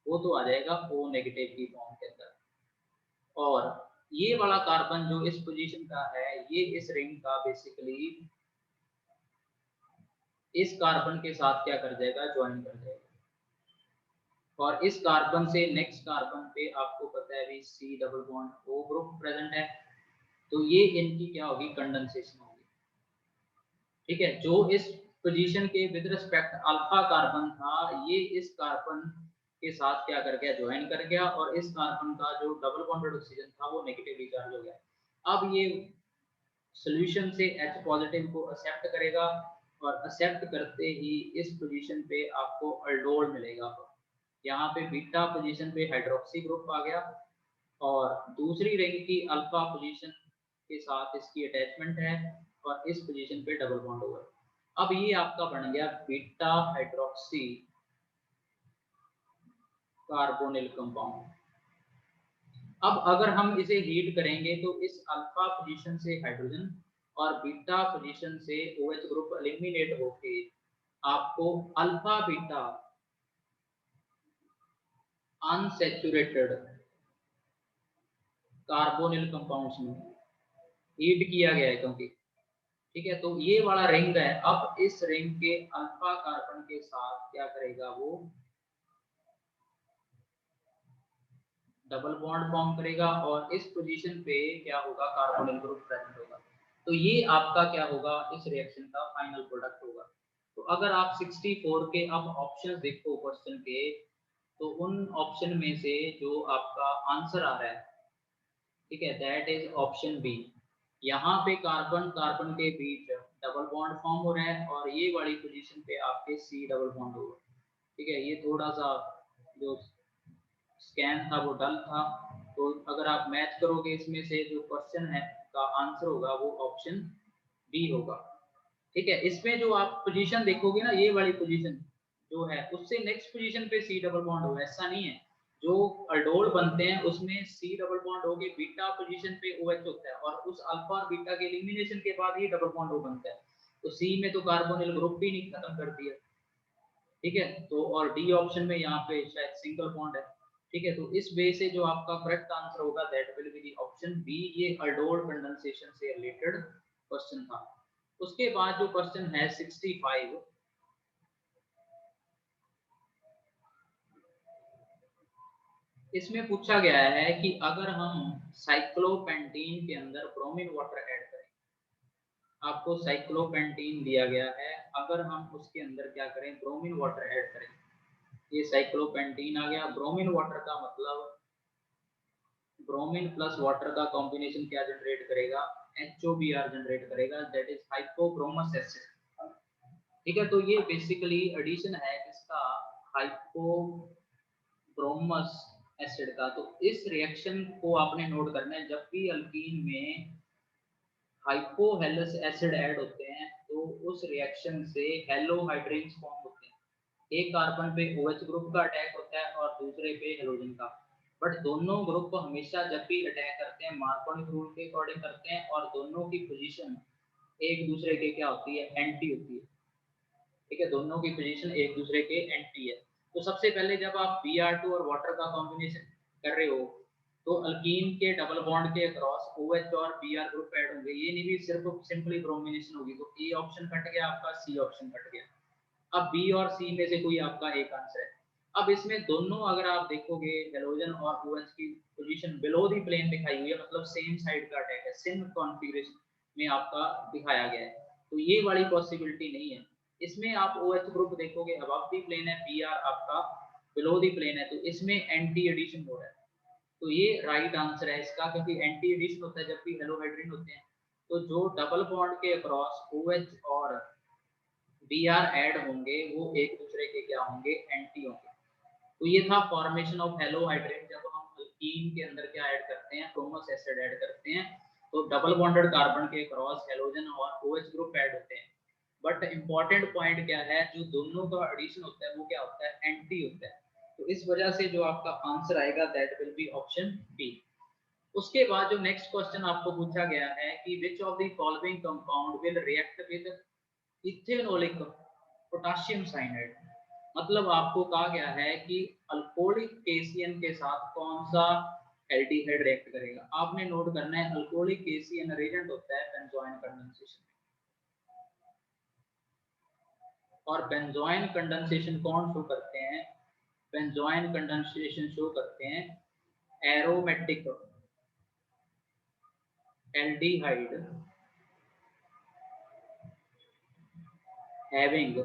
वो तो आ जाएगा O नेगेटिव की फॉर्म के अंदर, और ये वाला कार्बन जो इस पोजीशन का है, ये इस रिंग का बेसिकली इस कार्बन के साथ क्या कर जाएगा, ज्वाइन कर जाएगा, और इस कार्बन से नेक्स्ट कार्बन पे आपको पता है भी C double bond O group present है, तो ये इनकी क्या होगी, कंडेंसेशन होगी। ठीक है, जो इस पोजीशन के विद रिस्पेक्ट अल्फा कार्बन था, ये इस कार्बन के साथ क्या कर गया, ज्वाइन कर गया, और इस कार्बन का जो डबल बॉन्डेड ऑक्सीजन था वो नेगेटिवली चार्ज हो गया। अब ये सॉल्यूशन से H पॉजिटिव को एक्सेप्ट करेगा और एक्सेप्ट करते ही इस पोजीशन पे आपको अल्डोल मिलेगा। यहाँ पे बीटा पोजीशन पे हाइड्रोक्सी ग्रुप आ गया और दूसरी रिंग की अल्फा पोजीशन के साथ इसकी अटैचमेंट है और इस पोजीशन पे डबल बॉन्ड होगा। अब ये आपका बन गया बीटा हाइड्रोक्सी कार्बोनिल कंपाउंड। अब अगर हम इसे हीट करेंगे तो इस अल्फा पोजीशन से हाइड्रोजन और बीटा पोजीशन से OH ग्रुप एलिमिनेट होके आपको alpha beta unsaturated carbonyl compounds में हीट किया गया है, क्योंकि ठीक है, तो ये वाला रिंग है। अब इस रिंग के अल्फा कार्बन के साथ क्या करेगा, वो डबल बॉन्ड फॉर्म करेगा और इस पोजीशन पे क्या होगा, कार्बोनिल ग्रुप प्रेजेंट होगा। तो ये आपका क्या होगा, इस रिएक्शन का फाइनल प्रोडक्ट होगा। तो अगर आप 64 के अब ऑप्शंस देखो क्वेश्चन के, तो उन ऑप्शन में से जो आपका आंसर आ रहा है, ठीक है, दैट इज ऑप्शन बी। यहाँ पे कार्बन कार्बन के बीच डबल बॉन्ड फॉर्म हो रहा है और ये वाली पोजीशन पे आपके C डबल बॉन्ड होगा। ठीक है, ये थोड़ा सा जो स्कैन था वो डल था, तो अगर आप मैच करोगे इसमें से जो क्वेश्चन है का आंसर होगा वो ऑप्शन बी होगा। ठीक है, इसमें जो आप पोजीशन देखोगे ना, ये वाली पोजीशन जो है उससे नेक्स्ट पोजीशन पे C डबल बॉन्ड होगा, ऐसा नहीं है। जो अल्डोल बनते हैं उसमें C डबल बॉन्ड होके बीटा पोजीशन पे OH होता है और उस अल्फा और बीटा के एलिमिनेशन के बाद ये डबल बॉन्ड हो बनता है। तो C में तो कार्बोनिल ग्रुप भी नहीं खत्म कर दिया। ठीक है, तो और डी ऑप्शन में यहाँ पे शायद सिंगल बॉन्ड है। ठीक है, तो इस वे से जो आपका करेक्ट आंसर होगा that will be the option B. ये अल्डोल कंडेंसेशन से रिलेटेड क्वेश्चन था। उसके बाद जो क्वेश्चन है 65, इसमें पूछा गया है कि अगर हम साइक्लोपेंटीन के अंदर ब्रोमीन वाटर ऐड करें, आपको साइक्लोपेंटीन दिया गया है, अगर हम उसके अंदर क्या करें, ब्रोमीन वाटर ऐड करें। ये साइक्लोपेंटीन आ गया, ब्रोमीन वाटर का मतलब ब्रोमीन प्लस वाटर का कॉम्बिनेशन क्या जनरेट करेगा, HOBr जनरेट करेगा, दैट इज हाइपोब्रोमस एसिड। ठीक है, तो ये बेसिकली एडिशन है किसका, हाइपोब्रोमस एसिड का। तो इस रिएक्शन को आपने नोट करना है, जब भी अल्कीन में हाइपोहेलस एसिड ऐड होते हैं तो उस रिएक्शन से हेलोहाइड्रिन्स फॉर्म होते हैं। एक कार्बन पे OH ग्रुप का अटैक होता है और दूसरे पे हेलोजन का। बट दोनों ग्रुप हमेशा जब भी अटैक करते हैं मार्कोनी रूल के अकॉर्डिंग करते हैं और दोनों की पोजीशन एक दूसरे के क्या होती है, एंटी होती है। ठीक है, दोनों की पोजीशन एक दूसरे के एंटी है। तो सबसे पहले जब आप Br2 और वाटर का कॉम्बिनेशन कर रहे हो तो अल्कीन के डबल बॉन्ड के अक्रॉस OH और Br ग्रुप ऐड होंगे। ये नहीं भी सिर्फ सिंपली ब्रोमिनेशन होगी, तो ए ऑप्शन कट गया आपका, सी ऑप्शन कट गया। अब बी और सी में से कोई आपका एक आंसर है। अब इसमें दोनों अगर आप देखोगे हेलोजन और OH की पोजीशन बिलो दी प्लेन दिखाई हुई है, मतलब सेम साइड का अटैक है, सेम कॉन्फ़िगरेशन में आपका दिखाया गया है। तो ये वाली पॉसिबिलिटी नहीं है। इसमें आप OH ग्रुप देखोगे अबव दी प्लेन है, Br आपका बिलो दी प्लेन है, तो इसमें एंटी एडिशन हो रहा है। तो ये राइट आंसर है इसका, क्योंकि एंटी एडिशन होता है जब भी हेलोहाइड्रिन होते हैं। तो जो डबल बॉन्ड के अक्रॉस OH और Br ऐड होंगे वो एक दूसरे के क्या होंगे, एंटी होंगे। तो ये था फॉर्मेशन ऑफ हेलोहाइड्रिन। जब हम अल्कीन के अंदर क्या ऐड करते हैं, ब्रोमोस एसिड ऐड करते हैं, तो डबल बॉन्डेड कार्बन के क्रॉस हेलोजन और OH ग्रुप ऐड होते हैं। बट इंपॉर्टेंट पॉइंट क्या है, जो दोनों का एडिशन होता है वो क्या होता है, एंटी होता है। तो इस वजह से जो आपका आंसर आएगा that will be option B. उसके बाद जो नेक्स्ट क्वेश्चन आपको पूछा गया है कि which of the following compound will react with ethanolic potassium cyanide. मतलब आपको कहा गया है कि अल्कोहलिक केसीएन के साथ कौन सा एल्डिहाइड रिएक्ट करेगा। आपने नोट करना है अल्कोहलिक केसीएन रिएजेंट होता है बेंजोइन कंडेंसेशन। और बेंजोइन कंडेंसेशन कौन शो करते हैं, बेंजोइन कंडेंसेशन शो करते हैं aromatic aldehyde having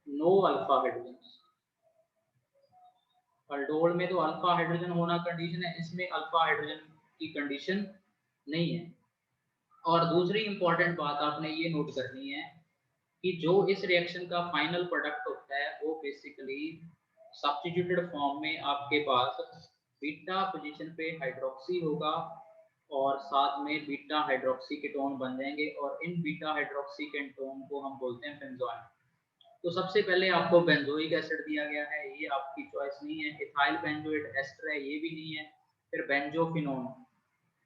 no alpha hydrogen. Aldol में तो अल्फा हाइड्रोजन होना कंडीशन है, इसमें अल्फा हाइड्रोजन की कंडीशन नहीं है। और दूसरी इंपॉर्टेंट बात आपने ये नोट करनी है कि जो इस रिएक्शन का फाइनल प्रोडक्ट होता है वो बेसिकली सब्स्टिट्यूटेड फॉर्म में आपके पास बीटा पोजीशन पे हाइड्रोक्सी होगा और साथ में बीटा हाइड्रोक्सी कीटोन बन जाएंगे और इन बीटा हाइड्रोक्सी कीटोन को हम बोलते हैं बेंजोइन। तो सबसे पहले आपको बेंजोइक एसिड दिया गया है, ये आपकी चॉइस नहीं है। इथाइल बेंजोएट एस्टर है, ये भी नहीं है। फिर बेंजोफिनोन,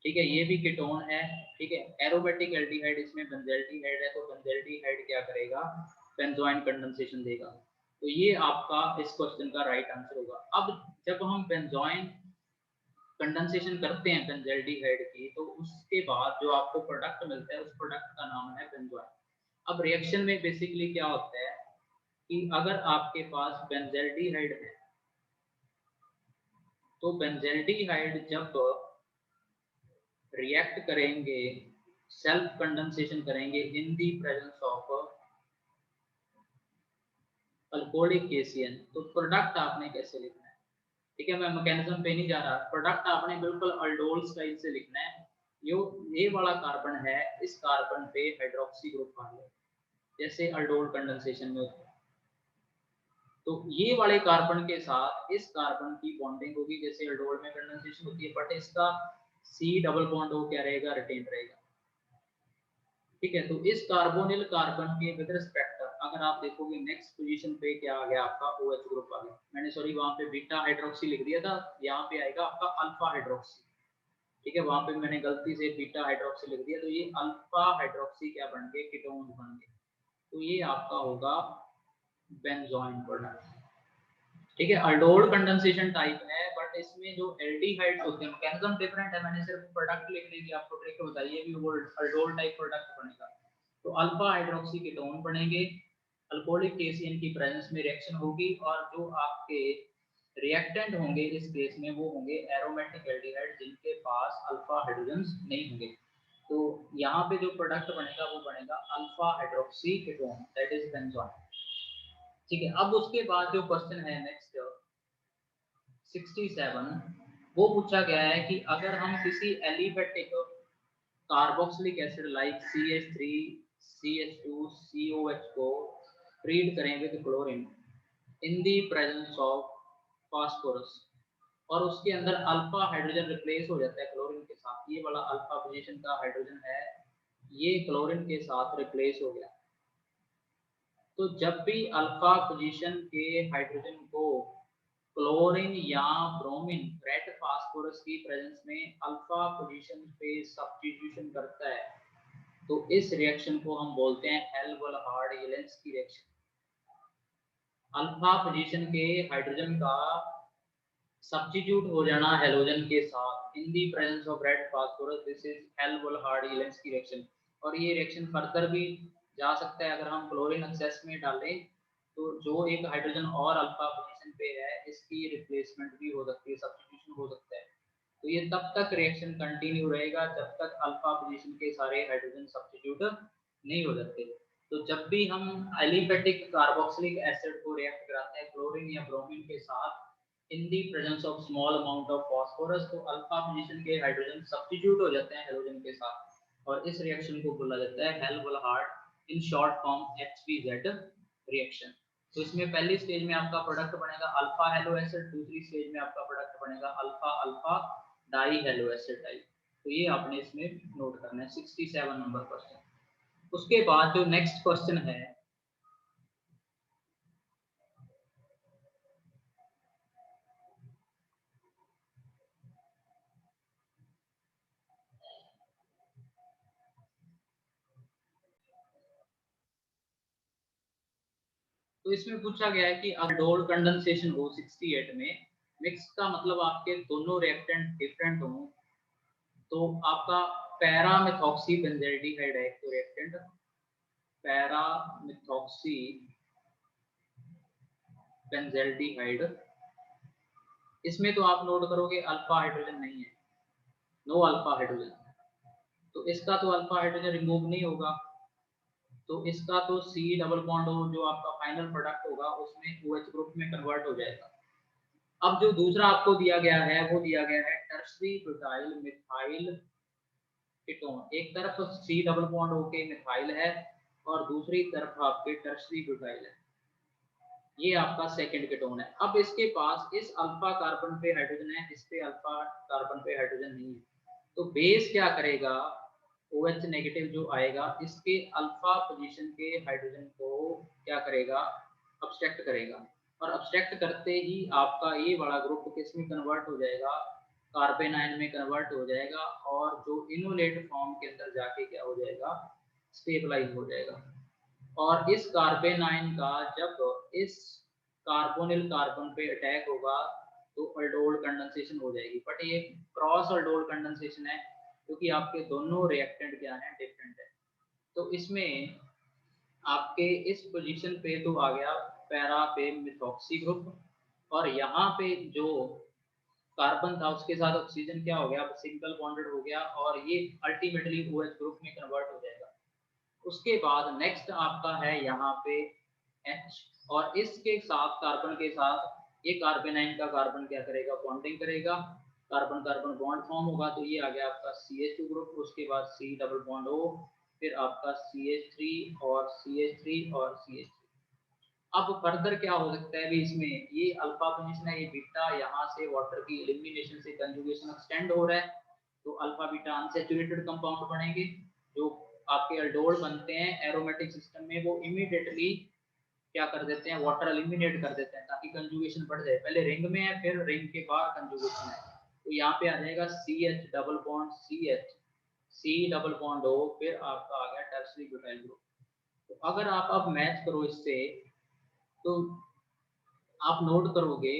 ठीक है, ये भी कीटोन है। ठीक है, एरोमेटिक एल्डिहाइड, इसमें बेंजल्डिहाइड है, तो बेंजल्डिहाइड क्या करेगा, बेंजोइन कंडेंसेशन देगा। तो ये आपका इस क्वेश्चन का राइट आंसर होगा। अब जब हम बेंजोइन कंडेंसेशन करते हैं बेंजल्डिहाइड की, तो उसके बाद जो आपको प्रोडक्ट मिलता है उस प्रोडक्ट का नाम है बेंजोइन। अब रिएक्शन में बेसिकली क्या होता है कि अगर आपके पास बेंजल्डिहाइड है तो बेंजल्डिहाइड जब रिएक्ट करेंगे, सेल्फ कंडेंसेशन करेंगे in the presence of alcoholic KCN, तो प्रोडक्ट आपने कैसे लिखना है। ठीक है, मैं मैकेनिज्म पे नहीं जा रहा, प्रोडक्ट आपने बिल्कुल अल्डोल स्टाइल से लिखना है। ये वाला कार्बन है, इस कार्बन पे हाइड्रोक्सी ग्रुप आ गया जैसे अल्डोल कंडेंसेशन में होता है, तो ये वाले कार्बन के साथ इस कार्बन की बॉन्डिंग होगी जैसे अल्डोल में कंडेंसेशन होती है, बट इसका C डबल बॉन्ड हो क्या रहेगा, रिटेन रहेगा। ठीक है, तो इस कार्बोनिल कार्बन के विद रिस्पेक्ट अगर आप देखोगे नेक्स्ट पोजीशन पे क्या आ गया आपका OH ग्रुप आ गया। मैंने सॉरी वहां पे बीटा हाइड्रोक्सी लिख दिया था, यहाँ पे आएगा आपका अल्फा हाइड्रोक्सी। ठीक है, वहां पे मैंने गलती से बीटा हाइड्रोक्सी लिख दिया, तो ये अल्फा हाइड्रोक्सी क्या बन गए, कीटोन बन गए। तो ये आपका होगा बेंजोइन प्रोडक्ट। ठीक है, अल्डोल कंडेंसेशन टाइप है, बट इसमें जो एल्डिहाइड्स होते हैं मैकेनिज्म डिफरेंट है। मैंने सिर्फ प्रोडक्ट लिखने की आपको ट्रिक बताई, ये भी वो अल्डोल टाइप प्रोडक्ट बनेगा। तो अल्फा हाइड्रोक्सी कीटोन बनेंगे, अल्कोहलिक केसीएन की प्रेजेंस में रिएक्शन होगी, और जो आपके रिएक्टेंट होंगे इस केस में वो होंगे एरोमेटिक एल्डिहाइड जिनके पास अल्फा हाइड्रोजन्स नहीं होंगे। तो यहाँ पे जो प्रोडक्ट बनेगा वो बनेगा alpha hydroxy ketone, that is benzoin. ठीक है, अब उसके बाद जो क्वेश्चन है नेक्स्ट 67, वो पूछा गया है कि अगर हम किसी aliphatic carboxylic acid like CH3 CH2 COH को ट्रीट करें with chlorine in the presence of phosphorus, और उसके अंदर अल्फा हाइड्रोजन रिप्लेस हो जाता है क्लोरीन के साथ, ये वाला अल्फा पोजीशन का हाइड्रोजन है ये क्लोरीन के साथ रिप्लेस हो गया। तो जब भी अल्फा पोजीशन के हाइड्रोजन को क्लोरीन या ब्रोमीन रेड फास्फोरस की प्रेजेंस में अल्फा पोजीशन पे सब्स्टिट्यूशन करता है, तो इस रिएक्शन को हम बोलते हैं हेल्महोल्ट्ज-येलेंस्की रिएक्शन। अल्फा पोजीशन के हाइड्रोजन का सब्स्टिट्यूट हो जाना हैलोजन के साथ in the presence of red phosphorus, this is Helmholtz Zelinsky reaction. और ये रिएक्शन फर्दर भी जा सकता है, अगर हम क्लोरीन एक्सेस में डालें तो जो एक हाइड्रोजन और अल्फा पोजीशन पे है इसकी रिप्लेसमेंट भी हो सकती है, सब्स्टिट्यूशन हो सकता है। तो ये तब तक रिएक्शन कंटिन्यू रहेगा जब तक अल्फा पोजीशन के सारे हाइड्रोजन सब्स्टिट्यूट नहीं हो जाते। तो जब भी हम एलिफेटिक कार्बोक्सिलिक एसिड को रिएक्ट कराते हैं क्लोरीन या ब्रोमीन के साथ in the presence of small amount of phosphorus, तो अल्फा पोजीशन के हाइड्रोजन सब्स्टिट्यूट हो जाते हैं हेलोजन के साथ और इस रिएक्शन को बोला जाता है Helmholtz, in short form HPZ reaction. तो इसमें पहली स्टेज में आपका प्रोडक्ट बनेगा अल्फा हेलो एसिड, दूसरी स्टेज में आपका प्रोडक्ट बनेगा alpha alpha di halo acid di. तो ये आपने इसमें नोट करना है 67 नंबर क्वेश्चन। उसके बाद जो नेक्स्ट क्वेश्चन है, तो इसमें पूछा गया है कि अल्डोल कंडेंसेशन हो 68 में, मिक्स का मतलब आपके दोनों रिएक्टेंट डिफरेंट हो, तो आपका पैरा मेथॉक्सी बेंजल्डिहाइड है एक तो रिएक्टेंट, पैरा मेथॉक्सी बेंजल्डिहाइड, इसमें तो आप नोट करोगे अल्फा हाइड्रोजन नहीं है, नो अल्फा हाइड्रोजन, तो इसका तो अल्फा हाइड्रोजन रिमूव नहीं होगा, तो इसका तो C डबल बॉन्ड जो आपका फाइनल प्रोडक्ट होगा उसमें OH ग्रुप में कन्वर्ट हो जाएगा। अब जो दूसरा आपको दिया गया है वो दिया गया है टर्शरी ब्यूटाइल मिथाइल कीटोन, एक तरफ C डबल बॉन्ड होके मिथाइल है और दूसरी तरफ आपके टर्शरी ब्यूटाइल है, ये आपका सेकंड कीटोन है। अब इसके पास इस अल्फा कार्बन पे हाइड्रोजन है, इस पे अल्फा कार्बन पे हाइड्रोजन नहीं है, तो बेस क्या करेगा, OH नेगेटिव जो आएगा इसके अल्फा पोजीशन के हाइड्रोजन को क्या करेगा, अब्स्ट्रैक्ट करेगा, और अब्स्ट्रैक्ट करते ही आपका ये वाला ग्रुप किस में कन्वर्ट हो जाएगा, कार्बन आयन में कन्वर्ट हो जाएगा और जो इनोलेट फॉर्म के अंदर जाके क्या हो जाएगा, स्टेबलाइज हो जाएगा। और इस कार्बन आयन का जब इस कार्बोनिल कार्बन पे अटैक होगा तो अल्डोल कंडेंसेशन हो जाएगी, बट ये क्रॉस अल्डोल कंडेंसेशन है क्योंकि आपके दोनों रिएक्टेंट क्या है, डिफरेंट है। तो इसमें आपके इस पोजीशन पे तो आ गया पैरा पे मिथॉक्सी ग्रुप और यहाँ पे जो कार्बन था उसके साथ ऑक्सीजन क्या हो गया, सिंगल बॉन्डेड हो गया और ये अल्टीमेटली OH ग्रुप में कन्वर्ट हो जाएगा। उसके बाद नेक्स्ट आपका है यहाँ पे H, और इसके साथ कार्बन के साथ ये कार्बेनाइन का कार्बन क्या करेगा, बॉन्डिंग करेगा, कार्बन कार्बन बॉन्ड फॉर्म होगा, तो ये आ गया आपका CH2 ग्रुप, उसके बाद C डबल बॉन्ड O, फिर आपका CH3 और CH3 और CH3। अब फर्दर क्या हो सकता है भी, इसमें ये अल्फा पोजीशन है, ये बीटा यहाँ से वाटर की एलिमिनेशन से कंजुगेशन एक्सटेंड हो रहा है, तो अल्फा बीटा अनसैचुरेटेड कंपाउंड बनेंगे, जो आपके अल्डोल बनते हैं एरोमेटिक सिस्टम में वो इमीडिएटली क्या कर देते हैं, वाटर एलिमिनेट कर देते हैं ताकि कंजुगेशन बढ़ जाए, पहले रिंग में है फिर रिंग के बाहर कंजुगेशन है, तो यहाँ पे आ जाएगा CH double bond CH, C double bond O, फिर आपका आ गया टर्शरी ब्यूटाइल ग्रुप। तो अगर आप अब मैच करो इससे तो आप नोट करोगे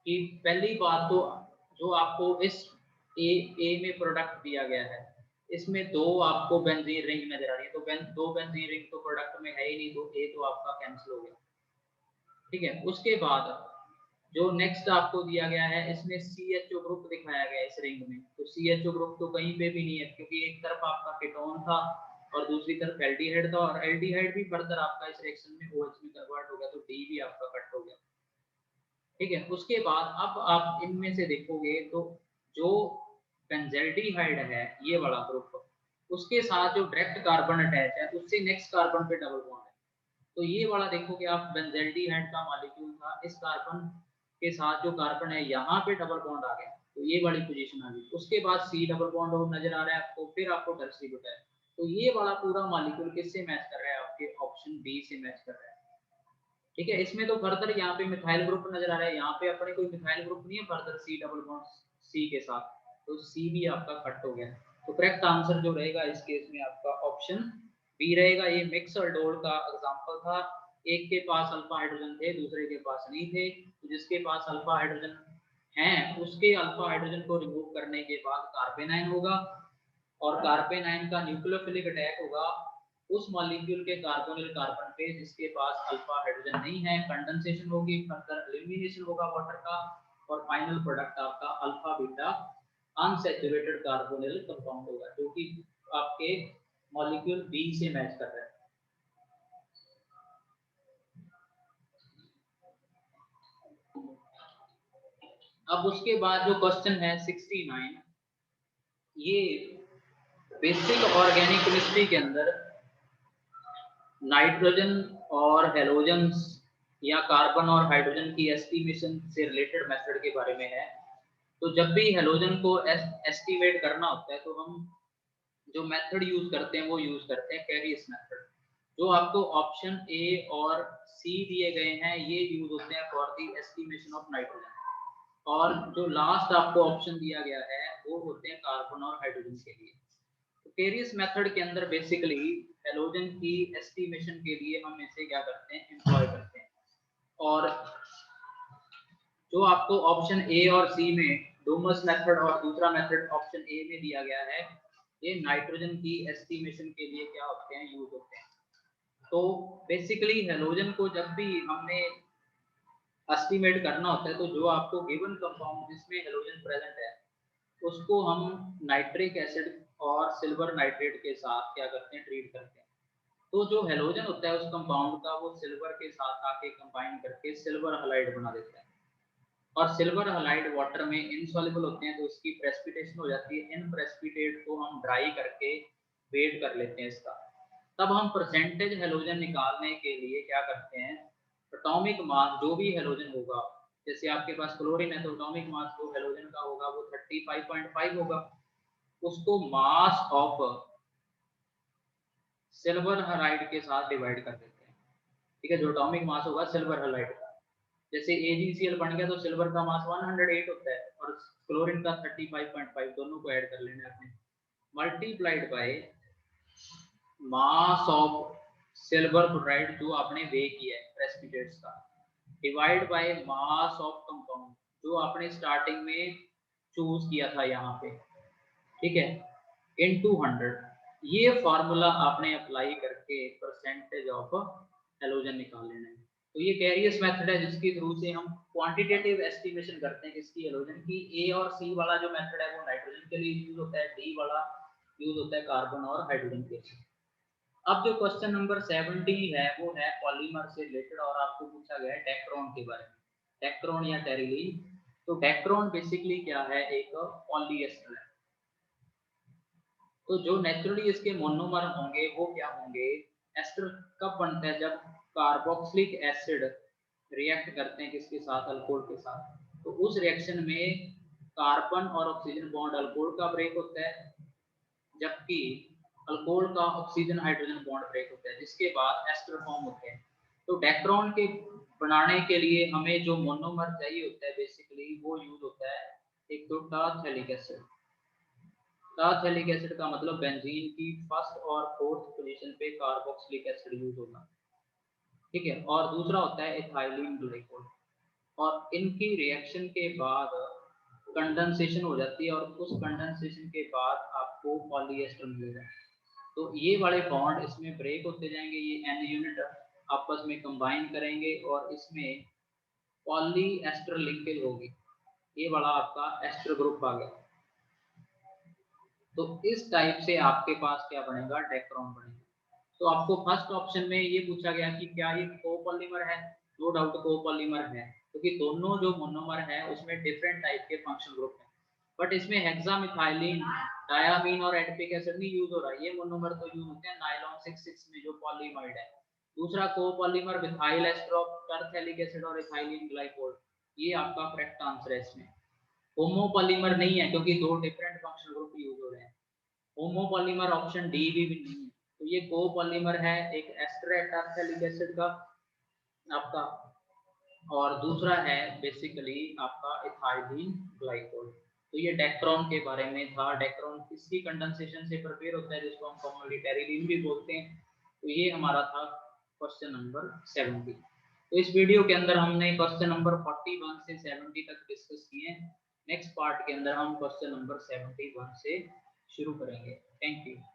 कि पहली बात तो जो आपको इस ए में प्रोडक्ट दिया गया है इसमें दो आपको बेंजीन रिंग नजर आ रही है, तो दो बेंजीन रिंग तो प्रोडक्ट में है ही नहीं, तो ए तो आपका कैंसिल हो गया, ठीक है। उसके बाद जो नेक्स्ट आपको दिया गया है इसमें CHO ग्रुप दिखाया गया है इस रिंग में, तो CHO ग्रुप तो कहीं पे भी नहीं है क्योंकि एक तरफ आपका कीटोन था और दूसरी तरफ एल्डिहाइड था, और एल्डिहाइड भी फर्दर आपका इस रिएक्शन में OH में कन्वर्ट हो गया, तो D भी आपका कट हो गया, ठीक है। उसके बाद अब आप इनमें से देखोगे तो जो बेंजल्डिहाइड है ये वाला ग्रुप, उसके साथ जो डायरेक्ट कार्बन अटैच है उससे नेक्स्ट कार्बन पे डबल बॉन्ड है, तो ये वाला देखोगे आप बेंजल्डिहाइड का मॉलिक्यूल था, इस कार्बन के साथ जो कार्बन है यहाँ पे डबल बॉन्ड आ गया, तो ये वाली पोजीशन आ गई। उसके बाद सी डबल बॉन्ड नजर आ रहा है आपको, फिर आपको टर्सरी बुटाइल। तो ये वाला पूरा मॉलिक्यूल किससे मैच कर रहा है, आपके ऑप्शन बी से मैच कर रहा है। ठीक है, इसमें तो फर्दर यहाँ पे मिथाइल ग्रुप नजर आ रहा है, यहाँ पे अपने कोई मिथाइल ग्रुप नहीं है further C double bond C के साथ, तो सी भी आपका कट हो गया। तो करेक्ट आंसर जो रहेगा इस केस में आपका ऑप्शन बी रहेगा। ये मिक्स aldol का एग्जांपल था, एक के पास अल्फा हाइड्रोजन थे, दूसरे के पास नहीं थे, तो जिसके पास अल्फा हाइड्रोजन हैं उसके अल्फा हाइड्रोजन को रिमूव करने के बाद कार्बेनाइन होगा, और कार्बेनाइन का न्यूक्लियोफिलिक अटैक होगा उस मॉलिक्यूल के कार्बोनिल कार्बन पे जिसके पास अल्फा हाइड्रोजन नहीं है, कंडेंसेशन होगी, फर्दर एलिमिनेशन होगा वाटर का, और फाइनल प्रोडक्ट आपका alpha beta unsaturated carbonyl compound होगा, जो कि आपके मॉलिक्यूल बी से मैच कर रहा है। अब उसके बाद जो क्वेश्चन है 69, ये बेसिक ऑर्गेनिक केमिस्ट्री के अंदर नाइट्रोजन और हेलोजन्स या कार्बन और हाइड्रोजन की एस्टिमेशन से रिलेटेड मेथड के बारे में है। तो जब भी हेलोजन को एस्टिमेट करना होता है तो हम जो मेथड यूज करते हैं वो यूज करते हैं कैरियस मेथड। जो आपको ऑप्शन ए और सी दिए गए हैं ये यूज होते हैं for the estimation of nitrogen, और जो लास्ट आपको ऑप्शन दिया गया है वो होते हैं कार्बन और हाइड्रोजन के लिए। तो कैरियस मेथड के अंदर बेसिकली हेलोजन की एस्टिमेशन के लिए हम इसे क्या करते हैं, एम्प्लॉय करते हैं। और जो आपको ऑप्शन ए और सी में डोमस मेथड और दूसरा मेथड ऑप्शन ए में दिया गया है, ये नाइट्रोजन की एस्टिमेशन के लिए क्या होते हैं, यूज होते हैं। तो बेसिकली हेलोजन को जब भी हमने एस्टिमेट करना होता है तो जो आपको गिवन कंपाउंड जिसमें हेलोजन प्रेजेंट है उसको हम नाइट्रिक एसिड और सिल्वर नाइट्रेट के साथ क्या करते हैं, ट्रीट करते हैं। तो जो हेलोजन होता है उस कंपाउंड का वो सिल्वर के साथ आके कंबाइन करके सिल्वर हलाइड बना देता है, और सिल्वर हलाइड वाटर में इनसॉल्युबल होते हैं तो इसकी प्रेसिपिटेशन हो जाती है। इन प्रेसिपिटेट को हम ड्राई करके वेट कर लेते हैं इसका। तब हम परसेंटेज हेलोजन निकालने के लिए क्या करते हैं, एटॉमिक मास जो भी हेलोजन होगा, जैसे आपके पास क्लोरीन है तो एटॉमिक मास जो हेलोजन का होगा वो 35.5 होगा, उसको मास ऑफ सिल्वर हलाइड के साथ डिवाइड कर देते हैं। ठीक है, जो एटॉमिक मास होगा सिल्वर हलाइड का, जैसे AgCl बन गया तो सिल्वर का मास 108 होता है और क्लोरीन का 35.5, दोनों को ऐड कर लेना है आपने, multiplied by mass of silver chloride जो आपने वे किया है प्रेसिपिटेट्स का, divide by mass of compound जो आपने स्टार्टिंग में चूज किया था यहाँ पे, ठीक है, इनटू 100। ये फॉर्मूला आपने अप्लाई करके परसेंटेज ऑफ हेलोजन निकाल लेना है। तो ये कैरियस मेथड है जिसके थ्रू से हम क्वांटिटेटिव एस्टिमेशन करते हैं किसकी, हेलोजन की। ए और सी वाला जो मेथड है वो नाइट्रोजन के लिए यूज होता है, डी वाला यूज होता है कार्बन और हाइड्रोजन के लिए। अब जो क्वेश्चन नंबर 70 है वो है पॉलीमर से रिलेटेड, और आपको पूछा गया है डेक्रोन के बारे में, डेक्रोन या टेरिलीन। तो डेक्रोन बेसिकली क्या है, एक पॉलीएस्टर है। तो जो नेचुरली इसके मोनोमर होंगे वो क्या होंगे, एस्टर कब बनता है, जब कार्बोक्सिलिक एसिड रिएक्ट करते हैं किसके साथ, अल्कोहल के साथ। तो उस रिएक्शन में कार्बन और ऑक्सीजन बॉन्ड अल्कोहल का ब्रेक होता है, जबकि अल्कोहल का ऑक्सीजन हाइड्रोजन बॉन्ड ब्रेक होता है, जिसके बाद एस्टर फॉर्म होते हैं। तो डेक्रोन के बनाने के लिए हमें जो मोनोमर चाहिए होता है बेसिकली वो यूज होता है एक तो टार्थेलिक एसिड। टार्थेलिक एसिड का मतलब बेंजीन की फर्स्ट और फोर्थ पोजीशन पे कार्बोक्सिलिक एसिड यूज होगा, ठीक है, और दूसरा होता है इथाइलिन ग्लाइकोल। और इनकी रिएक्शन के बाद कंडेंसेशन हो जाती है, और उस कंडेंसेशन के बाद आपको पॉलीएस्टर मिलेगा। तो ये वाले बॉन्ड इसमें ब्रेक होते जाएंगे, ये एन यूनिट आपस में कंबाइन करेंगे और इसमें पॉलीएस्टर लिंकेज होगी। ये वाला आपका एस्टर ग्रुप आ गया। तो इस टाइप से आपके पास क्या बनेगा, डेक्रोन बनेगा। तो आपको फर्स्ट ऑप्शन में ये पूछा गया कि क्या ये कोपॉलीमर है, नो डाउट कोपॉलीमर है, क्योंकि दोनों जो मोनोमर है उसमें डिफरेंट टाइप के फंक्शनल ग्रुप हैं। बट इसमें हेक्सामिथाइलिन, डायामीन और एडिपिक एसिड नहीं यूज हो रहा है, ये मोनोमर तो यूज होते हैं नायलॉन 6,6 में जो पॉलीमाइड है। दूसरा copolymer methyl ester of terephthalic acid और इथाइलिन ग्लाइकोल, ये आपका करेक्ट आंसर है इसमें। होमोपॉलीमर नहीं है क्योंकि दो डिफरेंट फंक्शनल ग्रुप यूज हो रहे हैं। होमोपॉलीमर ऑप्शन डी भी नहीं है, तो ये कोपॉलीमर है, एक एस्टर है टैरफेलिक एसिड का आपका, और दूसरा है बेसिकली आपका इथाइलिन ग्लाइकोल। तो ये डेक्रोन के बारे में था। डेक्रोन किसकी कंडेंसेशन से प्रिपेयर होता है, जिसको हम कॉमनली टेरिलीन भी बोलते हैं। तो ये हमारा था क्वेश्चन नंबर 70। तो इस वीडियो के अंदर हमने क्वेश्चन नंबर 41 से 70 तक डिस्कस किए। नेक्स्ट पार्ट के अंदर हम क्वेश्चन नंबर 71 से शुरू करेंगे। Thank you.